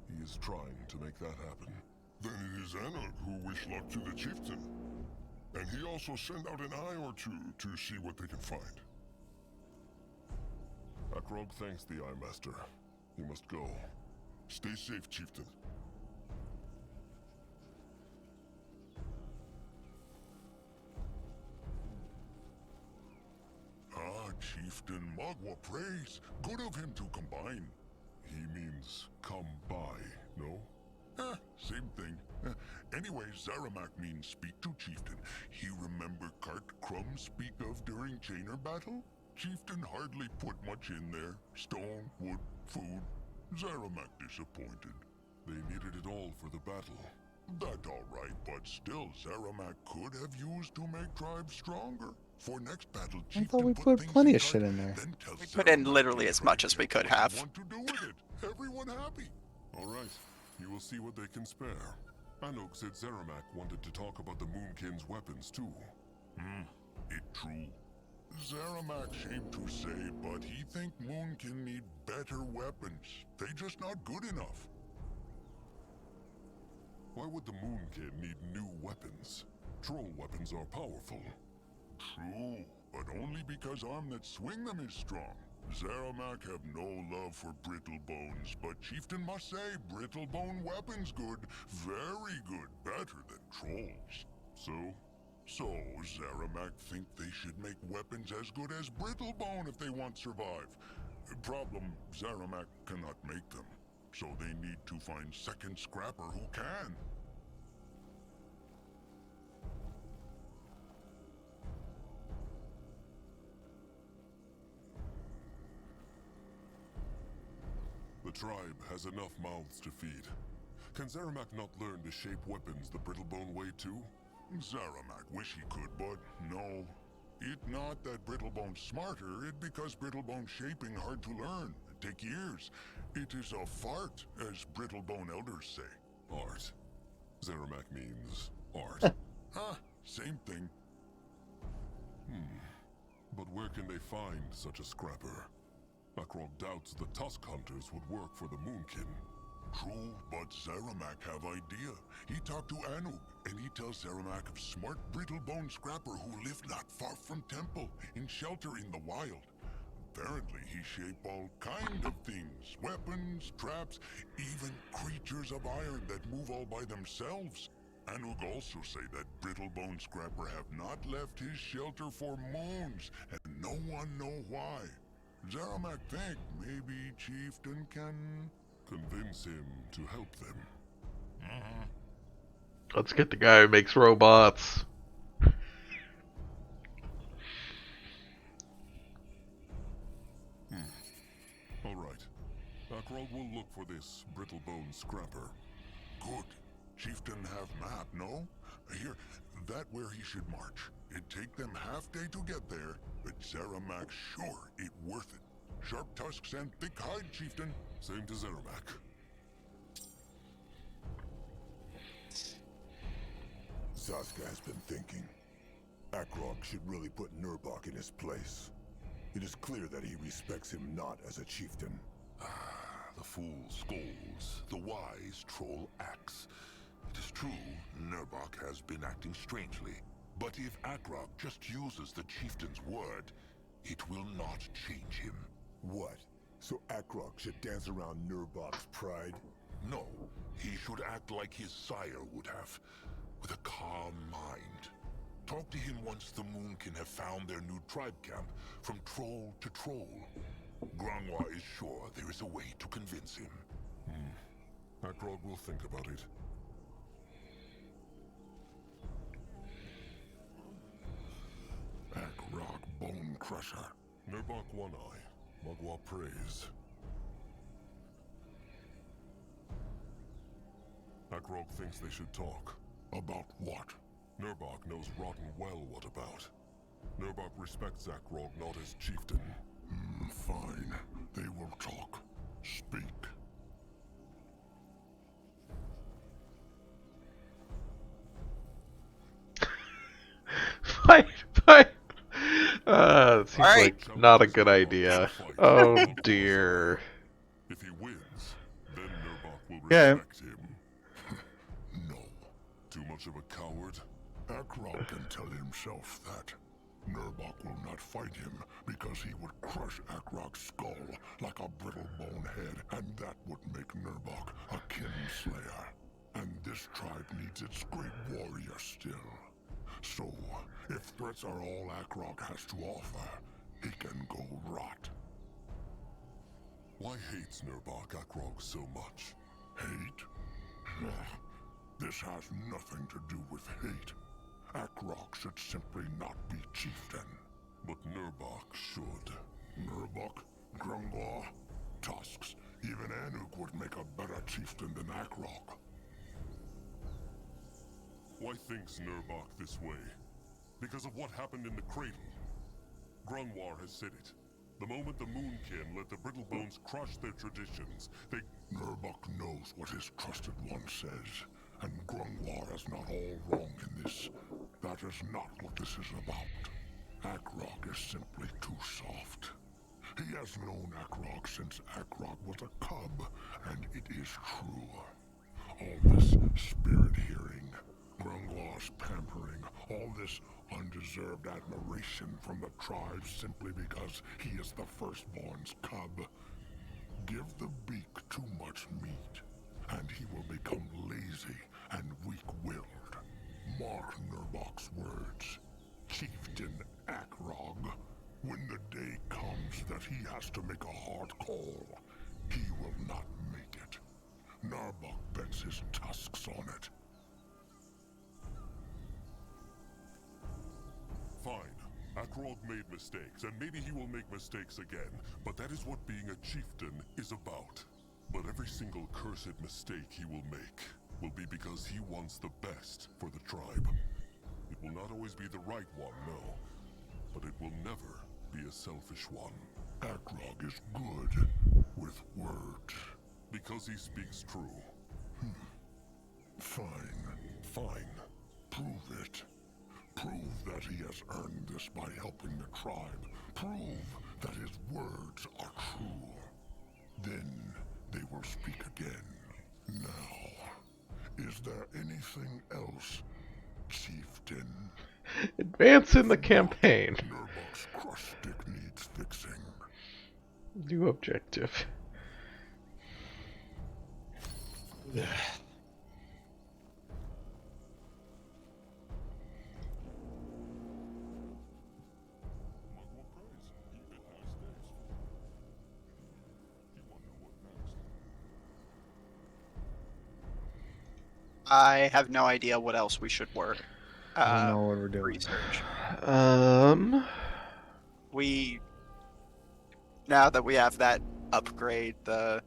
He is trying to make that happen. Then it is Anuk who wish luck to the chieftain. And he also sent out an eye or two to see what they can find. Akrog thanks the Eye Master. He must go. Stay safe, chieftain. Chieftain Magua prays. Good of him to combine. He means come by, no? Same thing. Anyway, Zaramak means speak to Chieftain. He remember Cart Crumb speak of during Chainer battle? Chieftain hardly put much in there. Stone, wood, food. Zaramak disappointed. They needed it all for the battle. That all right, but still, Zaramak could have used to make tribes stronger. For next battle, I thought we put plenty of shit in there. We put in literally as much as we could have. Want to do with it? Everyone happy? All right, you will see what they can spare. Anuk said Zaramak wanted to talk about the Moonkin's weapons too. It true. Zaramak shame to say, but he think Moonkin need better weapons. They just not good enough. Why would the Moonkin need new weapons? Troll weapons are powerful. True, but only because arm that swing them is strong. Zaramak have no love for brittle bones, but Chieftain must say brittle bone weapons good, very good, better than trolls. So Zaramak think they should make weapons as good as brittle bone if they want survive. Problem, Zaramak cannot make them, so they need to find second scrapper who can. The tribe has enough mouths to feed. Can Zaramak not learn to shape weapons the Brittlebone way too? Zaramak wish he could, but no. It not that Brittlebone's smarter, it because Brittlebone shaping hard to learn. Take years. It is a fart, as Brittlebone elders say. Art. Zaramak means art. Same thing. But where can they find such a scrapper? Akrog doubts the Tusk Hunters would work for the Moonkin. True, but Zaramak have idea. He talked to Anuk, and he tells Zaramak of smart Brittlebone Scrapper who lived not far from Temple, in shelter in the wild. Apparently he shape all kind of things. Weapons, traps, even creatures of iron that move all by themselves. Anuk also say that Brittlebone Scrapper have not left his shelter for moons, and no one know why. Zaramak think maybe Chieftain can convince him to help them. Let's get the guy who makes robots. All right. Akrog will look for this Brittlebone Scrapper. Good. Chieftain have map, no? Here, that where he should march. It take them half day to get there, but Zaramak sure it worth it. Sharp tusks and thick hide, Chieftain. Same to Zaramak. Zaska has been thinking. Akrog should really put Nurbok in his place. It is clear that he respects him not as a chieftain. The fool scolds, the wise troll acts. It is true, Nurbok has been acting strangely. But if Akrog just uses the chieftain's word, It will not change him. What? So Akrok should dance around Nurbok's pride? No, he should act like his sire would have, with a calm mind. Talk to him once the Moonkin have found their new tribe camp, from troll to troll. Grangwa is sure there is a way to convince him. Akrok will think about it. Akrok Bone Crusher. Nurbok One Eye, Magua praise. Akrok thinks they should talk. About what? Nurbok knows rotten well what about. Nurbok respects Akrok not as chieftain. Fine. They will talk. Speak. Fine, fine. It seems Alright. like not a good idea. Oh dear. If he wins, then Nurbok will Yeah. respect him. No. Too much of a coward? Akrok can tell himself that. Nurbok will not fight him because he would crush Akrok's skull like a brittle bone head, and that would make Nurbok a kinslayer. And this tribe needs its great warrior still. So, if threats are all Akrok has to offer, he can go rot. Why hates Nurbok Akrok so much? Hate? This has nothing to do with hate. Akrok should simply not be chieftain. But Nurbok should. Nurbok, Grungor, Tusks, even Anuk would make a better chieftain than Akrok. Why thinks Nurbok this way? Because of what happened in the cradle. Grungwar has said it. The moment the Moonkin let the Brittlebones crush their traditions, they... Nurbok knows what his trusted one says, and Grungwar is not all wrong in this. That is not what this is about. Akrok is simply too soft. He has known Akrok since Akrok was a cub, and it is true. All this spirit hearing, Grungwar's pampering, all this undeserved admiration from the tribe simply because he is the firstborn's cub. Give the beak too much meat, and he will become lazy and weak-willed. Mark Nurbok's words. Chieftain Akrog, when the day comes that he has to make a hard call, he will not make it. Nurbok bets his tusks on it. Fine. Akrog made mistakes, and maybe he will make mistakes again, but that is what being a chieftain is about. But every single cursed mistake he will make will be because he wants the best for the tribe. It will not always be the right one, no, but it will never be a selfish one. Akrog is good with words. Because he speaks true. Fine, fine. Prove it. Prove that he has earned this by helping the tribe. Prove that his words are true. Then they will speak again. Now, is there anything else, Chieftain? Advance in the campaign. Nurbok's crush stick needs fixing. New objective. I have no idea what else we should work. I don't know what we're doing. Research. We now that we have that upgrade, the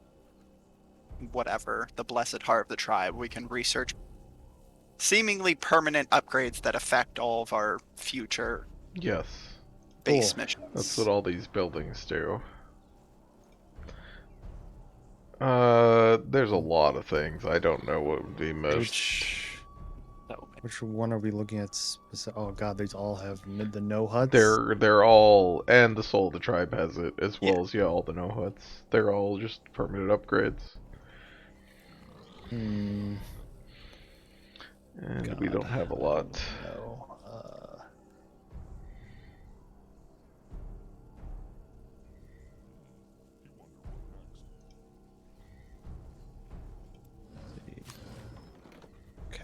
whatever, the Blessed Heart of the Tribe, we can research seemingly permanent upgrades that affect all of our future Yes. base missions. That's what all these buildings do. There's a lot of things. I don't know what would be most. Which one are we looking at? Oh god, these all have the no huts. They're all, and the Soul of the Tribe has it as well as all the no huts. They're all just permanent upgrades. And we don't have a lot. No.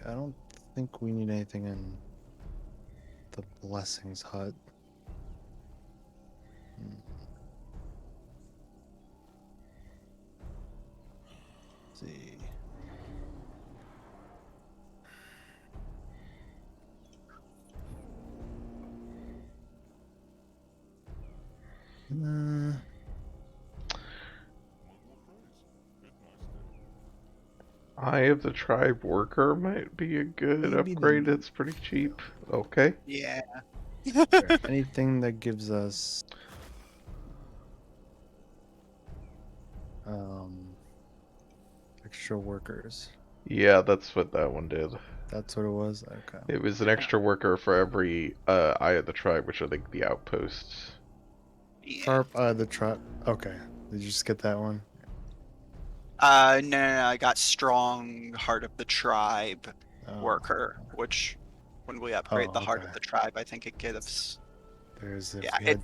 I don't think we need anything in the Blessings hut. Let's see. Eye of the Tribe Worker might be a good Maybe upgrade. It's pretty cheap. Okay. Yeah. Anything that gives us extra workers. Yeah, that's what that one did. That's what it was? Okay. It was an extra worker for every Eye of the Tribe, which are like the outposts. Sharp Eye of the Tribe. Okay. Did you just get that one? No, I got Strong Heart of the Tribe Worker, which when we upgrade the Heart of the Tribe, I think it gives. There's if Yeah,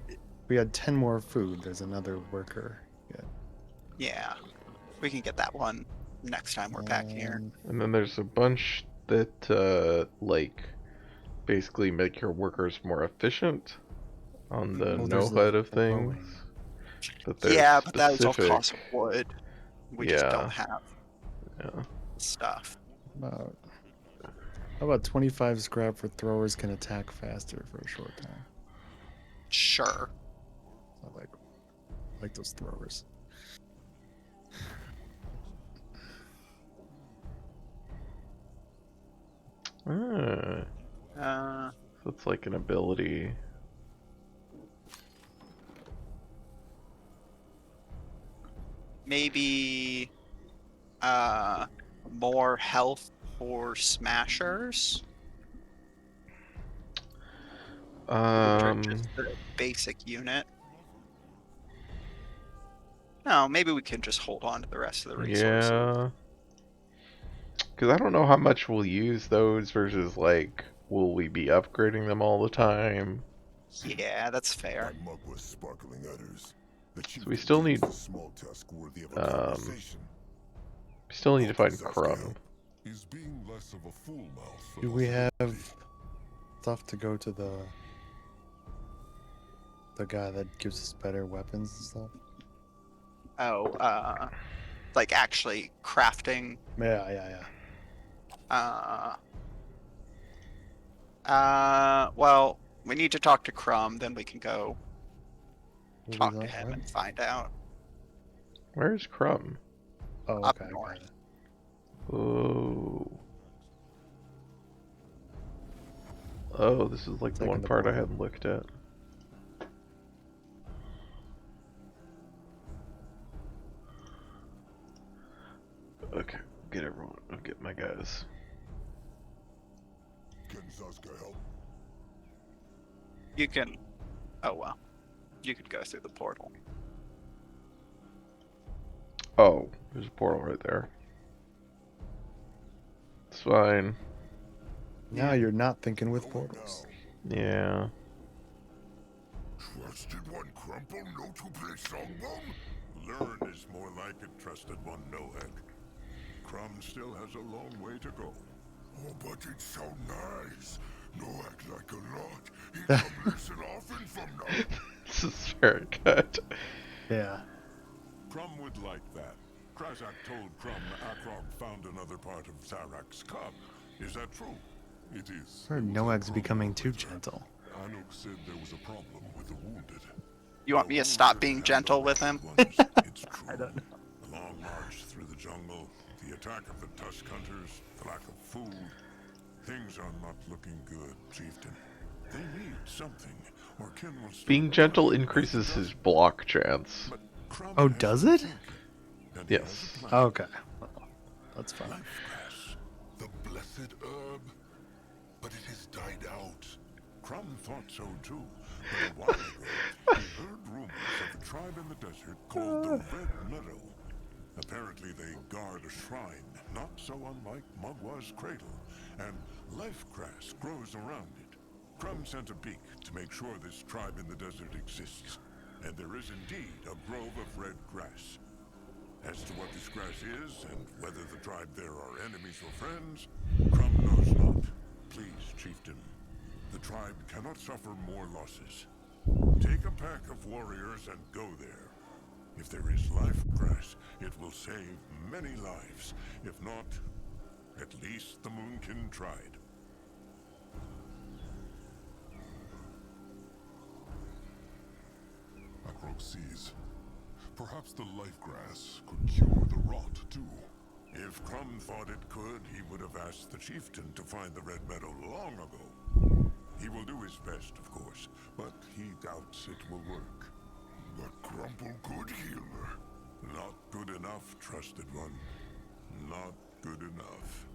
we had 10 more food, there's another worker. Yeah. We can get that one next time we're back here. And then there's a bunch that like basically make your workers more efficient on the no HUD of things. But they're Yeah, specific. but that was all cost of wood. We just don't have Yeah. stuff. How about 25 scrap for throwers can attack faster for a short time? Sure. I like those throwers. So it's like an ability. Maybe more health for smashers. Just the basic unit. No, maybe we can just hold on to the rest of the resources. Yeah. Because I don't know how much we'll use those versus like, will we be upgrading them all the time? Yeah, that's fair. That mug was sparkling udders. So we still need small task worthy of a conversation. we still need to find Crumb. He's being less of a fool mouth. Do we have stuff to go to the guy that gives us better weapons and stuff? Oh, like actually crafting. Yeah. Well, we need to talk to Crumb, then we can go talk to him what? and find out. Where's Crumb? Oh, Up okay. north. Oh, this is like the one part I hadn't looked at. Okay, get everyone. I'll get my guys. Can Zaska help? You can. Oh well. You could go through the portal. Oh, there's a portal right there. It's fine. Now you're not thinking with portals. Yeah. Trusted one Crumple, no to play songbone? Learn is more like it, trusted one Noheg. Crumb still has a long way to go. Oh, but it's so nice. No act like a lot. He come listen often from now. This is very good. Yeah. Crumb would like that. Krazak told Crumb Akrog found another part of Zarak's cub. Is that true? It is. Or Noeg's becoming too gentle. Anuk said there was a problem with the wounded. You want me to stop being gentle with him? It's true. I don't know. The long march through the jungle, the attack of the Tusk Hunters, the lack of food. Things are not looking good, Chieftain. They need something, or Ken will start. Being gentle increases his block chance. Oh, does it? Yes. Okay. Well, that's fine. Lifegrass, the blessed herb. But it has died out. Crumb thought so too, but a while ago he heard rumors of a tribe in the desert called the Red Meadow. Apparently they guard a shrine, not so unlike Mugwa's cradle, and lifegrass grows around it. Crumb sent a beak to make sure this tribe in the desert exists, and there is indeed a grove of red grass. As to what this grass is, and whether the tribe there are enemies or friends, Crumb knows not. Please, chieftain, the tribe cannot suffer more losses. Take a pack of warriors and go there. If there is life grass, it will save many lives. If not, at least the Moonkin tried. Akrog sees. Perhaps the life grass could cure the rot, too. If Crumb thought it could, he would have asked the chieftain to find the Red Meadow long ago. He will do his best, of course, but he doubts it will work. But Grumple could heal her. Not good enough, trusted one. Not good enough.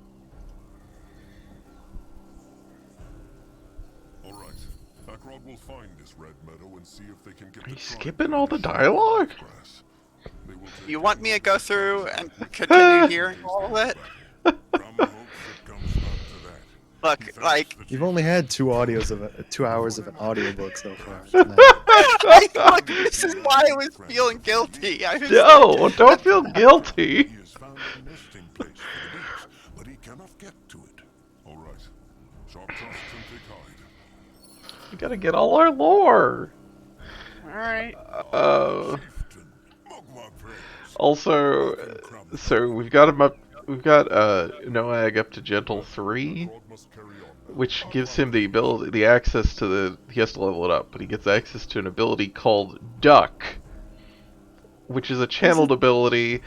All right. Akrog will find this Red Meadow and see if they can get Are you the tribe skipping all the dialogue? grass. They will take You want me to go through and continue hearing all of it? Crumb hopes it comes not to that. Look, like You've only had 2 hours of an audiobook so far. look, this is why I was feeling guilty. I was No, don't feel guilty. He has found a nesting place for the bees, but he cannot get to it. All right. Sharp tusks and thick hide. We gotta get all our lore. Alright. Also, so we've got him up. We've got Noag up to Gentle 3, which gives him the ability, the access to the. He has to level it up, but he gets access to an ability called Duck, which is a channeled ability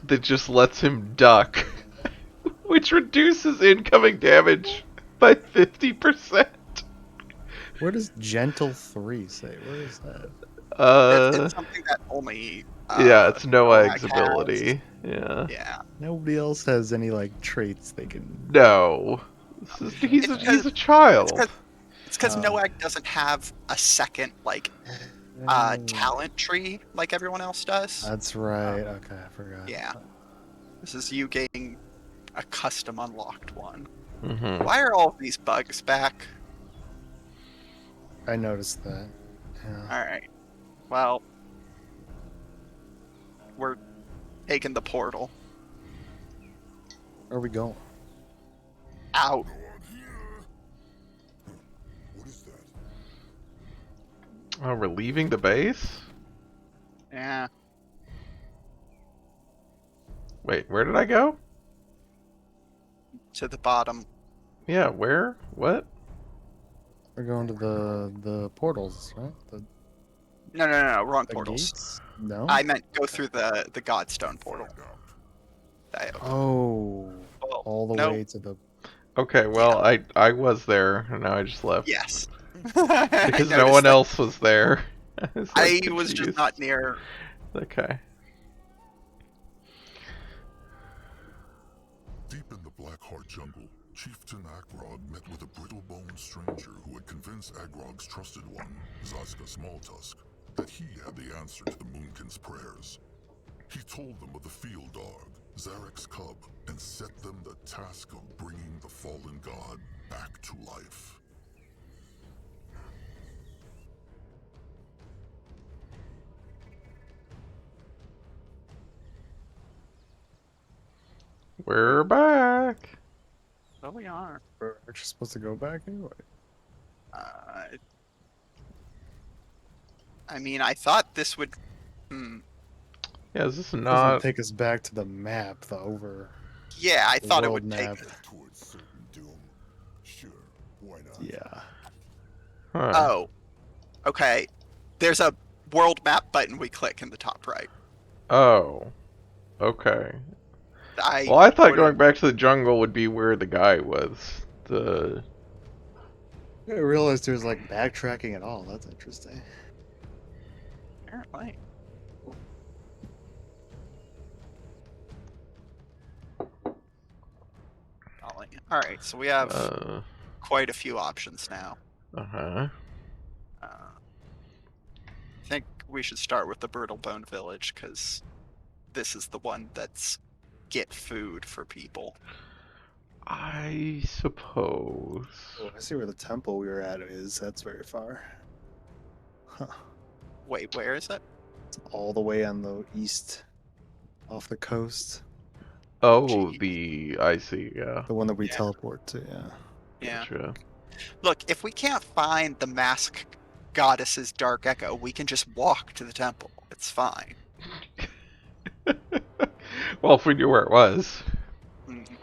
that just lets him duck, which reduces incoming damage by 50%. Where does Gentle 3 say? Where is that? It's something that only. Yeah, it's Noag's has. ability. Yeah. Yeah. Nobody else has any like traits they can. No. He's a child. It's because Noag doesn't have a second like talent tree like everyone else does. That's right. Okay, I forgot. Yeah. This is you getting a custom unlocked one. Mm-hmm. Why are all of these bugs back? I noticed that. Yeah. Alright. Well, we're taking the portal. Where are we going? Out. What is that? Oh, we're leaving the base? Yeah. Wait, where did I go? To the bottom. Yeah, where? What? We're going to the portals, right? No, wrong The portals. gates? No. I meant go through the Godstone portal. Oh, Well, all the no. way to the. Okay, well, I was there, and now I just left. Yes. Because no one else was there. I was just not near. Okay. Deep in the Blackheart jungle, Chieftain Akrog met with a brittle-boned stranger who had convinced Agrog's trusted one, Zazka Smalltusk, that he had the answer to the Moonkin's prayers. He told them of the field dog, Zarek's cub, and set them the task of bringing the fallen god back to life. We're back. Oh, we are. We're actually supposed to go back anyway. I mean, I thought this would. Yeah, is this Doesn't not? take us back to the map, the over. Yeah, I the thought it world would map. take. Towards certain doom. Sure, why not? Yeah. Huh. Oh, okay. There's a world map button we click in the top right. Oh. Okay. I Well, I thought going back to the jungle would be where the guy was. I didn't realize there was like backtracking at all. That's interesting. Apparently. Alright, so we have quite a few options now. Uh-huh. I think we should start with the Brittlebone Village, because this is the one that's get food for people. I suppose. Oh, I see where the temple we were at is. That's very far. Huh. Wait, where is it? It's all the way on the east. Off the coast. Oh, I see, yeah. The one that we Yeah. teleport to, yeah. Yeah. Gotcha. Look, if we can't find the mask goddess's dark echo, we can just walk to the temple. It's fine. Well, if we knew where it was.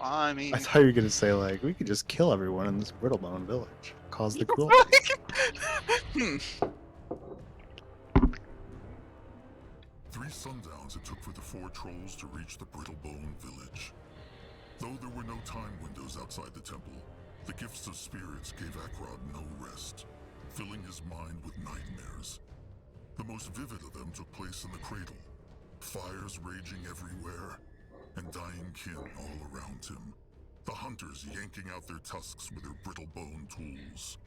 I mean, I thought you were gonna say like we could just kill everyone in this Brittlebone village, cause the cruelty. Hmm. 3 sundowns it took for the 4 trolls to reach the Brittlebone village. Though there were no time windows outside the temple, the gifts of spirits gave Akrod no rest, filling his mind with nightmares. The most vivid of them took place in the cradle, fires raging everywhere, and dying kin all around him. The hunters yanking out their tusks with their Brittlebone tools.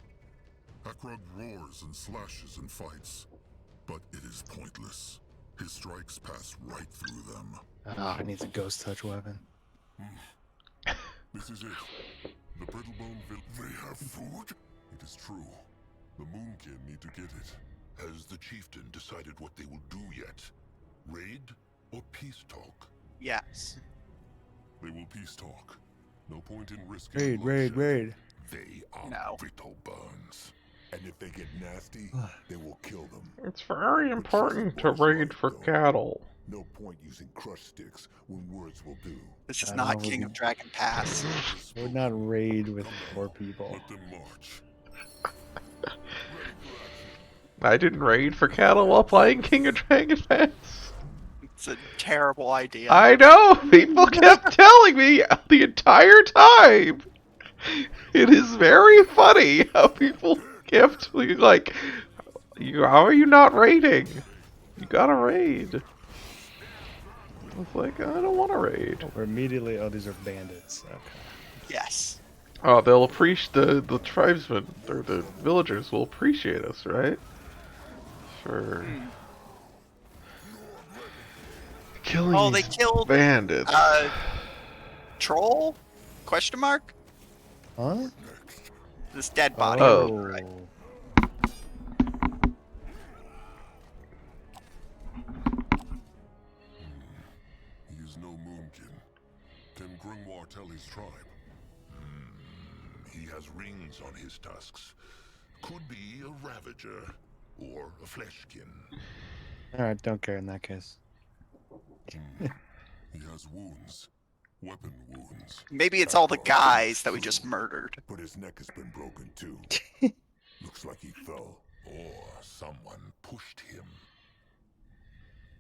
Akrod roars and slashes and fights, but it is pointless. His strikes pass right through them. Ah, it needs a ghost touch weapon. This is it. The Brittlebone village. They have food? It is true. The Moonkin need to get it. Has the chieftain decided what they will do yet? Raid or peace talk? Yes. They will peace talk. No point in risking Raid. They are No. Brittlebones. And if they get nasty, they will kill them. It's very important to raid for cattle. No point using crush sticks when words will do. This is I not don't King know. of Dragon Pass. I would not raid with poor people. Let them march. I didn't raid for cattle while playing King of Dragon Pass. It's a terrible idea. I know! People kept telling me the entire time! It is very funny how people kept like, how are you not raiding? You gotta raid. I was like, I don't want to raid. We're immediately, oh, these are bandits. Okay. Yes. Oh, they'll appreciate, the tribesmen, or the villagers will appreciate us, right? For killing Oh, they these killed bandits. Troll? Question mark? Huh? This dead body. Oh. Right. He is no Moonkin. Can Grimoire tell his tribe? He has rings on his tusks. Could be a Ravager or a Fleshkin. Alright, don't care in that case. He has wounds. Weapon wounds. Maybe it's all the guys that we just murdered. But his neck has been broken too. Looks like he fell. Or someone pushed him.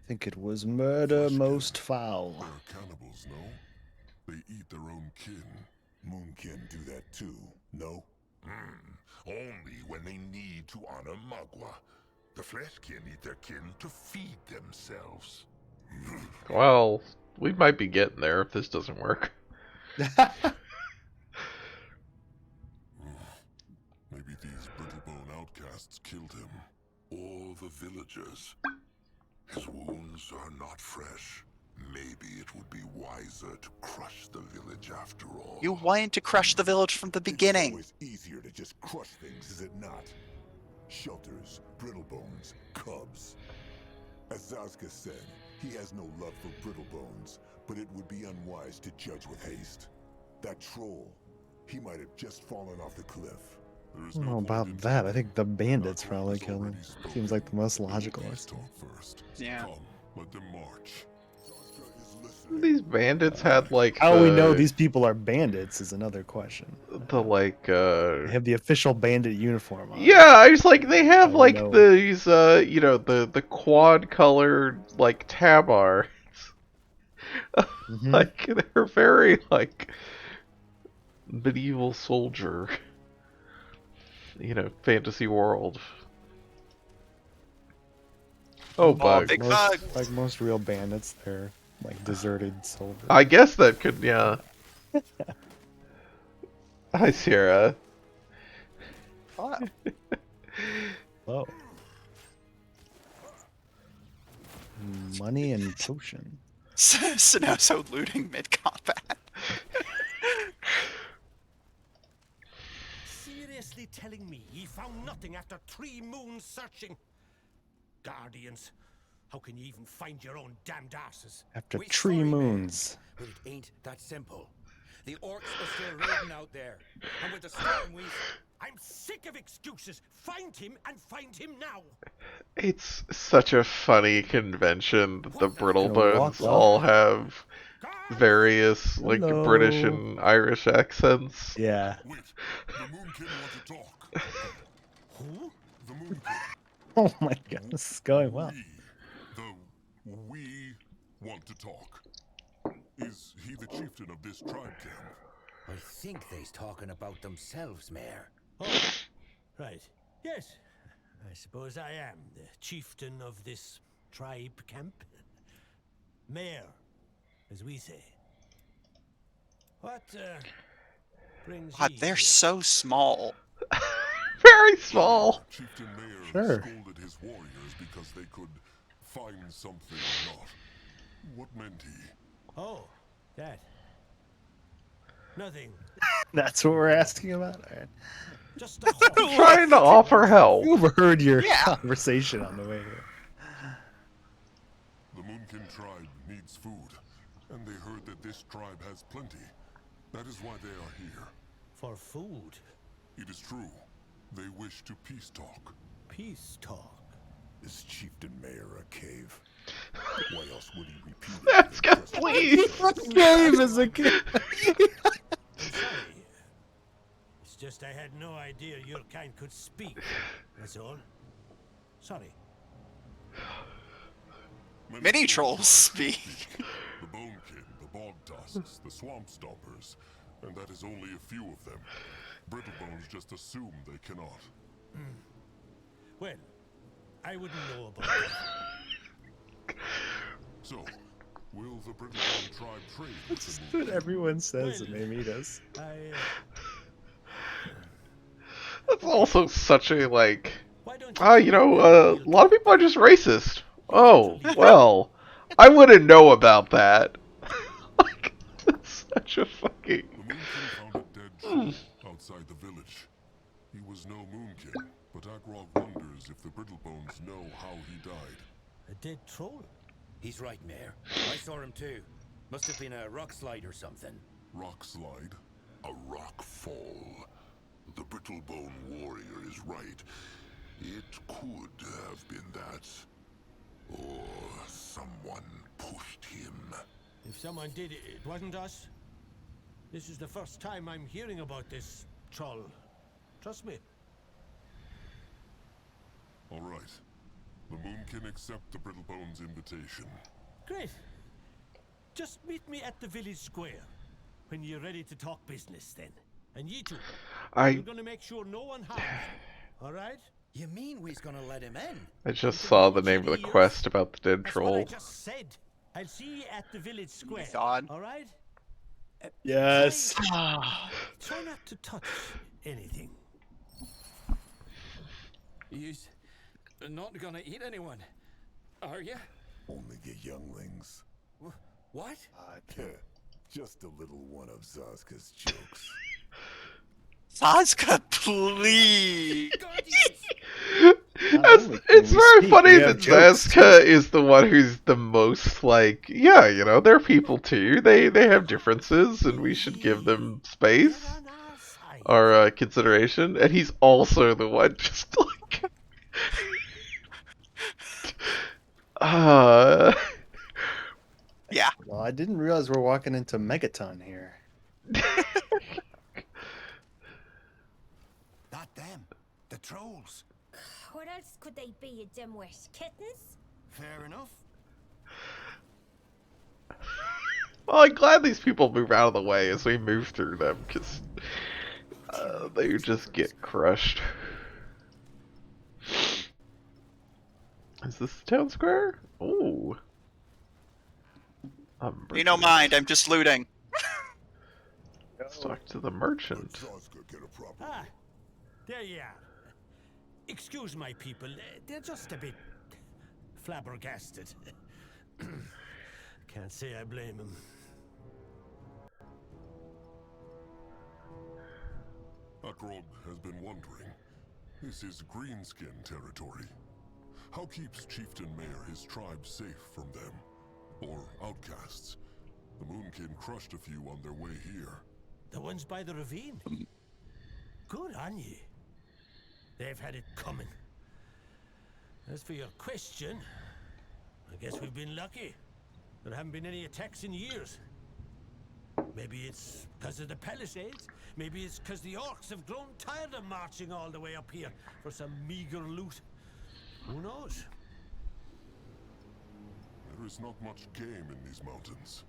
I think it was murder most foul. They're cannibals, no? They eat their own kin. Moonkin do that too, no? Only when they need to honor Magua. The Fleshkin eat their kin to feed themselves. Well, we might be getting there if this doesn't work. Maybe these Brittlebone outcasts killed him. Or the villagers. His wounds are not fresh. Maybe it would be wiser to crush the village after all. You wanted to crush the village from the beginning. It's always easier to just crush things, is it not? Shelters, Brittlebones, cubs. As Zazka said, he has no love for Brittlebones, but it would be unwise to judge with haste. That troll, he might have just fallen off the cliff. I don't know about that. I think the bandits probably killed him. Seems like the most logical answer. Yeah. Let them march. These bandits had like How we know these people are bandits is another question. the like They have the official bandit uniform on. yeah, I was like they have Oh, like no. these you know, the quad colored like tabards. Like they're very like medieval soldier, you know, fantasy world. Oh, bug. big bug. Like most real bandits, they're like deserted soldiers. I guess that could, yeah. Hi, Sierra. Oh. Oh. Money and potion. Sannoso looting mid-combat. Seriously telling me he found nothing after 3 moons searching? Guardians, How can you even find your own damned asses? After We 3 sorry, man. moons. But it ain't that simple. The orcs are still raiding out there. And with the storm I'm sick of excuses. Find him and find him now. It's such a funny convention that the Gonna walk Brittlebones up. all have various, like, Hello. British and Irish accents. Yeah. Wait, the Moonkin want to talk. Who? The Moonkin. Oh my god, this is going well. We want to talk. Is he the chieftain of this tribe camp? I think they's talking about themselves, Mayor. Oh, right. Yes, I suppose I am the chieftain of this tribe camp. Mayor, as we say. What brings God, ye they're here? so small. Very small. Chieftain Mayor Sure. scolded his warriors because they could find something not. What meant he? Oh, that. Nothing. That's what we're asking about? Alright. Just a horse. Trying to offer help. You overheard your Yeah. conversation on the way here. The Moonkin tribe needs food, and they heard that this tribe has plenty. That is why they are here. For food. It is true. They wish to peace talk. Peace talk. Is Chieftain Mayor a cave? Why else would he repeat it? That's good, please. Game is a kid. I'm sorry. It's just I had no idea your kind could speak. That's all. Sorry. Mini trolls speak. The Bonekin, the Bog Tosses, the Swamp Stompers, and that is only a few of them. Brittlebones just assume they cannot. Well, I wouldn't know about that. So, will the Brittlebone tribe trade with That's the what Moonkin? everyone says when they meet us. That's also such a, like... Why don't a lot of people are just racist. Oh, well, I wouldn't know about that. Like, that's such a fucking... The Moonkin found a dead troll outside the village. He was no Moonkin, but Agrog wonders if the Brittlebones know how he died. A dead troll? He's right, Mayor. I saw him too. Must have been a rock slide or something. Rock slide? A rock fall. The Brittlebone warrior is right. It could have been that. Or someone pushed him. If someone did it, it wasn't us. This is the first time I'm hearing about this troll. Trust me. All right. The Moonkin accept the Brittlebone's invitation. Great. Just meet me at the village square when you're ready to talk business then. And you two, we're gonna make sure no one harms you. All right? You mean we's gonna let him in? I just saw the name of the quest about the dead That's what I troll. just said. I'll see you at the village square. God. All right? Yes. Try not to touch anything. You's not gonna eat anyone, are you? Only the younglings. What? Just a little one of Zaska's jokes. Sazka, please. It's very funny that Zazka is the one who's the most like, yeah, you know, they're people too. They have differences, and we should give them space or consideration. And he's also the one just like, Yeah. Well, I didn't realize we're walking into Megaton here. That them. The trolls. What else could they be, you dimwit? Kittens? Fair enough. well, I'm glad these people move out of the way as we move through them, because they just get crushed. Is this the town square? Ooh. You don't mind, I'm just looting. Let's talk to the merchant. Ah, there you are. Excuse my people, they're just a bit flabbergasted. Can't say I blame them. Agrog has been wondering. This is Greenskin territory. How keeps Chieftain Mayor his tribe safe from them? Or outcasts? The Moonkin crushed a few on their way here. The ones by the ravine? Good on ye. They've had it coming. As for your question, I guess we've been lucky. There haven't been any attacks in years. Maybe it's because of the Palisades. Maybe it's because the orcs have grown tired of marching all the way up here for some meager loot. Who knows? There is not much game in these mountains.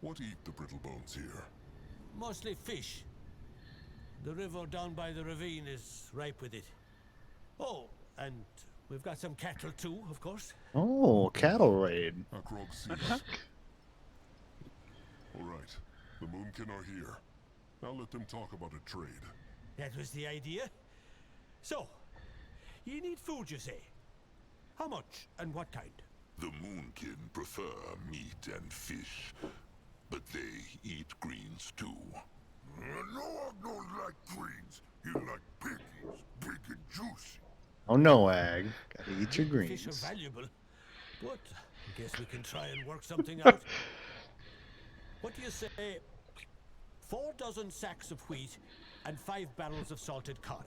What eat the Brittlebones here? Mostly fish. The river down by the ravine is ripe with it. Oh, and we've got some cattle too, of course. Oh, cattle raid. Akrog sees. All right, the Moonkin are here. Now let them talk about a trade. That was the idea. So, you need food, you say? How much and what kind? The Moonkin prefer meat and fish, but they eat greens too. No one don't like greens. You like piggies, big and juicy. Oh no, Ag. Gotta eat your greens. Fish are valuable, but I guess we can try and work something out. What do you say? 4 dozen sacks of wheat and 5 barrels of salted cod.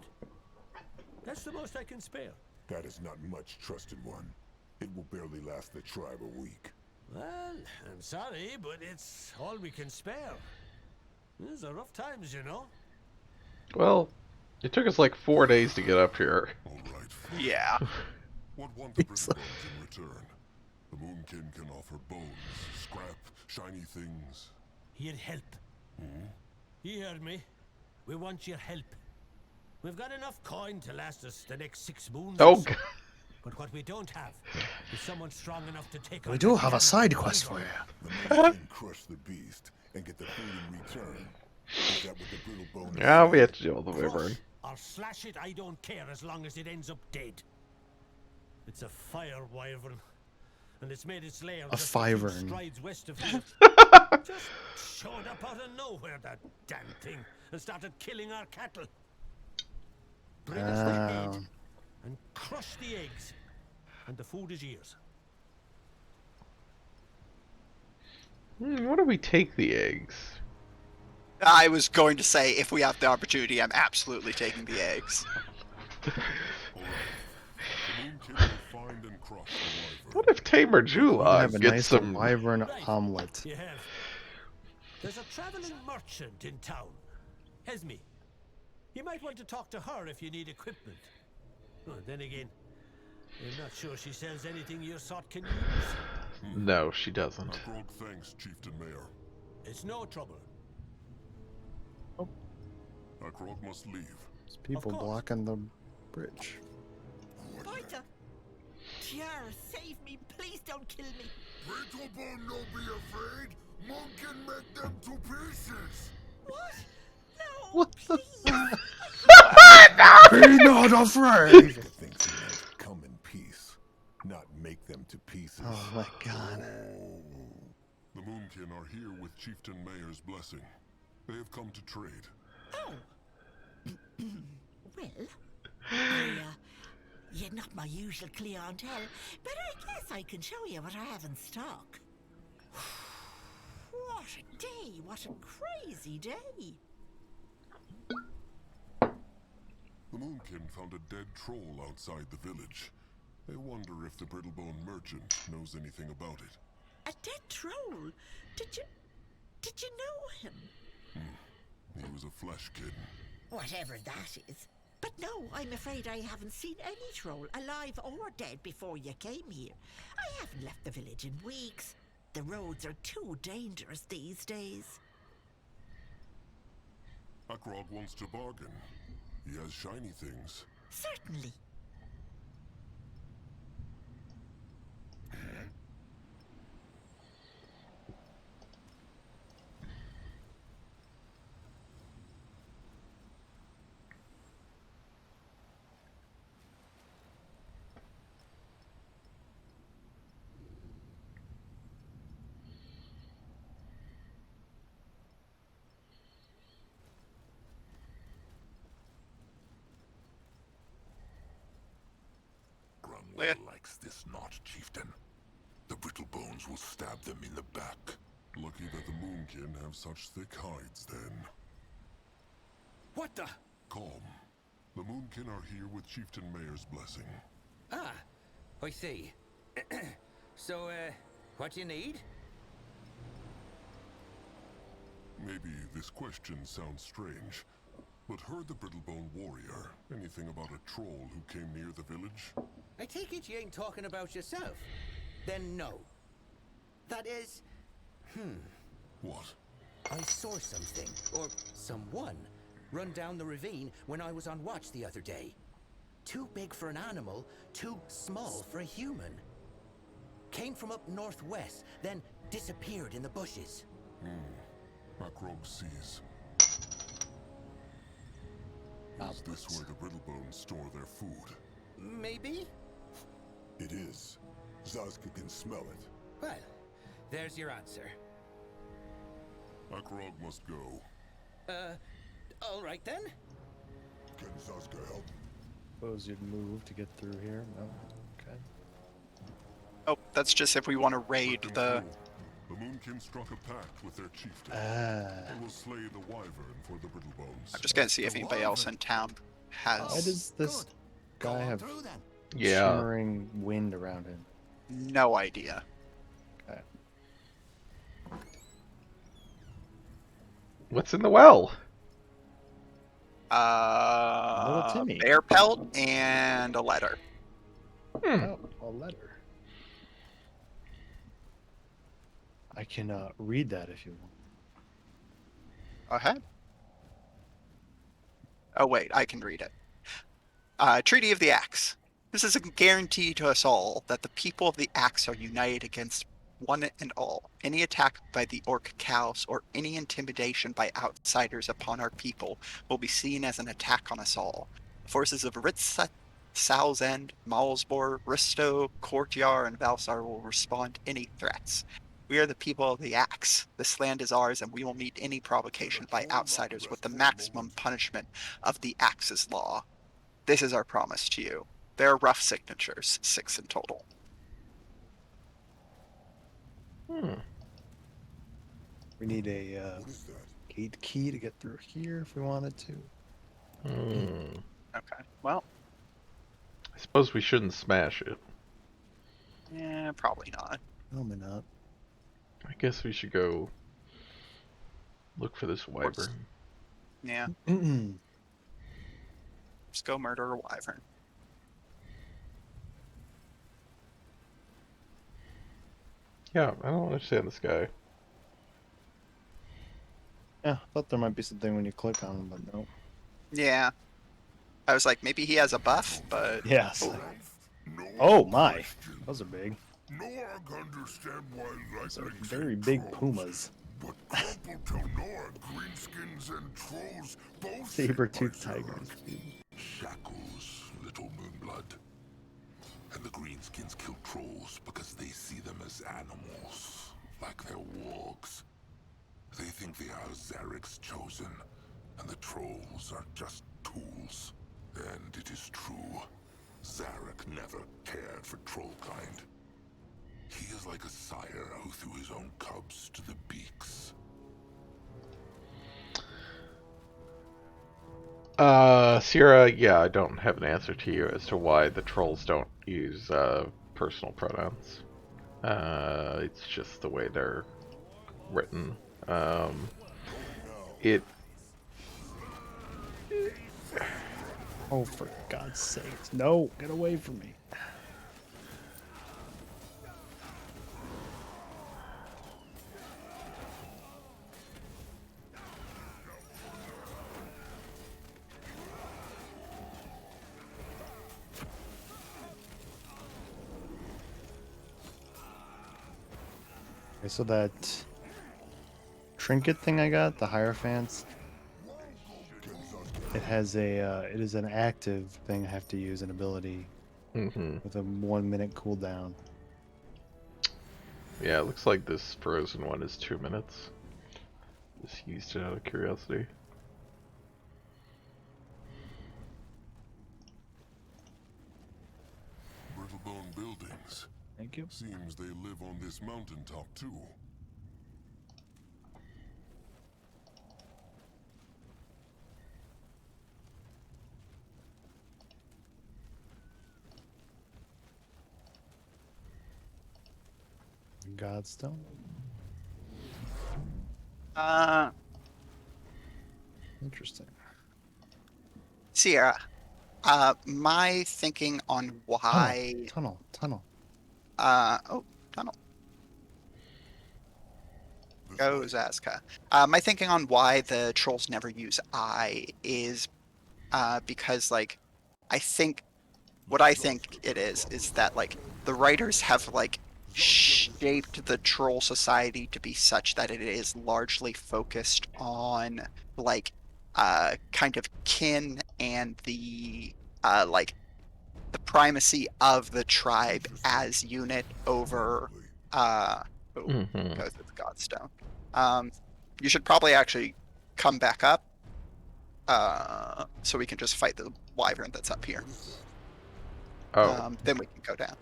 That's the most I can spare. That is not much, trusted one. It will barely last the tribe a week. Well, I'm sorry, but it's all we can spare. These are rough times, you know. Well, it took us like 4 days to get up here. All right. Yeah. What want the Brittlebones in return? The Moonkin can offer bones, scrap, shiny things. He'd help. You heard me. We want your help. We've got enough coin to last us the next 6 moons. Oh, God. But what we don't have is someone strong enough to take on. We do have a side quest for you. The Moonkin crush the beast and get the food in return. Is that what the Brittlebone? Yeah, we have to deal with the wyvern. Or slash it, I don't care as long as it ends up dead. It's a fire wyvern. And it's made its lair A just fyvern. strides west of here. Just showed up out of nowhere, that damn thing, and started killing our cattle. Bring us the head and crush the eggs, and the food is yours. What do we take the eggs? I was going to say, if we have the opportunity, I'm absolutely taking the eggs. What if Tamer Have Julog a gets nice some... wyvern omelet. You have. There's a traveling merchant in town, Esme. You might want to talk to her if you need equipment. Oh, then again, I'm not sure she sells anything your sort can use. No, she doesn't. Akrog thanks, Chieftain Mayor. It's no trouble. Akrog must leave. There's people blocking the bridge. Fighter! Tiara, save me! Please don't kill me! Brittlebone, no be afraid. Moonkin make them to pieces. What? No! What the fuck? Be not afraid! Thinks he might come in peace, not make them to pieces. Oh my God. The Moonkin are here with Chieftain Mayor's blessing. They have come to trade. Oh. Well, you're not my usual clientele, but I guess I can show you what I have in stock. What a day! What a crazy day! The Moonkin found a dead troll outside the village. They wonder if the Brittlebone merchant knows anything about it. A dead troll? Did you know him? He was a flesh kitten. Whatever that is. But no, I'm afraid I haven't seen any troll, alive or dead, before you came here. I haven't left the village in weeks. The roads are too dangerous these days. Akrog wants to bargain. He has shiny things. Certainly. Grungwald likes this not, chieftain. The Brittlebones will stab them in the back. Lucky that the Moonkin have such thick hides, then. What the? Calm. The Moonkin are here with Chieftain Mayor's blessing. Ah, I see. So, what do you need? Maybe this question sounds strange, but heard the Brittlebone warrior anything about a troll who came near the village? I take it you ain't talking about yourself. Then no. That is... What? I saw something, or someone, run down the ravine when I was on watch the other day. Too big for an animal, too small for a human. Came from up northwest, then disappeared in the bushes. Akrog sees. Is this where the Brittlebones store their food? Maybe? It is. Zazka can smell it. Well, there's your answer. Akrog must go. All right then. Can Zazka help? Suppose you'd move to get through here. No. Okay. Oh, that's just if we want to raid the... The Moonkin struck a pact with their chieftain. They will slay the Wyvern for the Brittlebones. I'm just gonna see if anybody else in town has... Why does this guy have Yeah. shimmering wind around him? No idea. Okay. What's in the well? Timmy. Bear pelt and a letter. Oh, a letter. I can read that if you want. Go ahead. Oh wait, I can read it. Treaty of the Axe. This is a guarantee to us all that the people of the Axe are united against one and all. Any attack by the Orc cows or any intimidation by outsiders upon our people will be seen as an attack on us all. The forces of Ritzat, Salzend, Malsbor, Risto, Courtyar, and Valsar will respond to any threats. We are the people of the Axe. This land is ours, and we will meet any provocation by outsiders with the maximum punishment of the Axe's law. This is our promise to you. There are rough signatures, 6 in total. We need a gate key to get through here if we wanted to. Okay, well, I suppose we shouldn't smash it. yeah, probably not. Probably not. I guess we should go look for this wyvern. Yeah. Just go murder a wyvern. Yeah, I don't understand this guy. Yeah, I thought there might be something when you click on him, but no. Yeah. I was like, maybe he has a buff, but... Yes. Oh my. Those are big. Norg understand why Those are very big pumas. But Crumple tell Norg greenskins and trolls both Saber-toothed tigers. shackles, little moonblood. And the greenskins kill trolls because they see them as animals, like their wargs. They think they are Zarek's chosen, and the trolls are just tools. And it is true, Zarek never cared for trollkind. He is like a sire who threw his own cubs to the beaks. Sierra, yeah, I don't have an answer to you as to why the trolls don't use personal pronouns. It's just the way they're written. Oh, for God's sakes. No, get away from me. Okay, so that trinket thing I got, the Hierophants, it has a, it is an active thing I have to use, an ability with a 1 minute cooldown. Yeah, it looks like this frozen one is 2 minutes. Just used it out of curiosity. Thank you. Seems they live on this mountaintop too. Godstone. Interesting. Sierra, my thinking on why Tunnel. oh, tunnel. Go Zazka. My thinking on why the trolls never use I is because like I think what I think it is that like the writers have like shaped the troll society to be such that it is largely focused on like kind of kin and the like the primacy of the tribe as unit over oh, goes with Godstone. You should probably actually come back up so we can just fight the wyvern that's up here. Oh. Then we can go down.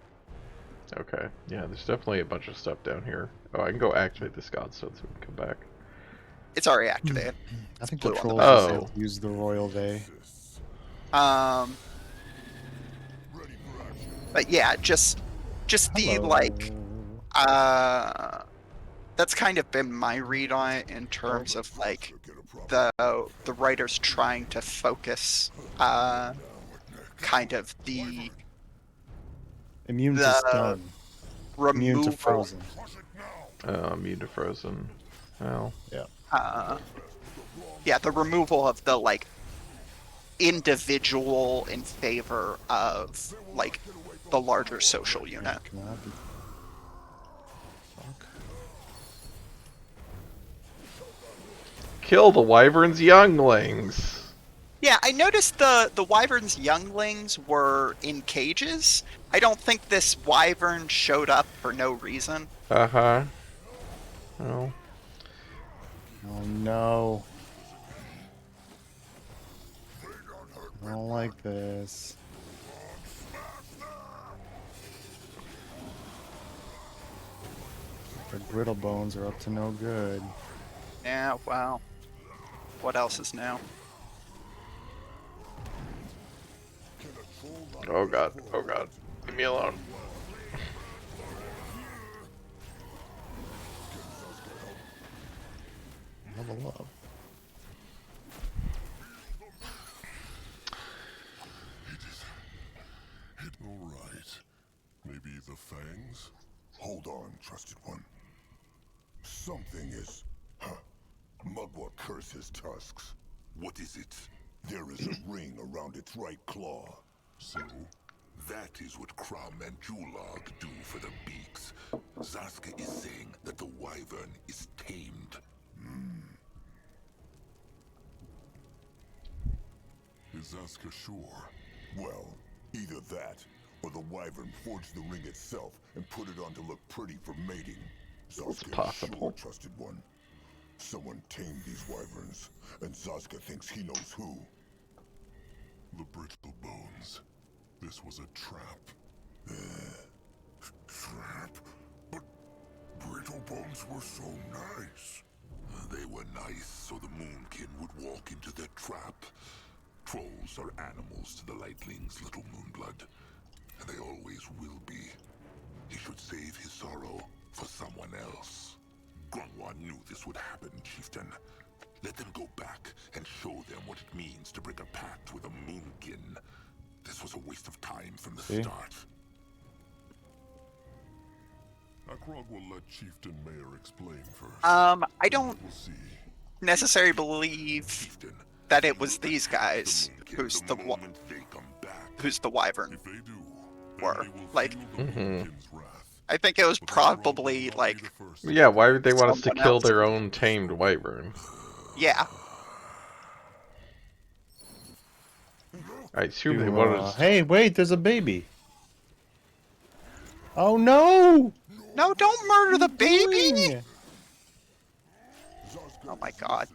Okay. Yeah, there's definitely a bunch of stuff down here. Oh, I can go activate this godstone so we can come back. It's already activated. I think blue the on the trolls just have to use the royal day. But yeah, just the like that's kind of been my read on it in terms of like the writers trying to focus kind of the Immune to stun. Immune to removal. frozen. Immune to frozen. Well. Yeah. Yeah, the removal of the like individual in favor of like the larger social unit. Kill the wyvern's younglings. Yeah, I noticed the wyvern's younglings were in cages. I don't think this wyvern showed up for no reason. Uh-huh. Oh. Oh no. I don't like this. The brittle bones are up to no good. Yeah, well. What else is new? Oh god. Oh god. Leave me alone. Level up. All right. Maybe the fangs? Hold on, trusted one. Something is... Mugwort curse his tusks. What is it? There is a ring around its right claw. So? That is what Crom and Julag do for the beaks. Zaska is saying that the wyvern is tamed. Is Zaska sure? Well, either that, or the wyvern forged the ring itself and put it on to look pretty for mating. It's Zaska possible. is sure, trusted one. Someone tamed these wyverns, and Zaska thinks he knows who. The brittle bones. This was a trap. Trap? But brittle bones were so nice. They were nice so the Moonkin would walk into their trap. Trolls are animals to the Lightlings, little Moonblood. And they always will be. He should save his sorrow for someone else. Grungwa knew this would happen, Chieftain. Let them go back and show them what it means to break a pact with a Moonkin. This was a waste of time from the start. Akrog will let Chieftain Mayor explain first. I don't necessarily believe that it was these guys who's the wyvern were. Like, I think it was probably like. Yeah, why would they want us to someone kill else. their own tamed wyvern? Yeah. I assume they wanted us. Hey, wait, there's a baby. Oh no! No, don't murder the baby! Oh my god.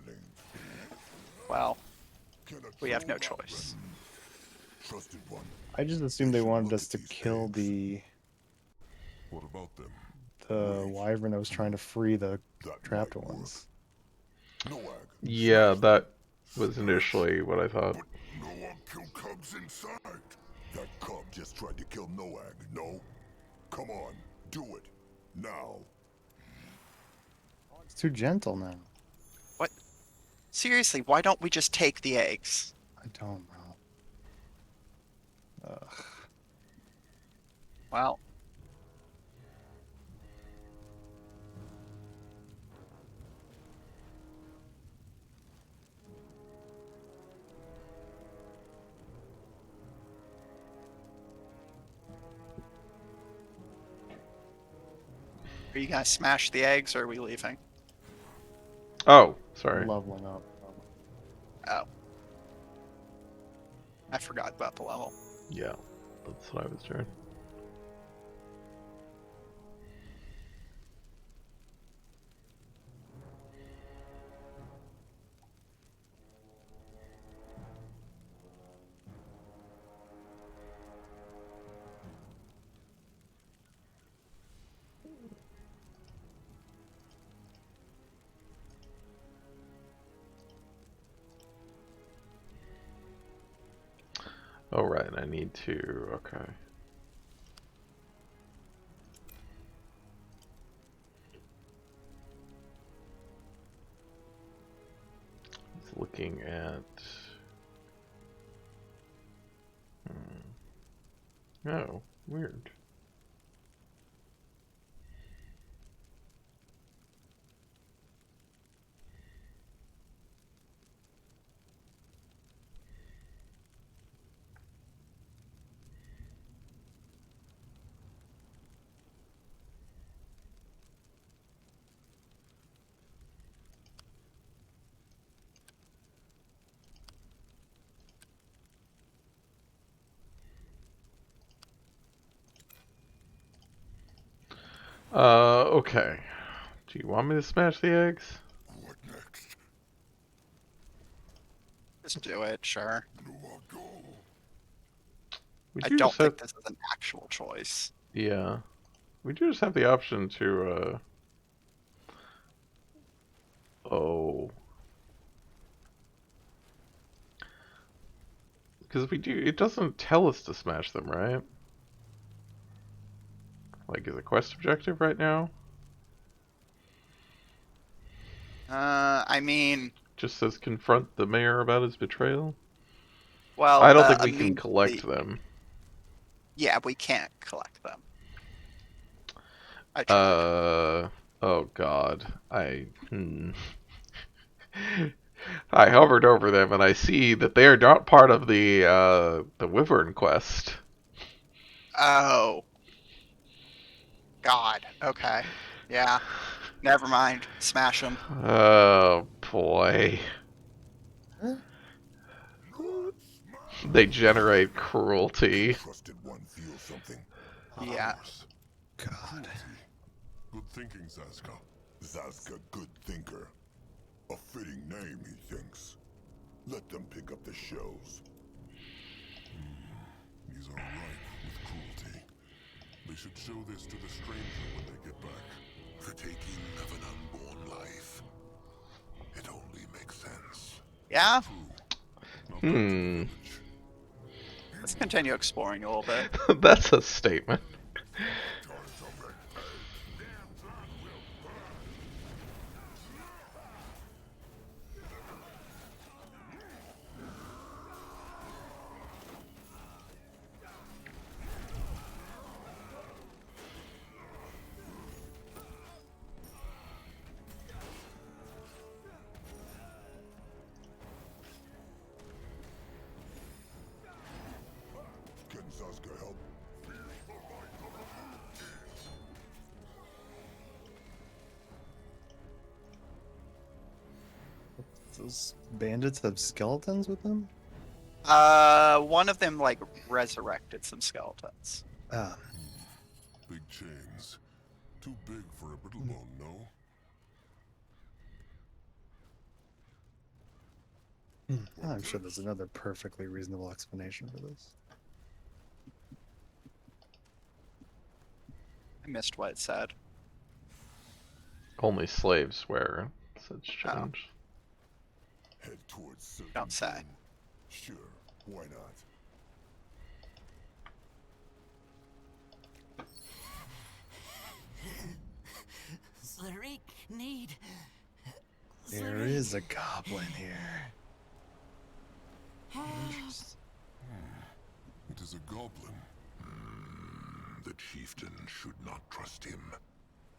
Well, we have no choice. I just assumed they wanted us to kill the What about them? The wyvern that was trying to free the trapped ones. Yeah, that was initially what I thought. Noag killed cubs inside. That cub just tried to kill Noag, no? Come on, do it. Now. It's too gentle now. What? Seriously, why don't we just take the eggs? I don't know. Ugh. Well. Are you gonna smash the eggs or are we leaving? Oh, sorry. Leveling up. Oh. I forgot about the level. Yeah, that's what I was doing. Oh, right, I need to, okay. He's looking at... Oh, weird. Okay. Do you want me to smash the eggs? What next? Just do it, sure. We I do don't just have... think this is an actual choice. Yeah. We do just have the option to, Oh. Because we do... It doesn't tell us to smash them, right? Like, is a quest objective right now? I mean... Just says confront the mayor about his betrayal? Well, I don't think we can collect them. Yeah, we can't collect them. I tried. Oh god. I hovered over them and I see that they are not part of the Wyvern quest. Oh. God. Okay. Yeah. Never mind. Smash them. Oh boy. They generate cruelty. Trusted one feels something. Yeah. God. Good thinking, Zaska. Zaska, good thinker. A fitting name, he thinks. Let them pick up the shells. These are ripe with cruelty. They should show this to the stranger when they get back. The taking of an unborn life. It only makes sense. Yeah? Hmm. Let's continue exploring a little bit. That's a statement. Can Zaska help? Those bandits have skeletons with them? One of them, like, resurrected some skeletons. Ah. Big chains. Too big for a brittle bone, no? I'm sure there's another perfectly reasonable explanation for this. I missed what it said. Only slaves wear such change. Head towards Serpent Don't say. Moon. Sure, why not? Slaric need. There is a goblin here. It is a goblin. The chieftain should not trust him.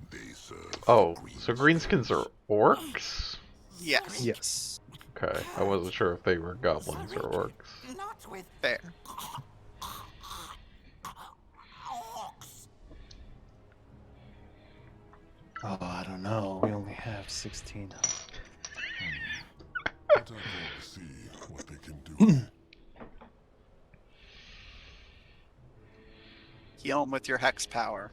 They serve Oh, so greenskins are orcs? Yes. Yes. Okay, I wasn't sure if they were goblins or orcs. Not with Fair. Oh, I don't know. We only have 16. Let us see what they can do. Heal him with your hex power.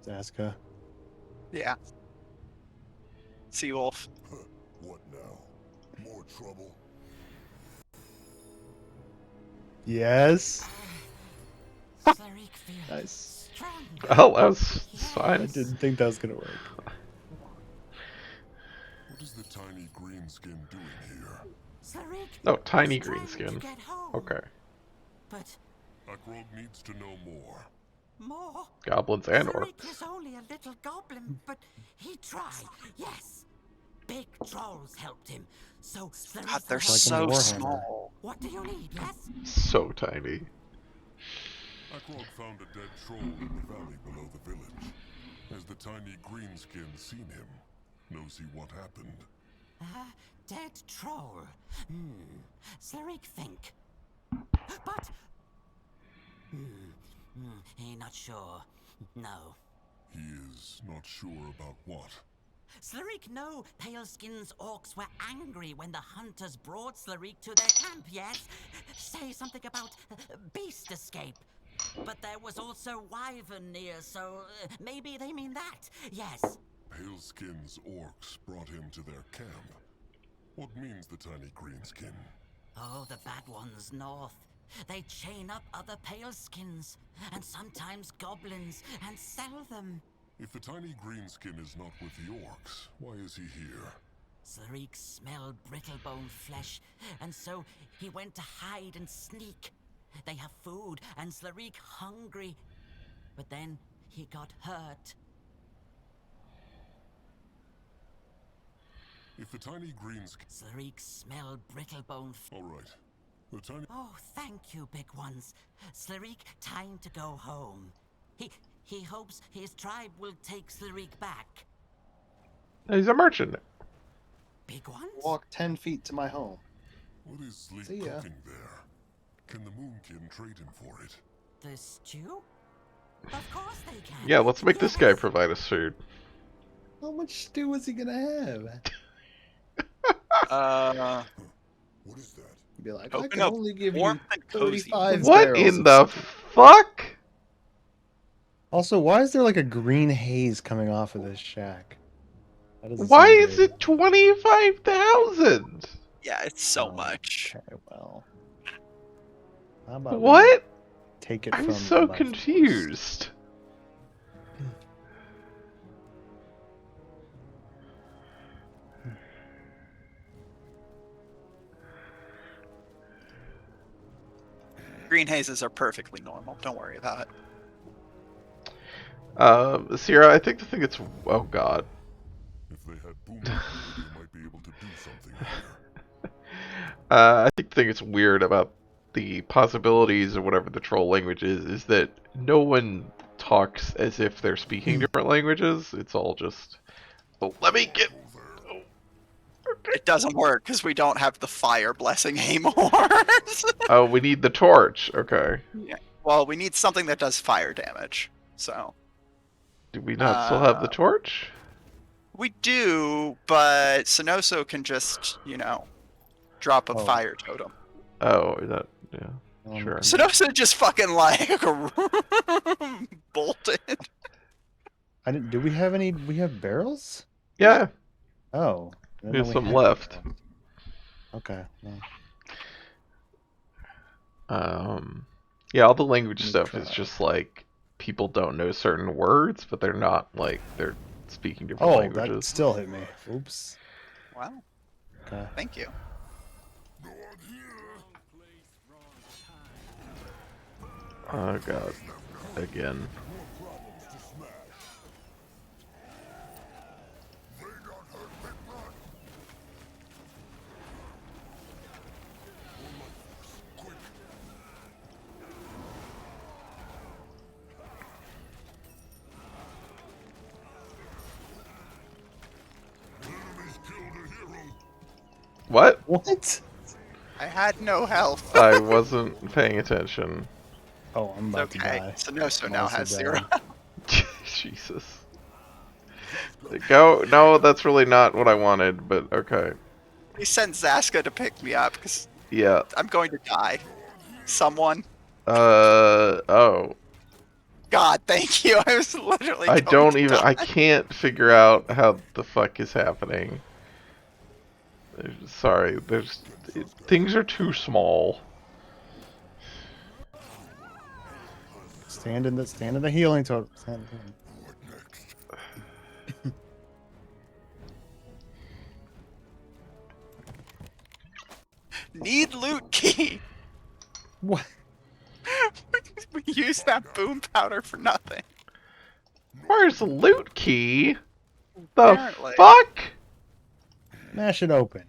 Zaska. Yeah. Seawolf. What now? More trouble? Yes. Slaric feels Nice. strong. Oh, that was fine. I didn't think that was gonna work. What is the tiny greenskin doing here? Slaric Oh, tiny is trying to greenskin. get home, Okay. But Akrog needs to know more. more. Goblins and Slaric orcs. is only a little goblin, but he tried. Yes. Big trolls helped him. So Slaric God, they're will Like help in so Warhammer. small. What do you need? Yes. So tiny. Akrog found a dead troll in the valley below the village. Has the tiny greenskin seen him? Knows he what happened? Dead troll. Slaric think. But he not sure. No. He is not sure about what. Slaric know Paleskins orcs were angry when the hunters brought Slaric to their camp, yes? Say something about beast escape. But there was also wyvern near, so maybe they mean that. Yes. Paleskins orcs brought him to their camp. What means the tiny greenskin? Oh, the bad ones north. They chain up other paleskins, and sometimes goblins, and sell them. If the tiny greenskin is not with the orcs, why is he here? Slaric smelled brittle-bone flesh, and so he went to hide and sneak. They have food, and Slaric hungry. But then he got hurt. If the tiny greenskin... Slaric smelled brittle-bone... All right. The tiny... Oh, thank you, big ones. Slaric, time to go home. He hopes his tribe will take Slaric back. He's a merchant. Big ones? Walk 10 feet to my home. What is Sleep See ya. cooking there? Can the Moonkin trade him for it? The stew? Of course they can. Yeah, let's make this guy provide us food. How much stew is he gonna have? What is that? Be like, I Open can up only give you warm and cozy. 35 What barrels in of the stew. fuck? Also, why is there like a green haze coming off of this shack? That doesn't Why seem is good. it 25,000? Yeah, it's so Oh, much. Okay, well. How about we What? take it I'm from so the life force? confused. Green hazes are perfectly normal. Don't worry about it. Sierra, I think the thing it's... Oh, God. If they had boom, they might be able to do something here. I think the thing that's weird about the possibilities or whatever the troll language is that no one talks as if they're speaking different languages. It's all just... Oh, let me get... It doesn't work because we don't have the fire blessing anymore. Oh, we need the torch. Okay. Yeah. Well, we need something that does fire damage. So Do we not still have the torch? we do, but Sannoso can just, drop a fire totem. Oh, that... Yeah. Sure. Sannoso just fucking like bolted. I didn't. Do we have any? We have barrels? Yeah. Oh. I didn't know There's we some had left. barrels. Okay. Well. Yeah, all the language stuff is just like people don't know certain words, but they're not like they're speaking different languages. That still hit me. Oops. Wow. Okay. Thank you. Oh god. Again. What? What? I had no health. I wasn't paying attention. Oh, I'm about to die. Sannoso now has 0. Jesus. Go. No, that's really not what I wanted, but okay. He sent Zaska to pick me up because Yeah. I'm going to die. Someone. Oh. God, thank you. I was literally I going don't to even. die. I can't figure out how the fuck is happening. Sorry, things are too small. Stand in the healing totem. Need loot key. What? We used that boom powder for nothing. Where's the loot key? The Apparently. fuck? Mash it open.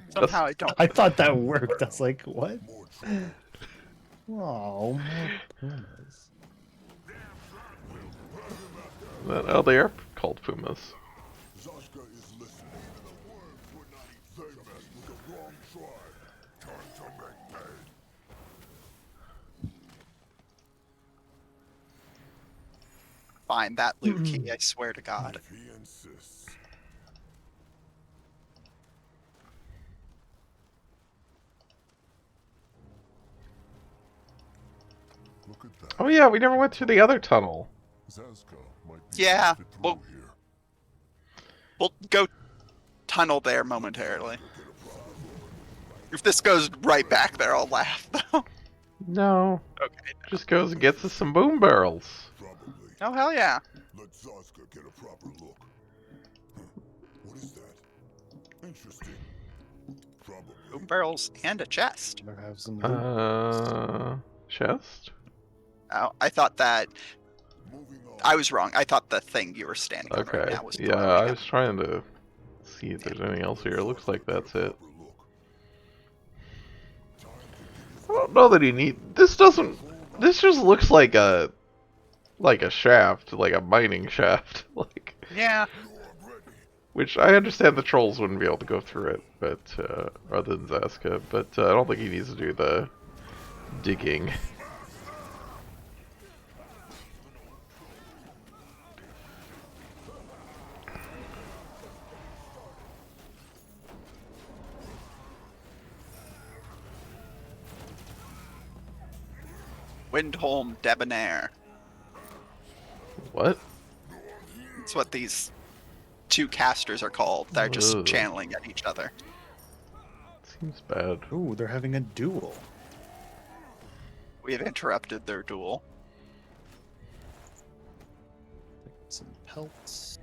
Somehow I don't. I thought that worked. I was like, what? Oh, more pumas. Oh, they are called pumas. Find that loot key, I swear to God. Oh yeah, we never went through the other tunnel. Yeah, we'll go tunnel there momentarily. If this goes right back there, I'll laugh though. No. Okay. Just goes and gets us some boom barrels. Oh hell yeah. Let Zaska get a proper look. What is that? Interesting. Probably. Boom barrels and a chest. Have some Chest? Oh, I thought that. I was wrong. I thought the thing you were standing on right now was Yeah, I was trying to see if there's anything else here. It looks like that's it. I don't know that he need. This doesn't. This just looks like a shaft, like a mining shaft, like. Yeah. Which I understand the trolls wouldn't be able to go through it, but other than Zaska, but I don't think he needs to do the digging. Windholm Debonair. What? That's what these two casters are called. They're just Ugh. channeling at each other. Seems bad. Ooh, they're having a duel. We have interrupted their duel. Some pelts.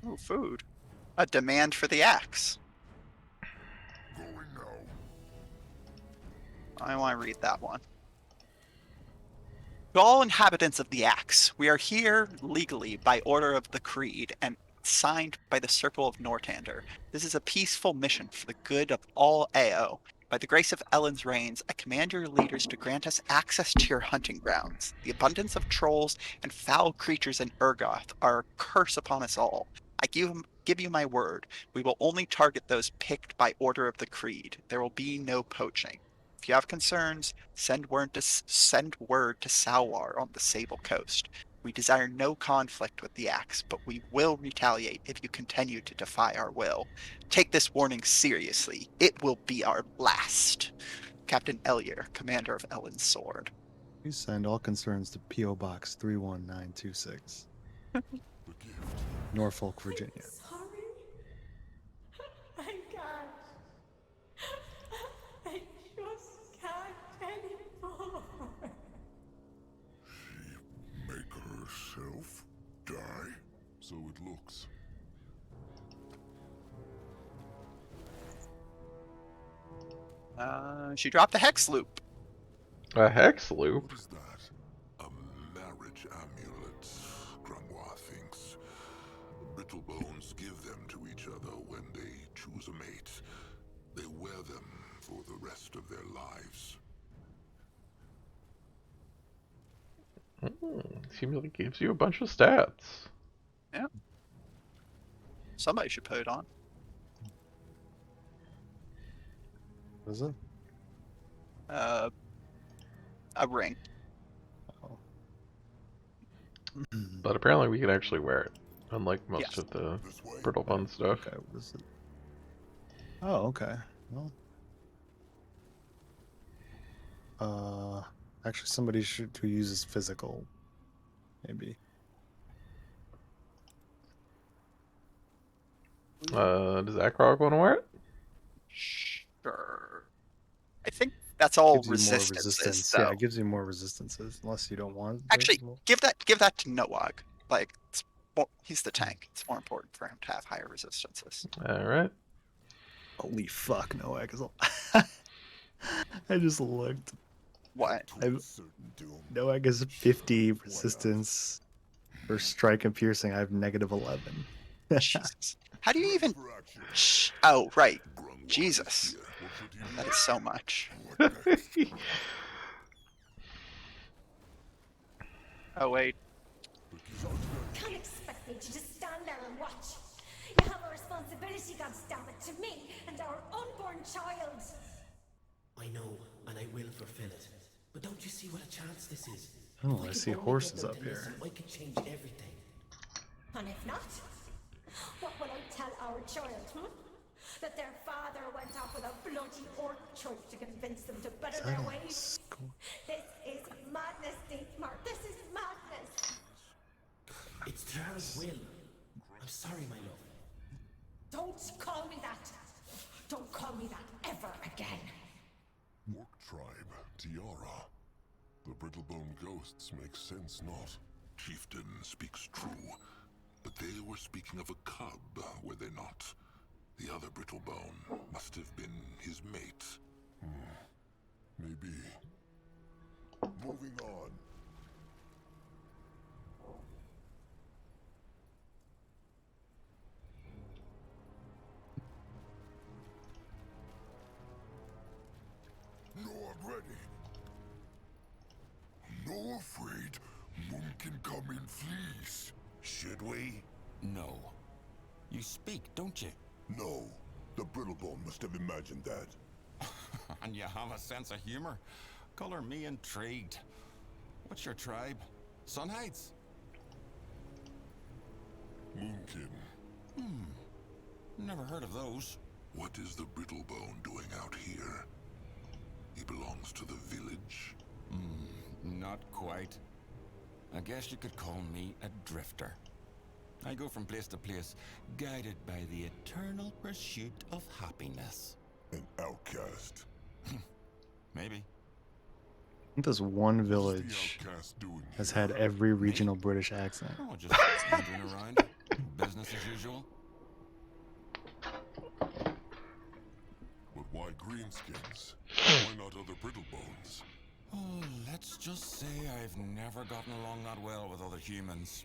Oh, food. A demand for the axe. I want to read that one. To all inhabitants of the Axe, we are here legally by order of the Creed and signed by the Circle of Nortander. This is a peaceful mission for the good of all AO. By the grace of Ellen's reigns, I command your leaders to grant us access to your hunting grounds. The abundance of trolls and foul creatures in Urgoth are a curse upon us all. I give you my word, we will only target those picked by order of the Creed. There will be no poaching. If you have concerns, send word to Salwar on the Sable Coast. We desire no conflict with the Axe, but we will retaliate if you continue to defy our will. Take this warning seriously. It will be our last. Captain Ellier, commander of Ellen's Sword. Please send all concerns to P.O. Box 31926. Norfolk, Virginia. Sorry. looks. She dropped a hex loop. A hex loop? What is that? A marriage amulet, Grunwa thinks. Brittle bones give them to each other when they choose a mate. They wear them for the rest of their lives. Seems like it gives you a bunch of stats. Yeah. Somebody should put it on. What is it? A ring. Oh. But apparently we can actually wear it, unlike most Yes. of the brittle bone stuff. Okay, what is it? Oh, okay. Well, actually, somebody who uses physical, maybe. Does Akrog want to wear it? Sure. I think that's all Gives you more resistances, resistance. though. Yeah, it gives you more resistances, unless you don't want. Actually, more. give that to Noag. Like, he's the tank. It's more important for him to have higher resistances. All right. Holy fuck, no, I just looked. What? Noag has 50 resistance for strike and piercing. I have -11. Jesus. How do you even... Oh, right. Jesus. That is so much. Oh, wait. Can't expect me to just stand there and watch. You have a responsibility, goddammit, to me and our unborn child. I know, and I will fulfill it. But don't you see what a chance this is? Oh, If I could see only horses get them up to here. listen, I could change everything. And if not, what will I tell our child, That their father went off with a bloody orc troop to convince them to better their ways? This is madness, Dietmar. This is madness. It's Tara's will. I'm sorry, my love. Don't call me that. Don't call me that ever again. Orc tribe, Tiara. The Brittlebone ghosts make sense, not? Chieftain speaks true. But they were speaking of a cub, were they not? The other Brittlebone must have been his mate. Maybe. Moving on. Noag ready. No afraid. Moon can come in fleas. Should we? No. You speak, don't you? No. The Brittlebone must have imagined that. And you have a sense of humor? Color me intrigued. What's your tribe? Sunhides? Moonkin. Never heard of those. What is the Brittlebone doing out here? He belongs to the village? Not quite. I guess you could call me a drifter. I go from place to place, guided by the eternal pursuit of happiness. An outcast. Maybe. I think this one village has had every regional British accent. Oh, just wandering around. Business as usual. But why greenskins? Why not other Brittlebones? Oh, let's just say I've never gotten along that well with other humans.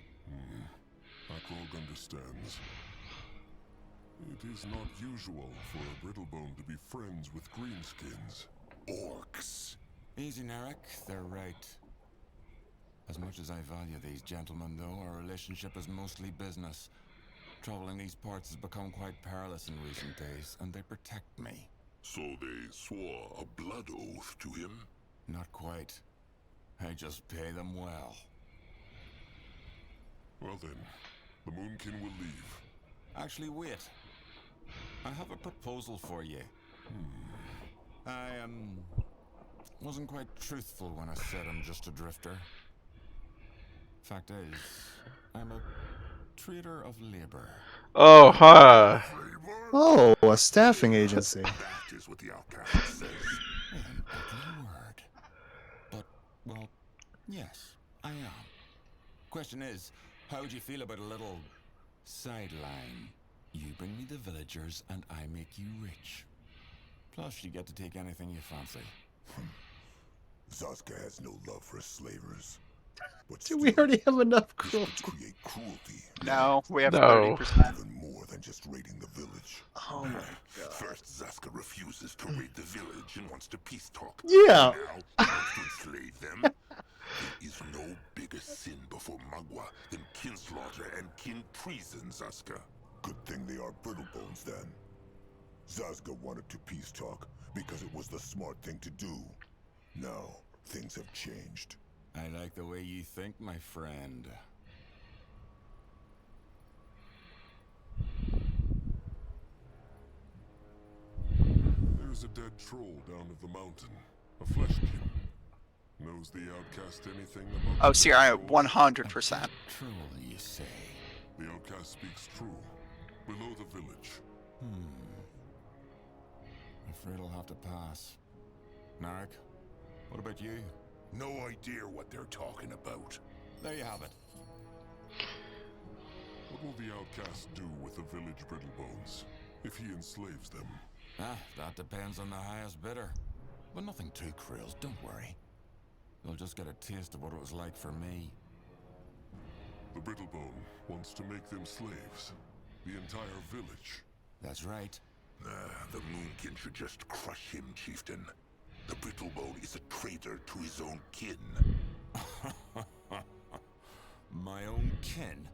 Akrog understands. It is not usual for a Brittlebone to be friends with greenskins. Orcs. Easy, Narek. They're right. As much as I value these gentlemen, though, our relationship is mostly business. Travel in these parts has become quite perilous in recent days, and they protect me. So they swore a blood oath to him? Not quite. I just pay them well. Well then, the Moonkin will leave. Actually, wait. I have a proposal for you. I, wasn't quite truthful when I said I'm just a drifter. Fact is, I'm a trader of labor. Oh, hi. Oh, a staffing agency. That is what the outcast says. An ugly word. But, well, yes, I am. Question is, how would you feel about a little Sideline. You bring me the villagers and I make you rich. Plus you get to take anything you fancy. Zaska has no love for slavers. But Do we already have enough cruelty? Create cruelty. No, we have No. 30%. Even more than just raiding the village. Oh my god. First, Zaska refuses to raid the village and wants to peace talk. Yeah. Now, he wants to enslave them. There is no bigger sin before Magua than kinslaughter and kin treason, Zaska. Good thing they are brittle bones then. Zaska wanted to peace talk because it was the smart thing to do. Now, things have changed. I like the way you think, my friend. There's a dead troll down at the mountain. A fleshkin. Knows the outcast anything about... Oh, see, I 100%. Troll, you say? The outcast speaks true. Below the village. Afraid I'll have to pass. Narek, what about you? No idea what they're talking about. There you have it. What will the outcast do with the village Brittlebones if he enslaves them? That depends on the highest bidder. But nothing too cruel, don't worry. You'll just get a taste of what it was like for me. The Brittlebone wants to make them slaves. The entire village. That's right. The Moonkin should just crush him, chieftain. The Brittlebone is a traitor to his own kin. My own kin?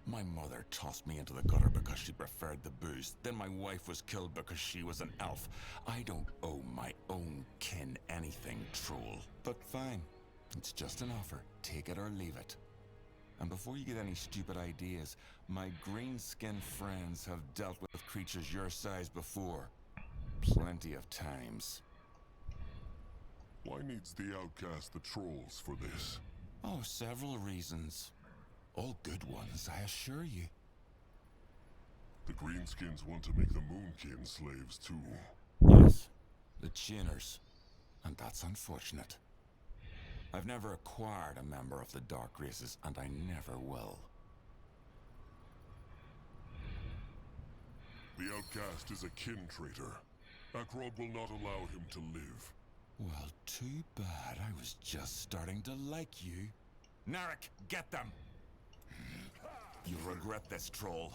My mother tossed me into the gutter because she preferred the booze. Then my wife was killed because she was an elf. I don't owe my own kin anything, troll. But fine. It's just an offer. Take it or leave it. And before you get any stupid ideas, my green-skinned friends have dealt with creatures your size before. Plenty of times. Why needs the outcast the trolls for this? Oh, several reasons. All good ones, I assure you. The Greenskins want to make the Moonkin slaves too. Yes, the Chinners. And that's unfortunate. I've never acquired a member of the Dark Races, and I never will. The outcast is a kin traitor. Akrod will not allow him to live. Well, too bad. I was just starting to like you. Narek, get them! You'll regret this, troll.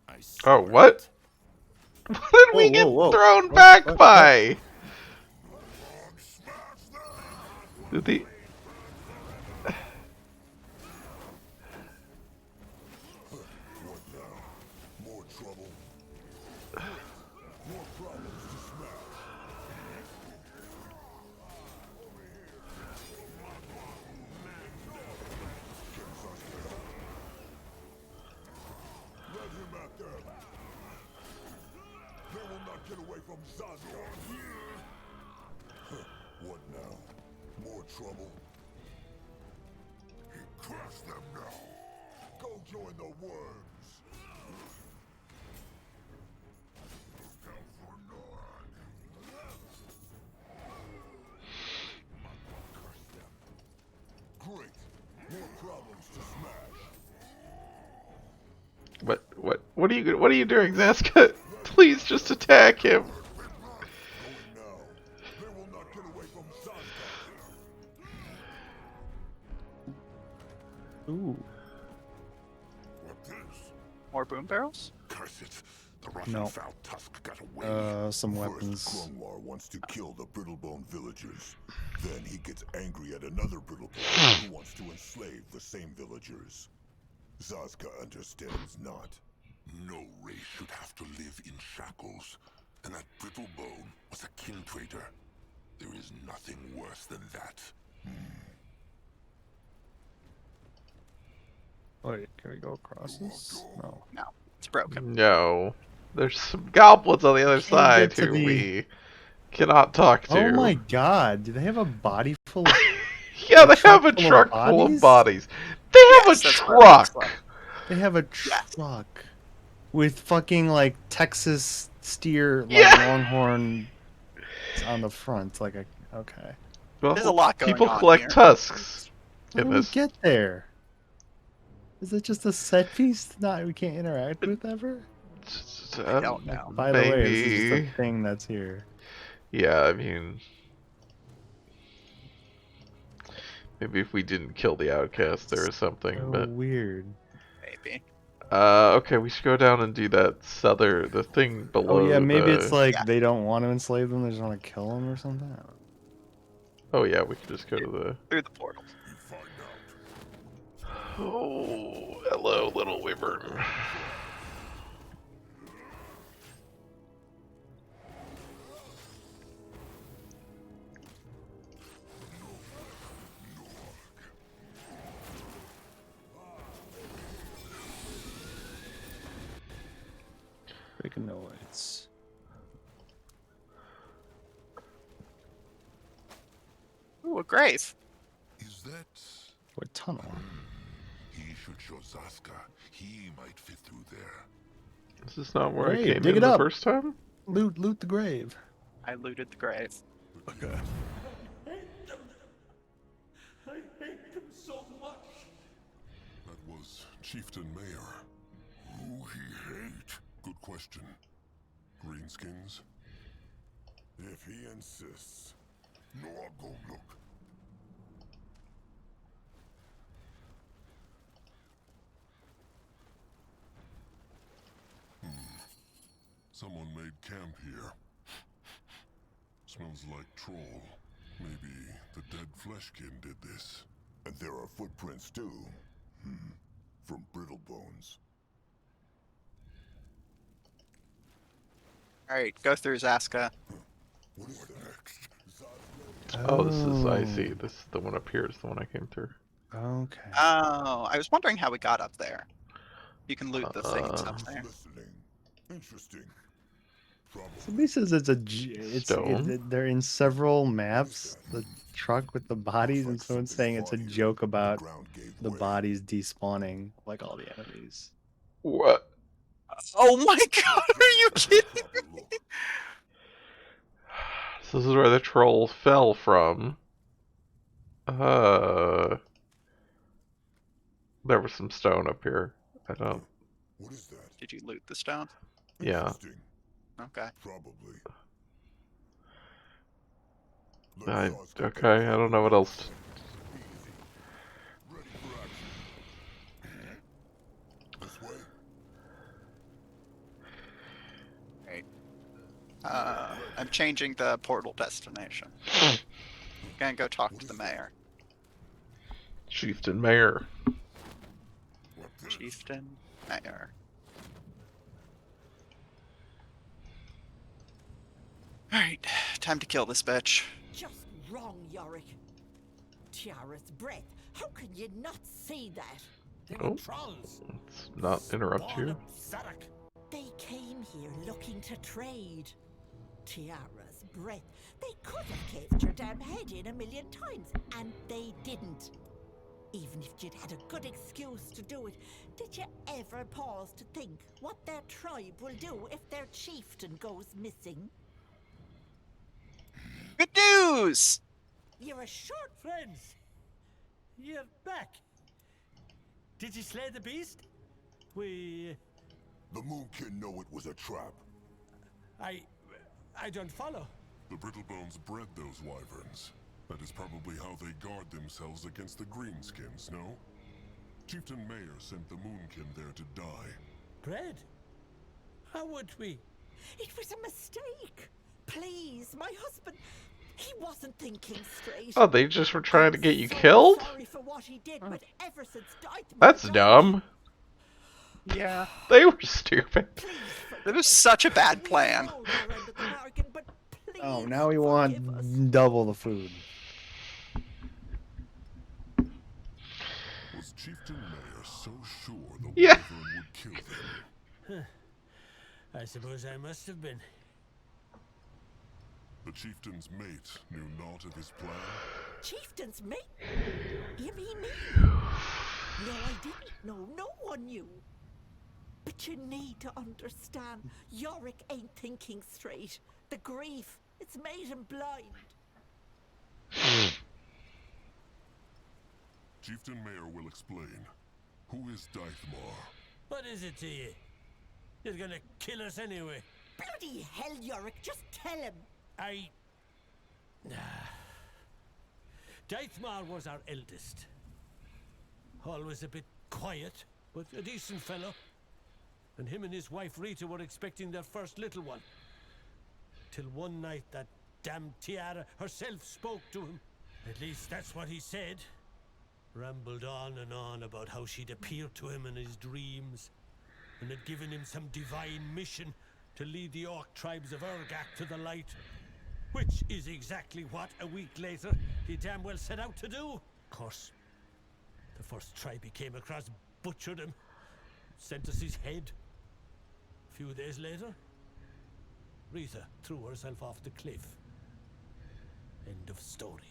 I swear. Oh, what? What did we get thrown back by? Did the... What now? More trouble? More problems to smash. Let him at them. They will not get away from Zaska. What now? More trouble? Crush them now. Go join the worms. Hell for Norag. Curse them. Great. More problems to smash. What are you doing, Zaska? Please just attack him. They will not get away from Zaska. Ooh. What this? More boom barrels? Curse it. The Russian No. foul tusk got away. Some First, weapons. Grungwar wants to kill the Brittlebone villagers. Then he gets angry at another Brittlebone who wants to enslave the same villagers. Zaska understands not. No race should have to live in shackles. And that Brittlebone was a kin traitor. There is nothing worse than that. Wait, can we go across this? No. No, it's broken. No. There's some goblins on the other Can't side get to who the- we cannot talk to. Oh my god, do they have a body full of... Yeah, they have a truck full of bodies. They have Yes, a that's what it looks truck. like. They have a truck with fucking like Texas steer, like Yeah. longhorn on the front. Like a okay. Well, There's a lot going people on collect here. tusks How in do we this. get there? Is it just a set piece not we can't interact with ever? I don't know. By the way, this is just Maybe. a thing that's here. Yeah, I mean, maybe if we didn't kill the outcast, there was something. So But weird. Maybe. okay, we should go down and do that the thing Oh below yeah, maybe the. it's like they don't want to enslave them; they just want to kill them or something. I don't know. Oh yeah, we could just go to the. Through the portal. You find out. Oh, hello, little wyvern. Make a noise. Ooh, a grave. Is that... What tunnel? He should show Zaska. He might fit through there. Is this not where I Grave, came dig in it the up. first time? Loot the grave. I looted the grave. Okay. I hate them so much. That was Chieftain Mayor. Who he hate? Good question. Greenskins? If he insists. No, I'll go look. Someone made camp here. Smells like troll. Maybe the dead fleshkin did this. And there are footprints too. From brittle bones. Alright, go through Zaska. What is next? Oh, this is. I see. This the one up here is the one I came through. Okay. Oh, I was wondering how we got up there. You can loot the things up there. Listening. Interesting. Somebody says it's Stone. they're in several maps. The truck with the bodies, and someone's saying it's a joke about the bodies despawning like all the enemies. What? Oh my god, are you kidding me? So this is where the troll fell from. There was some stone up here. I don't. What is that? Did you loot the stone? Yeah. Okay. Probably. Okay, I don't know what else. Ready for action. This way. Right. I'm changing the portal destination. Gonna go talk to the mayor. Chieftain Mayor. Chieftain Mayor. Alright, time to kill this bitch. Just wrong, Yorick. Tiara's breath. How can you not see that? They Oh. were trolls. Let's not interrupt you. Sarak. They came here looking to trade. Tiara's breath. They could have caved your damn head in 1,000,000 times, and they didn't. Even if you'd had a good excuse to do it, did you ever pause to think what their tribe will do if their chieftain goes missing? Good news! You're a short Friends, you're back. Did you slay the beast? The Moonkin know it was a trap. I don't follow. The Brittlebones bred those wyverns. That is probably how they guard themselves against the Greenskins, no? Chieftain Mayor sent the Moonkin there to die. Bread? How would we? It was a mistake. Please, my husband, he wasn't thinking straight. Oh, they just were trying to get you So killed? sorry for what he did, but ever since That's dumb. Yeah. They were stupid. It was such a bad plan. Oh, now we want double the food. Was Chieftain Mayor so sure the Yeah. wyvern would kill them? I suppose I must have been. The chieftain's mate knew naught of his plan? Chieftain's mate? You mean me? No, I didn't know. No one knew. But you need to understand, Yorick ain't thinking straight. The grief, it's made him blind. Chieftain Mayor will explain. Who is Dithmar? What is it to you? You're gonna kill us anyway. Bloody hell, Yorick, just tell him. Dithmar was our eldest. Always a bit quiet, but a decent fellow. And him and his wife Rita were expecting their first little one. Till one night that damn Tiara herself spoke to him. At least that's what he said. Rambled on and on about how she'd appeared to him in his dreams and had given him some divine mission to lead the orc tribes of Urgak to the light. Which is exactly what, a week later, he damn well set out to do. Of course, the first tribe he came across butchered him, sent us his head. A few days later, Rita threw herself off the cliff. End of story.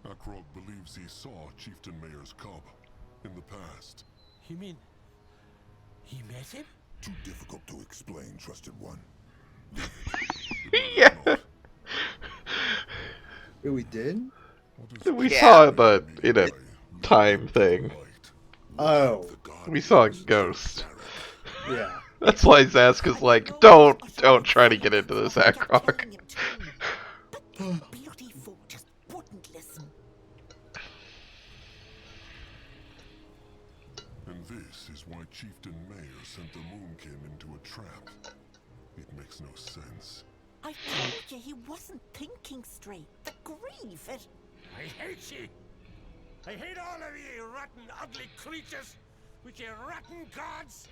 Akrog believes he saw Chieftain Mayor's cub in the past. You mean he met him? Too difficult to explain, trusted one. Yeah. Wait, we did? We saw the in a time thing. Oh. We saw a ghost. Yeah. That's why Zaska's like, don't try to get into this, Akrog. Bloody fool just wouldn't listen. And this is why Chieftain Mayor sent the Moonkin into a trap. It makes no sense. I told you he wasn't thinking straight. The grief, it... I hate ye! I hate all of ye, rotten, ugly creatures! With your rotten gods!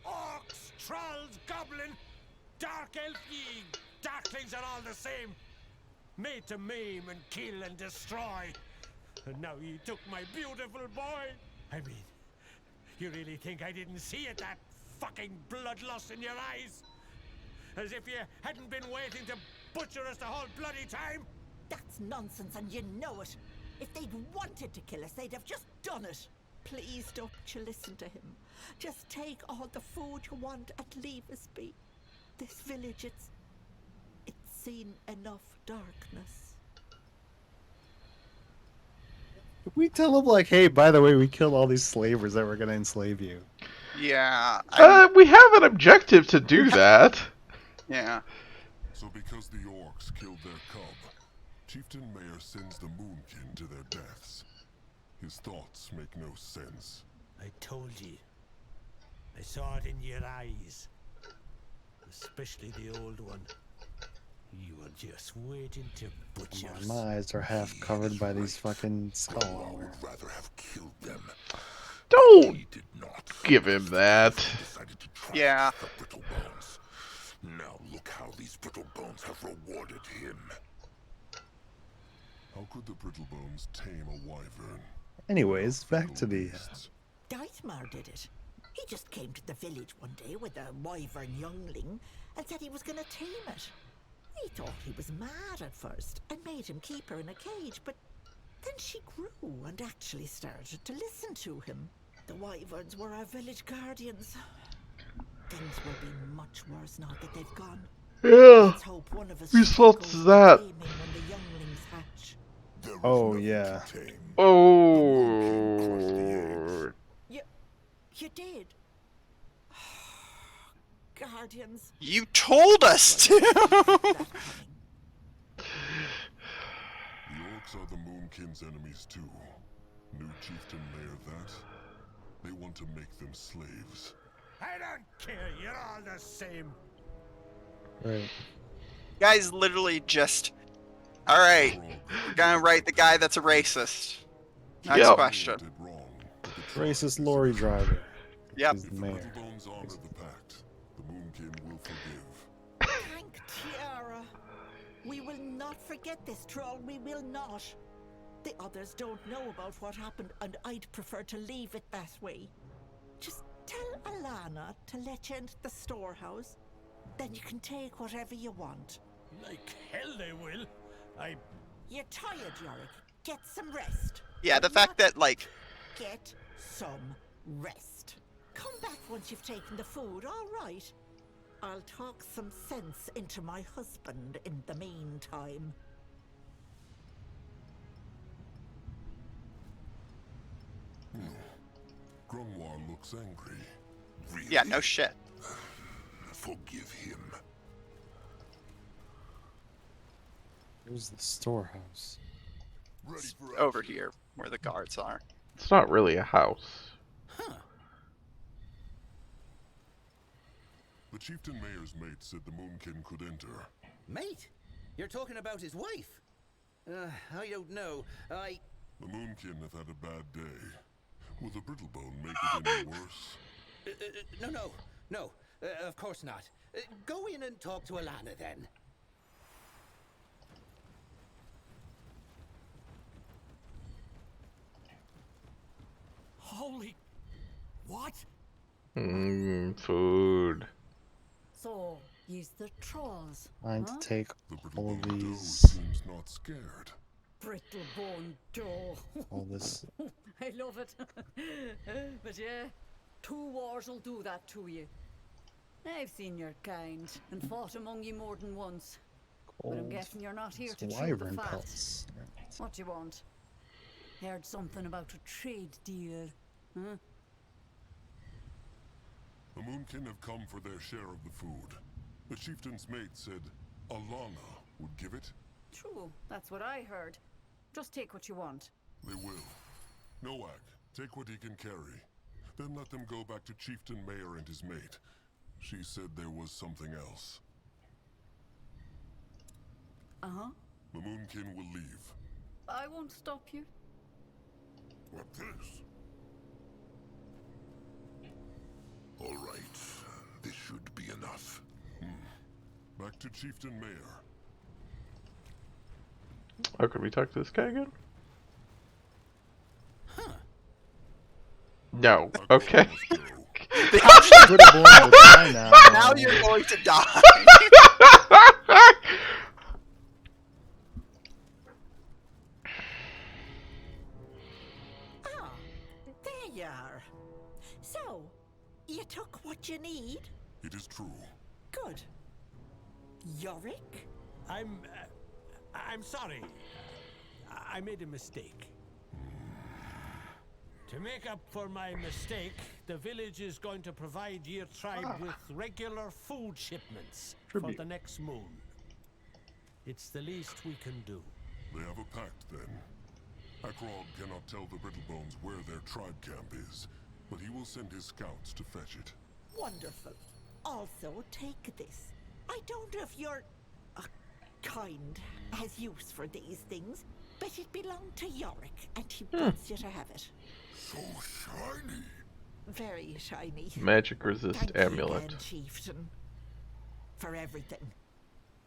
Orcs, trolls, goblin, dark elf ye! Darklings are all the same! Made to maim and kill and destroy! And now ye took my beautiful boy! I mean, you really think I didn't see it, that fucking bloodlust in your eyes? As if you hadn't been waiting to butcher us the whole bloody time? That's nonsense, and you know it. If they'd wanted to kill us, they'd have just done it. Please don't you listen to him. Just take all the food you want and leave us be. This village, it's seen enough darkness. We tell them, like, hey, by the way, we killed all these slavers that were gonna enslave you. Yeah. We have an objective to do that. Yeah. So because the orcs killed their cub, Chieftain Mayor sends the Moonkin to their deaths. His thoughts make no sense. I told ye. I saw it in your eyes. Especially the old one. You were just waiting to butcher us. My eyes are half covered by these fucking skull armor. Would rather have killed them. Don't give him that. Yeah. Brittle bones. Now look how these brittle bones have rewarded him. How could the brittle bones tame a wyvern? Anyways, back to the... Dithmar did it. He just came to the village one day with a wyvern youngling and said he was going to tame it. We thought he was mad at first and made him keep her in a cage, but then she grew and actually started to listen to him. The wyverns were our village guardians. Things will be much worse now that they've gone. Yeah. Let's hope one of us Whose goes fault is that? taming when the younglings hatch. Oh, yeah. Oh. You did. Guardians. You told us to! The orcs are the Moonkin's enemies too. New Chieftain Mayor that. They want to make them slaves. I don't care, you're all the same. Right. Guys literally just... Alright, we're gonna write the guy that's a racist. Next question. Racist lorry driver. Yep. He's the mayor. Bones honor the pact. The Moonkin will forgive. Thank Tiara. We will not forget this, troll. We will not. The others don't know about what happened, and I'd prefer to leave it that way. Just tell Alana to let you into the storehouse. Then you can take whatever you want. Like hell they will. You're tired, Yorick. Get some rest. Yeah, the fact that, like... Get some rest. Come back once you've taken the food, all right? I'll talk some sense into my husband in the meantime. Grunwar looks angry. Really? Yeah, no shit. Forgive him. Here's the storehouse. Over here, where the guards are. It's not really a house. The chieftain mayor's mate said the Moonkin could enter. Mate? You're talking about his wife? I don't know. The Moonkin have had a bad day. Will the Brittlebone make it any worse? No. Of course not. Go in and talk to Alana then. Holy... What? Food. So, use the trolls. I need to take all of these. Seems not scared. Brittlebone dough. All this. I love it. But yeah, 2 wars will do that to you. I've seen your kind and fought among you more than once. But I'm guessing you're not here to chew the fat. Pelts. What do you want? Heard something about a trade deal, huh? The Moonkin have come for their share of the food. The chieftain's mate said Alana would give it. True, that's what I heard. Just take what you want. They will. Noak, take what he can carry. Then let them go back to Chieftain Mayor and his mate. She said there was something else. Uh-huh. The Moonkin will leave. I won't stop you. What this? All right, this should be enough. Back to Chieftain Mayor. Oh, could we talk to this guy again? No. Okay. Now you're going to die. There you are. So, you took what you need? It is true. Good. Yorick? I'm sorry. I made a mistake. To make up for my mistake, the village is going to provide your tribe with regular food shipments for the next moon. It's the least we can do. They have a pact then. Akrog cannot tell the Brittlebones where their tribe camp is, but he will send his scouts to fetch it. Wonderful. Also, take this. I don't know if your kind has use for these things, but it belonged to Yorick, and he wants you to have it. So shiny. Very shiny. Magic resist Thank amulet. You again, Chieftain, for everything.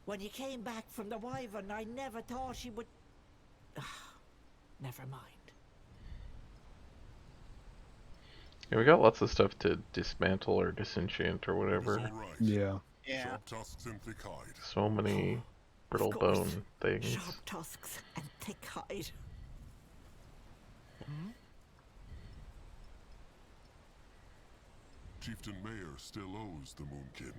When you came back from the Wyvern, I never thought she would... Never mind. Yeah, we got lots of stuff to dismantle or disenchant or whatever. Yeah. Sharp tusks and thick hide. So many brittle bone things. Sharp tusks and thick hide. Chieftain Mayor still owes the Moonkin.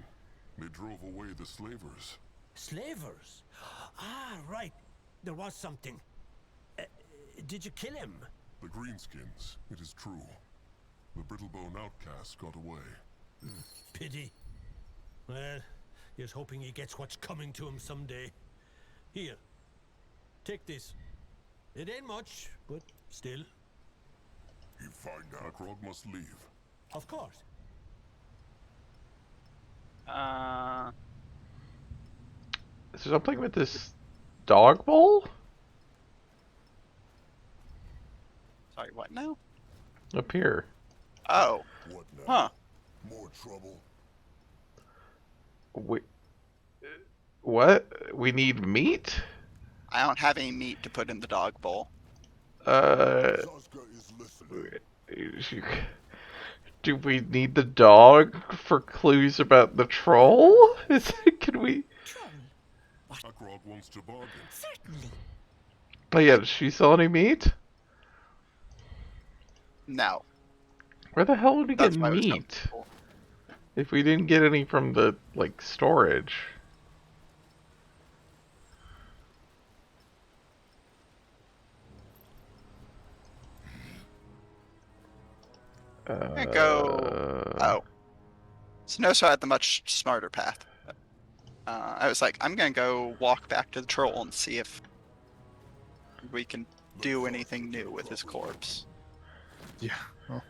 They drove away the slavers. Slavers? Ah, right. There was something. Did you kill him? The Greenskins, it is true. The Brittlebone outcasts got away. Pity. Well, he's hoping he gets what's coming to him someday. Here, take this. It ain't much, but still. You find out Akrog must leave. Of course. Is there something with this dog bowl? Sorry, what now? Up here. Oh. What now? Huh. More trouble? What? We need meat? I don't have any meat to put in the dog bowl. Do we need the dog for clues about the troll? Can we? Akrog wants to bargain. Certainly. Oh yeah, does she sell any meat? No. Where the hell would we That's get why I was meat? If we didn't get any from the, like, storage. I'm gonna go. Oh, Sannoso had the much smarter path. I was like, I'm gonna go walk back to the troll and see if we can do anything new with his corpse. Yeah. Oh.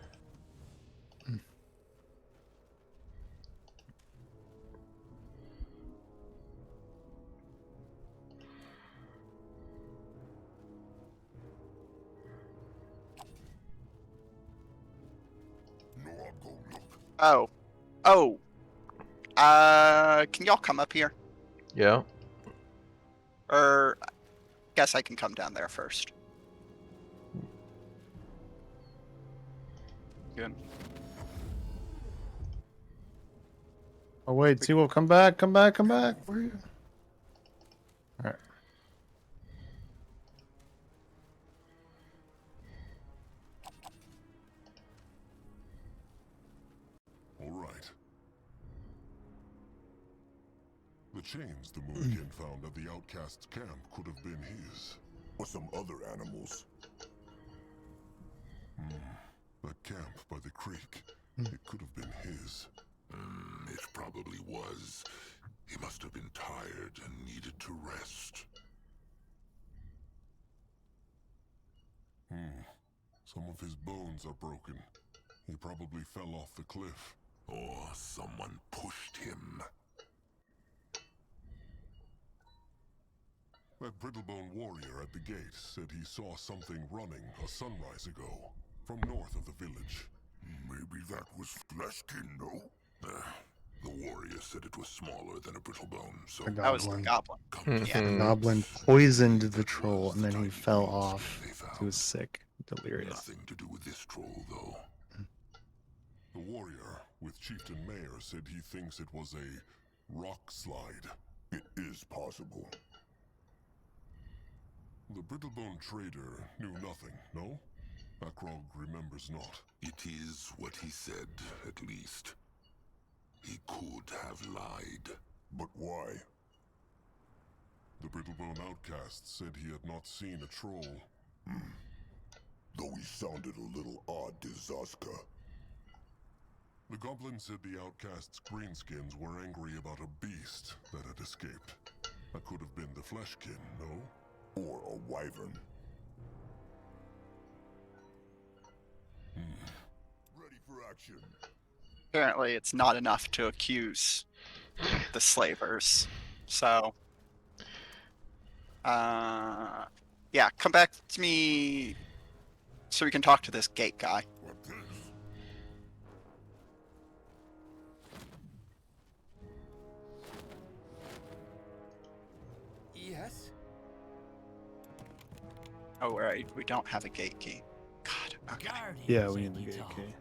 Oh. Oh. Can y'all come up here? Yeah. Or, guess I can come down there first. Good. Oh wait, T-Wolf, come back, come back, come back. Where are you? Alright. All right. The chains the Moonkin found at the outcast's camp could have been his. Or some other animals. That camp by the creek. It could have been his. It probably was. He must have been tired and needed to rest. Some of his bones are broken. He probably fell off the cliff. Or someone pushed him. That Brittlebone warrior at the gate said he saw something running a sunrise ago, from north of the village. Maybe that was Fleshkin, no? The warrior said it was smaller than a Brittlebone, so... The That was the goblin. goblin. The goblin poisoned the troll, and then he fell off. He was sick, delirious. Nothing to do with this troll, though. The warrior, with Chieftain Mayor, said he thinks it was a rock slide. It is possible. The Brittlebone trader knew nothing, no? Akrog remembers not. It is what he said, at least. He could have lied. But why? The Brittlebone outcast said he had not seen a troll. Though he sounded a little odd to Zaska. The goblin said the outcast's greenskins were angry about a beast that had escaped. That could have been the Fleshkin, no? Or a wyvern. Ready for action. Apparently, it's not enough to accuse the slavers. So, yeah, come back to me so we can talk to this gate guy. What this? Yes? Oh, right, we don't have a gate key. God, okay. Yeah, we need the gate key.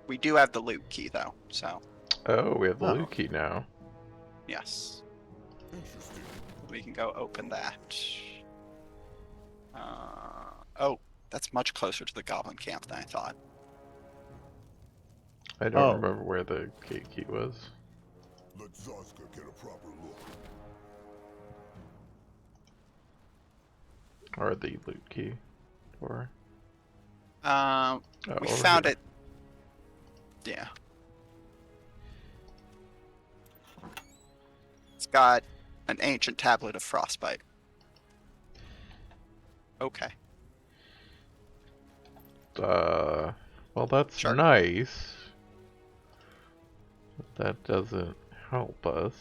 We do have the loot key, though, so... Oh, we have the loot key now. Yes. Interesting. We can go open that. Oh, that's much closer to the goblin camp than I thought. I don't remember where the gate key was. Let Zaska get a proper look. Or the loot key. Or... we found it. Yeah. It's got an ancient tablet of frostbite. Okay. Well, that's nice. But that doesn't help us.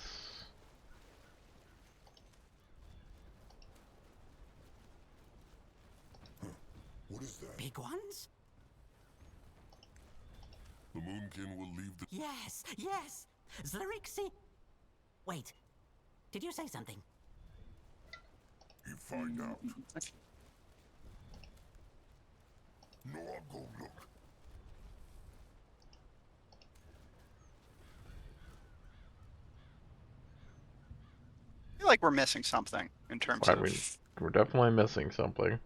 What is that? Big ones? The Moonkin will leave the... Yes, yes! Zlarixi... Wait, did you say something? You find out. No, I'll go look. I feel like we're missing something in terms I mean, of... we're definitely missing something.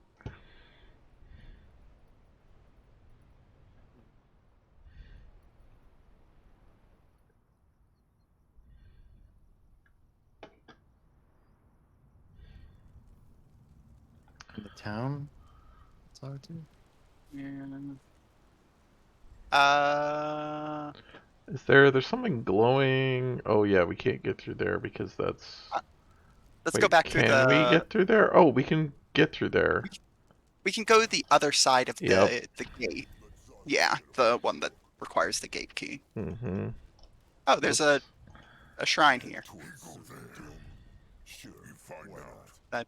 In the town? It's hard to. There's something glowing? Oh yeah, we can't get through there because that's... Let's Wait, go back through can we get through there? Oh, we can get through there. We can go the other side of Yep. the gate. Yeah, the one that requires the gate key. Mm-hmm. Oh, there's a shrine here. That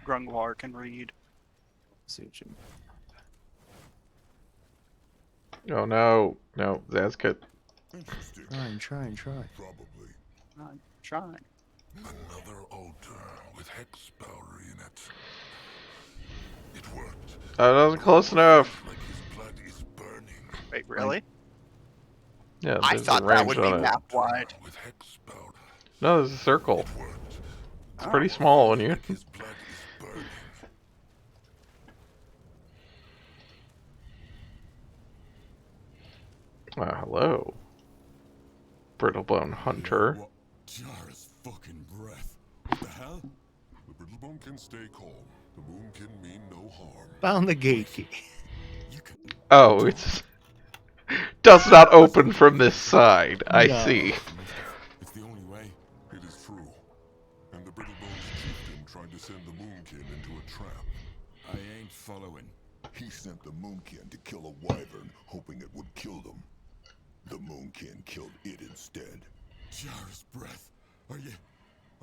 Grungwar can read. Oh no, no, Zazkit. Try. Probably. Shrine. Another altar with hex powder in it. It worked. That wasn't close enough. Like his blood is burning. Wait, really? Yeah, I there's a thought that range would be on it. map wide. With hex powder. No, there's a circle. It's Oh. pretty small when you... His blood is burning. Hello. Brittlebone Hunter. Jar's fucking breath. What the hell? The Brittlebone can stay calm. The moon can mean no harm. Found the gate key. Oh, it's... does not open from this side. I see. It's the only way. It is true. And the Brittlebone's chieftain tried to send the Moonkin into a trap. I ain't following. He sent the Moonkin to kill a wyvern, hoping it would kill them. The Moonkin killed it instead. Jar's breath. Are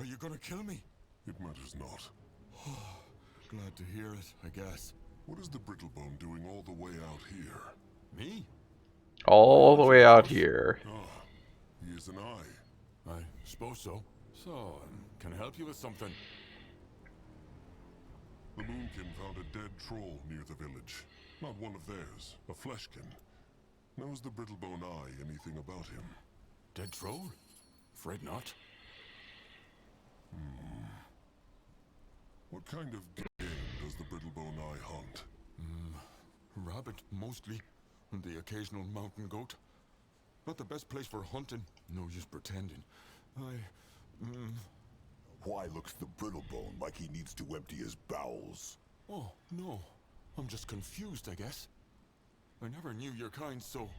you gonna kill me? It matters not. Glad to hear it, I guess. What is the Brittlebone doing all the way out here? Me? All the way out here. Ah, he is an eye. I suppose so. So, can I help you with something? The Moonkin found a dead troll near the village. Not one of theirs, a fleshkin. Knows the Brittlebone eye anything about him? Dead troll? Afraid not. What kind of game does the Brittlebone eye hunt? Rabbit, mostly. And the occasional mountain goat. Not the best place for hunting. No use pretending. Why looks the Brittlebone like he needs to empty his bowels? Oh, no. I'm just confused, I guess. I never knew your kind so...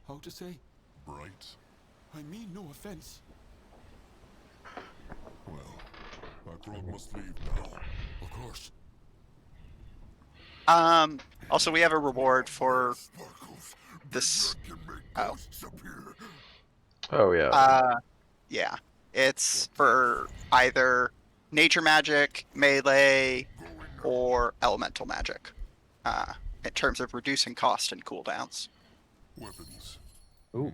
how to say? Bright? I mean no offense. Well, Akrog must leave now. Of course. Also, we have a reward for this. Oh. Oh, yeah. Yeah. It's for either nature magic, melee, or elemental magic. In terms of reducing cost and cooldowns. Weapons. Ooh.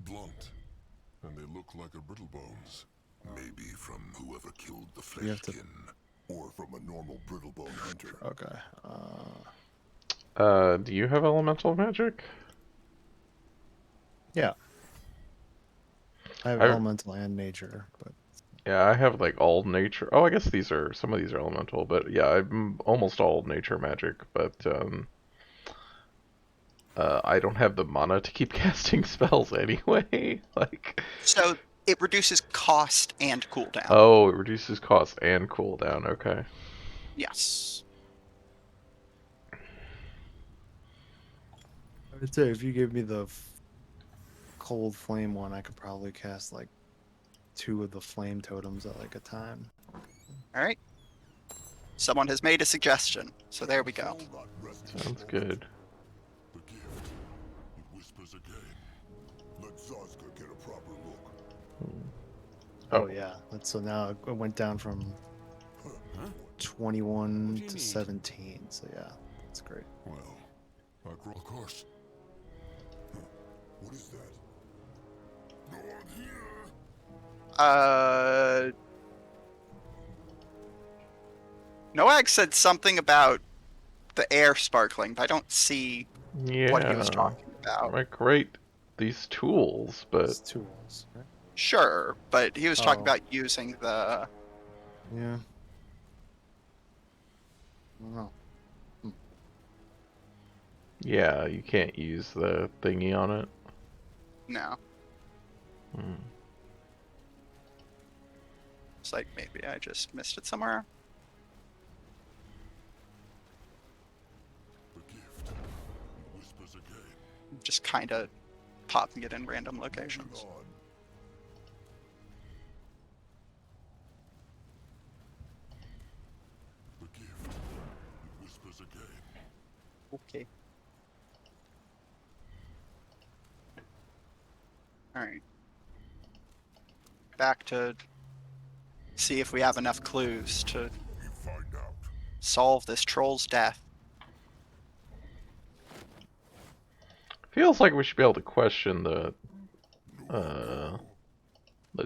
Blunt. And they look like a Brittlebone's. Maybe from whoever killed the You have to- fleshkin. Or from a normal Brittlebone hunter. Okay. Do you have elemental magic? Yeah. I have elemental and nature, but Yeah, I have like all nature. Oh, I guess some of these are elemental, but yeah, I'm almost all nature magic, but I don't have the mana to keep casting spells anyway. So it reduces cost and cooldown. Oh, it reduces cost and cooldown. Okay. Yes. I'd say if you give me the cold flame one, I could probably cast like 2 of the flame totems at like a time. All right. Someone has made a suggestion, so there we go. Sounds good. The gift. It whispers again. Let Zazka get a proper look. Oh yeah, so now it went down from 21 to 17. So yeah, that's great. Well, Akrog. Of course. What is that? No one here. Noag said something about the air sparkling, but I don't see what he was talking about. Like, great, these tools, but... It's tools, right? Sure, but he was talking Oh. about using the... Yeah. I don't know. Yeah, you can't use the thingy on it. No. Hmm. It's like maybe I just missed it somewhere. The just kind of popping it in random locations. The gift. It whispers again. Okay. Alright. Back to see if we have enough clues to solve this troll's death. Feels like we should be able to question the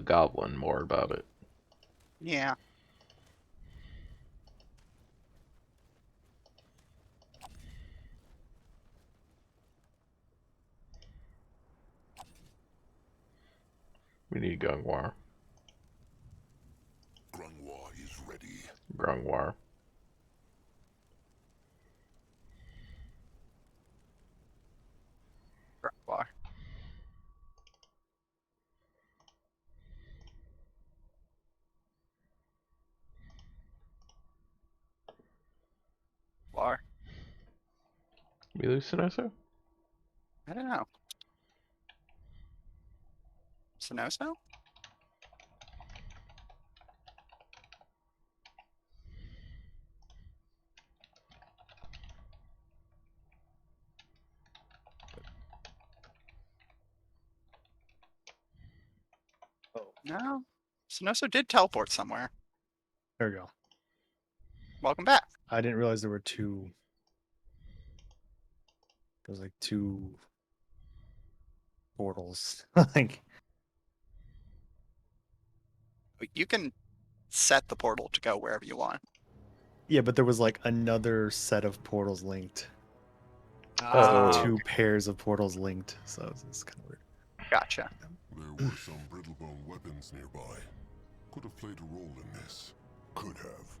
goblin more about it. Yeah. We need Gungwar. Grungwar is ready. Grungwar. Grungwar. War. We lose Sannoso? I don't know. Sannoso? No. Sannoso did teleport somewhere. There we go. Welcome back. I didn't realize there were two. There's like two portals. Like, You can set the portal to go wherever you want. yeah, but there was like another set of portals linked. Oh. Two pairs of portals linked, so it's kind of weird. Gotcha. There were some brittlebone weapons nearby. Could have played a role in this. Could have.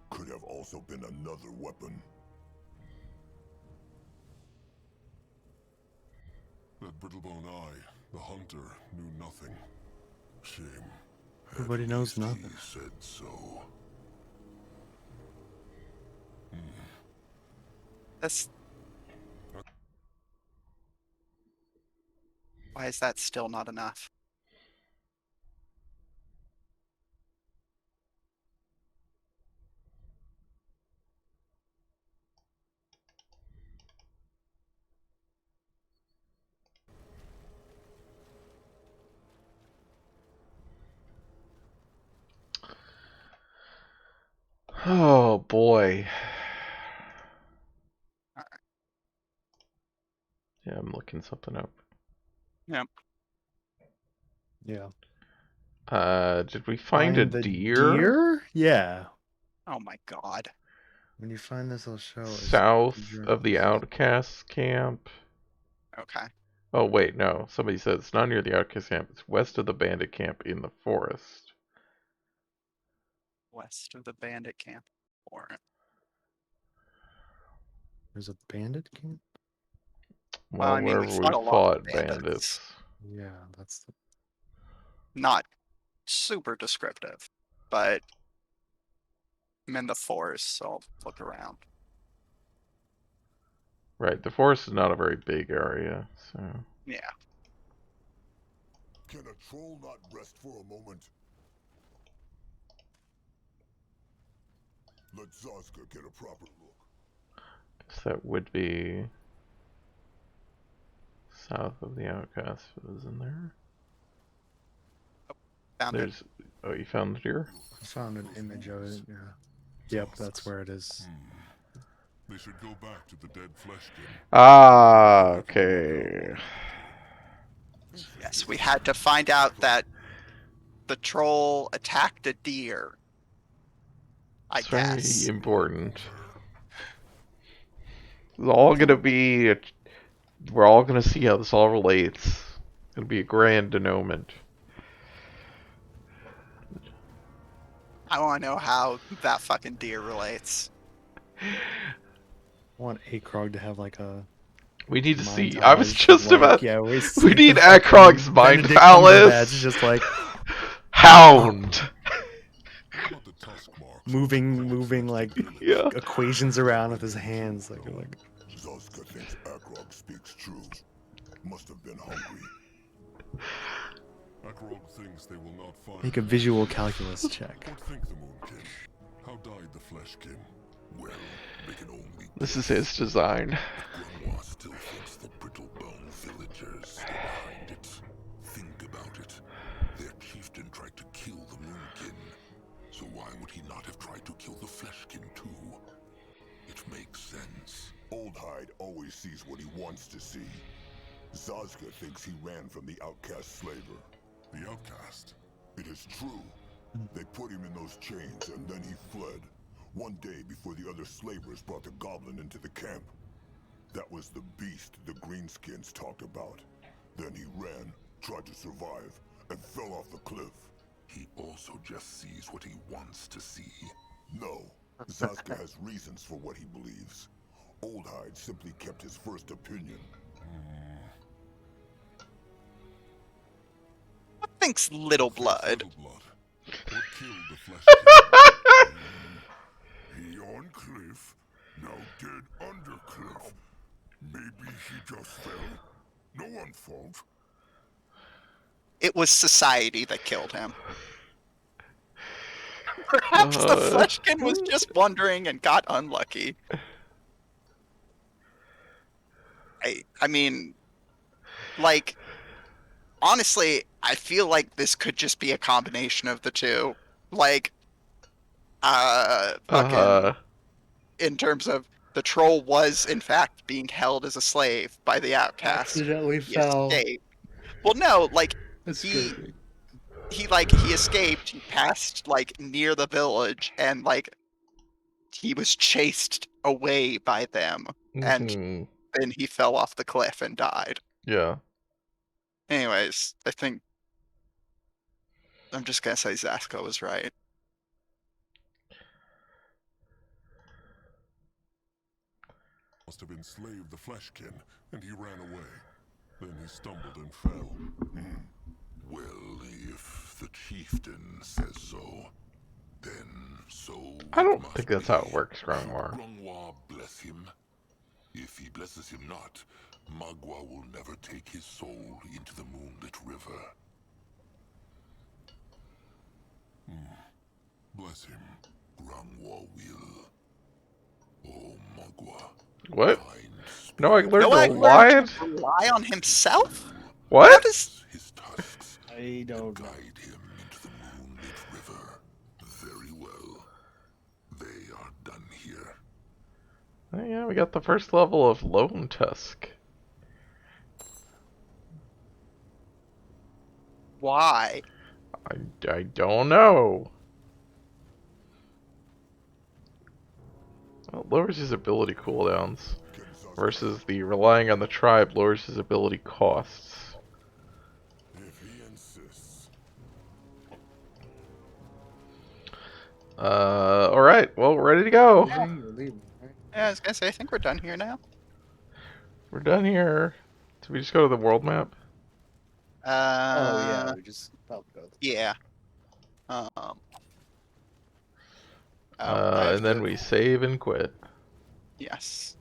Could have also been another weapon. That brittlebone eye, the hunter, knew nothing. Shame. Everybody knows nothing. He said so. That's... Why is that still not enough? Oh boy. Yeah, I'm looking something up. Yep. Yeah. Did we find a the deer? Deer? Yeah. Oh my god. When you find this, I'll show us. South of the Outcast camp. Okay. Oh wait, no. Somebody said it's not near the Outcast camp. It's west of the bandit camp in the forest. West of the bandit camp. Or... There's a bandit camp? Well, I mean, we wherever fought a we lot of fought bandits. bandits. Yeah, that's the... Not super descriptive, but I'm in the forest, so I'll look around. Right, the forest is not a very big area, so... Yeah. Can a troll not rest for a moment? Let Zazka get a proper look. Guess that would be... south of the Outcast. It was in there. Found There's... Oh, you found the deer? I found an image of it, yeah. Yep, that's where it is. They should go back to the dead fleshkin. Ah, okay. Yes, we had to find out that the troll attacked a deer. I guess. Very important. It's all gonna be... We're all gonna see how this all relates. It'll be a grand denouement. I want to know how that fucking deer relates. I want Akrog to have like a... We need to see. montage I was just of, like, about... yeah, we see need the Akrog's fucking mind Benedict palace. Cumberbatch just like... Hound! moving like equations around with his hands. Like Zazka thinks Akrog speaks true. Must have been hungry. Akrog thinks they will not find. Make a visual calculus check. What think the Moonkin? How died the Fleshkin? Well, they can only. This is his design. Grimoire still thinks the Brittlebone villagers were behind it. Think about it. Their chieftain tried to kill the Moonkin. So why would he not have tried to kill the Fleshkin too? It makes sense. Oldhide always sees what he wants to see. Zazka thinks he ran from the outcast slaver. The outcast? It is true. They put him in those chains and then he fled. One day before the other slavers brought the goblin into the camp. That was the beast the greenskins talked about. Then he ran, tried to survive, and fell off the cliff. He also just sees what he wants to see. No, Zazka has reasons for what he believes. Oldhide simply kept his first opinion. What thinks Little Blood? What killed the Fleshkin? He on cliff, now dead under cliff. Maybe he just fell. No one's fault. It was society that killed him. Perhaps the Fleshkin was just wandering and got unlucky. I mean, like, honestly, I feel like this could just be a combination of the two. Like, fucking, in terms of the troll was, in fact, being held as a slave by the outcast. Accidentally fell. Escaped. Well, no, like, Escaping. he escaped, he passed, like, near the village, and, like, he was chased away by them, and then he fell off the cliff and died. Yeah. Anyways, I think I'm just gonna say Zasko was right. Must have enslaved the Fleshkin, and he ran away. Then he stumbled and fell. Well, if the chieftain says so, then so. I don't think that's how it works, Grimoire. Grimoire bless him. If he blesses him not, Magua will never take his soul into the moonlit river. Bless him, Grimoire will. Oh, Magua. What? No, I learned to lie. Rely on himself? What? How does... I don't know. Guide him into the moonlit river. Very well. They are done here. Oh, yeah, we got the first level of Lone Tusk. Why? I don't know. Well, it lowers his ability cooldowns versus the relying on the tribe lowers his ability costs. If he insists. Alright, well, we're ready to go. Yeah, I was gonna say, I think we're done here now. We're done here. Did we just go to the world map? Oh yeah, we just probably go. Yeah. And then we save and quit. Yes.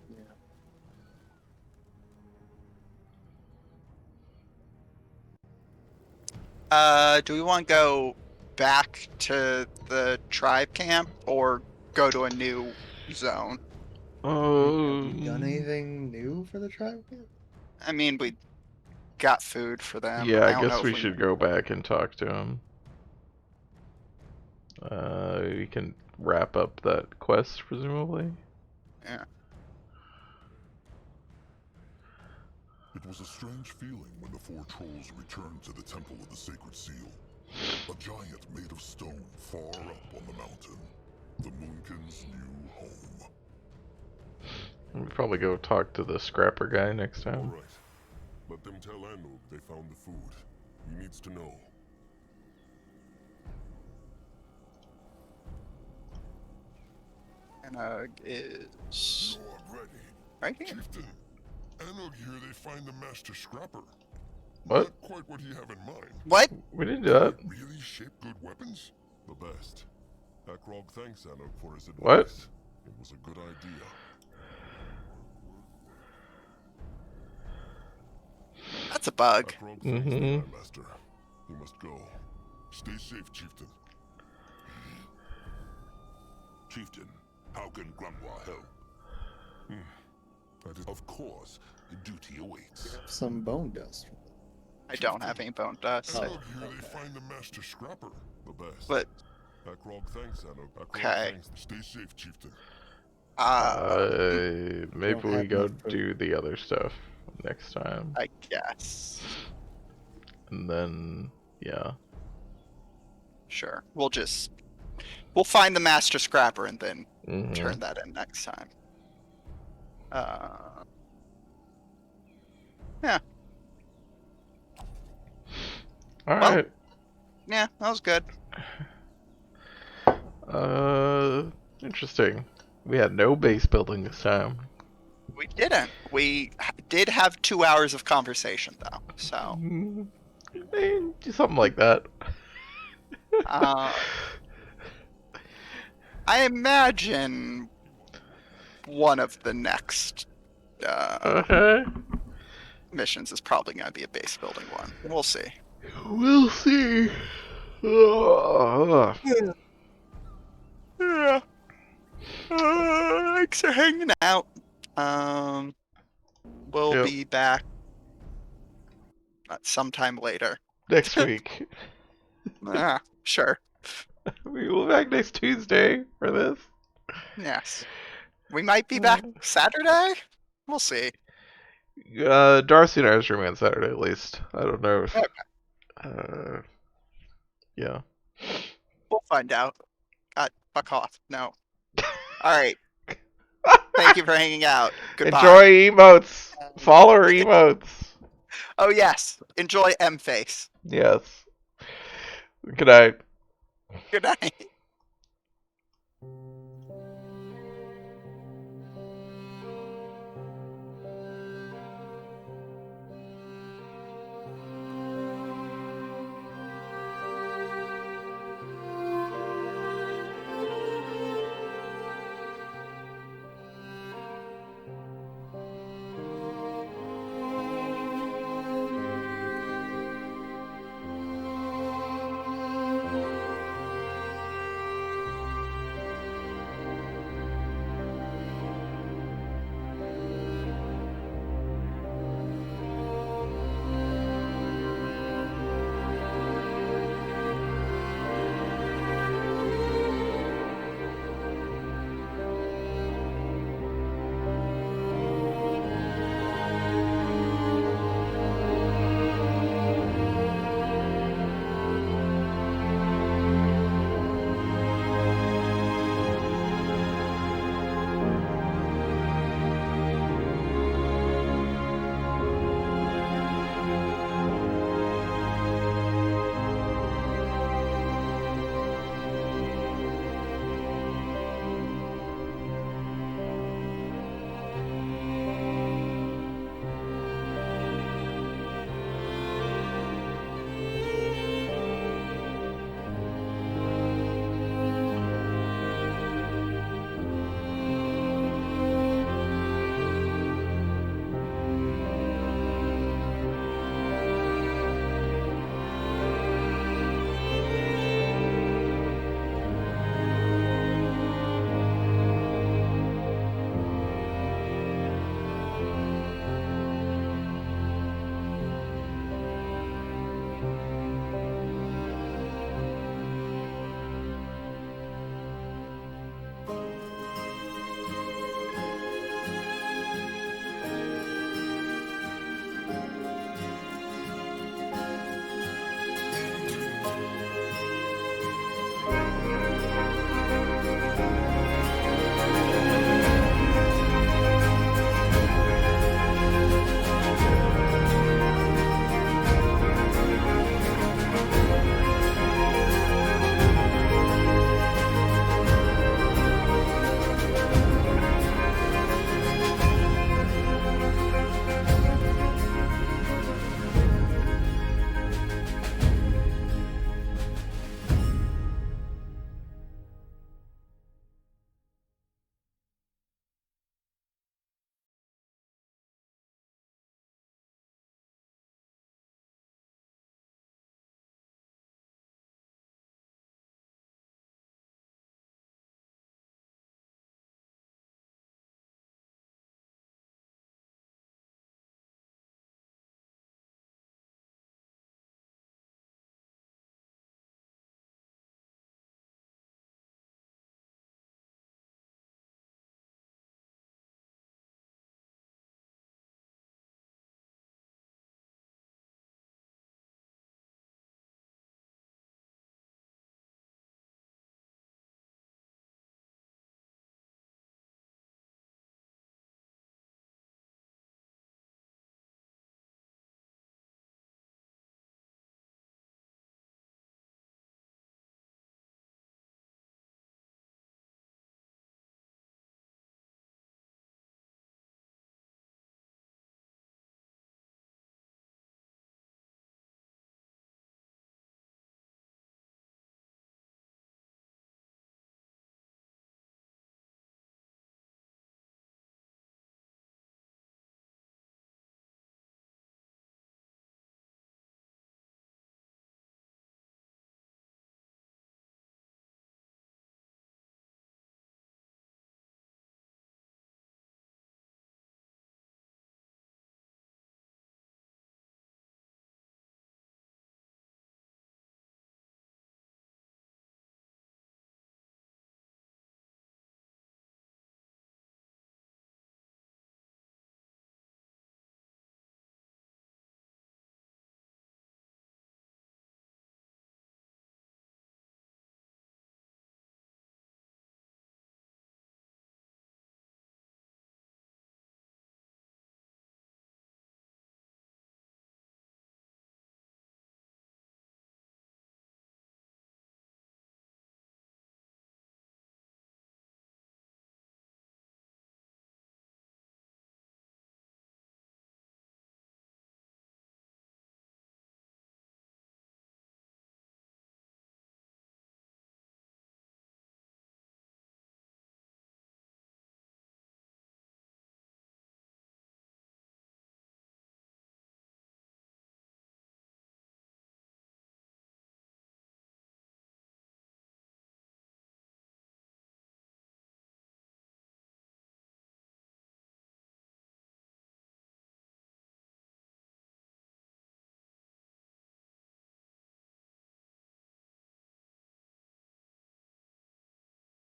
Do we want to go back to the tribe camp or go to a new zone? Have we done anything new for the tribe camp? I mean, we got food for them. Yeah, I don't guess know we if should go back and talk to him. We can wrap up that quest, presumably. Yeah. It was a strange feeling when the four trolls returned to the Temple of the Sacred Seal. A giant made of stone far up on the mountain. The Moonkin's new home. We'll probably go talk to the scrapper guy next time. Alright. Let them tell Anug they found the food. He needs to know. Anug is No, I'm ready. right here. Chieftain, Anug here they find the Master Scrapper. What? Not quite what you have in mind. What? We didn't do that. Really shape good weapons? The best. Akrog thanks Anug for his advice. What? It was a good idea. That's a bug. Master. You must go. Stay safe, Chieftain. Chieftain, how can Grandma help? That is, of course, duty awaits. Some bone dust. I don't have any bone dust. Here they find the Master Scrapper. The best. But Akrog thanks, Anno. Okay. Thanks. Stay safe, Chieftain. Maybe we go do the other stuff next time. I guess. And then, yeah. Sure. We'll find the Master Scrapper and then turn that in next time. Yeah. Alright. Yeah, that was good. Interesting. We had no base building this time. We didn't. We did have 2 hours of conversation, though, so. Something like that. I imagine one of the next missions is probably going to be a base building one. We'll see. We'll see. Yeah. Thanks for hanging out. We'll be back sometime later. Next week. Sure. We will be back next Tuesday for this. Yes. We might be back Saturday? We'll see. Darcy and I are streaming on Saturday at least. I don't know if... Okay. Yeah. We'll find out. God, fuck off. No. Alright. Thank you for hanging out. Goodbye. Enjoy emotes. Follow our emotes. Oh, yes. Enjoy M-Face. Yes. Good night. Good night.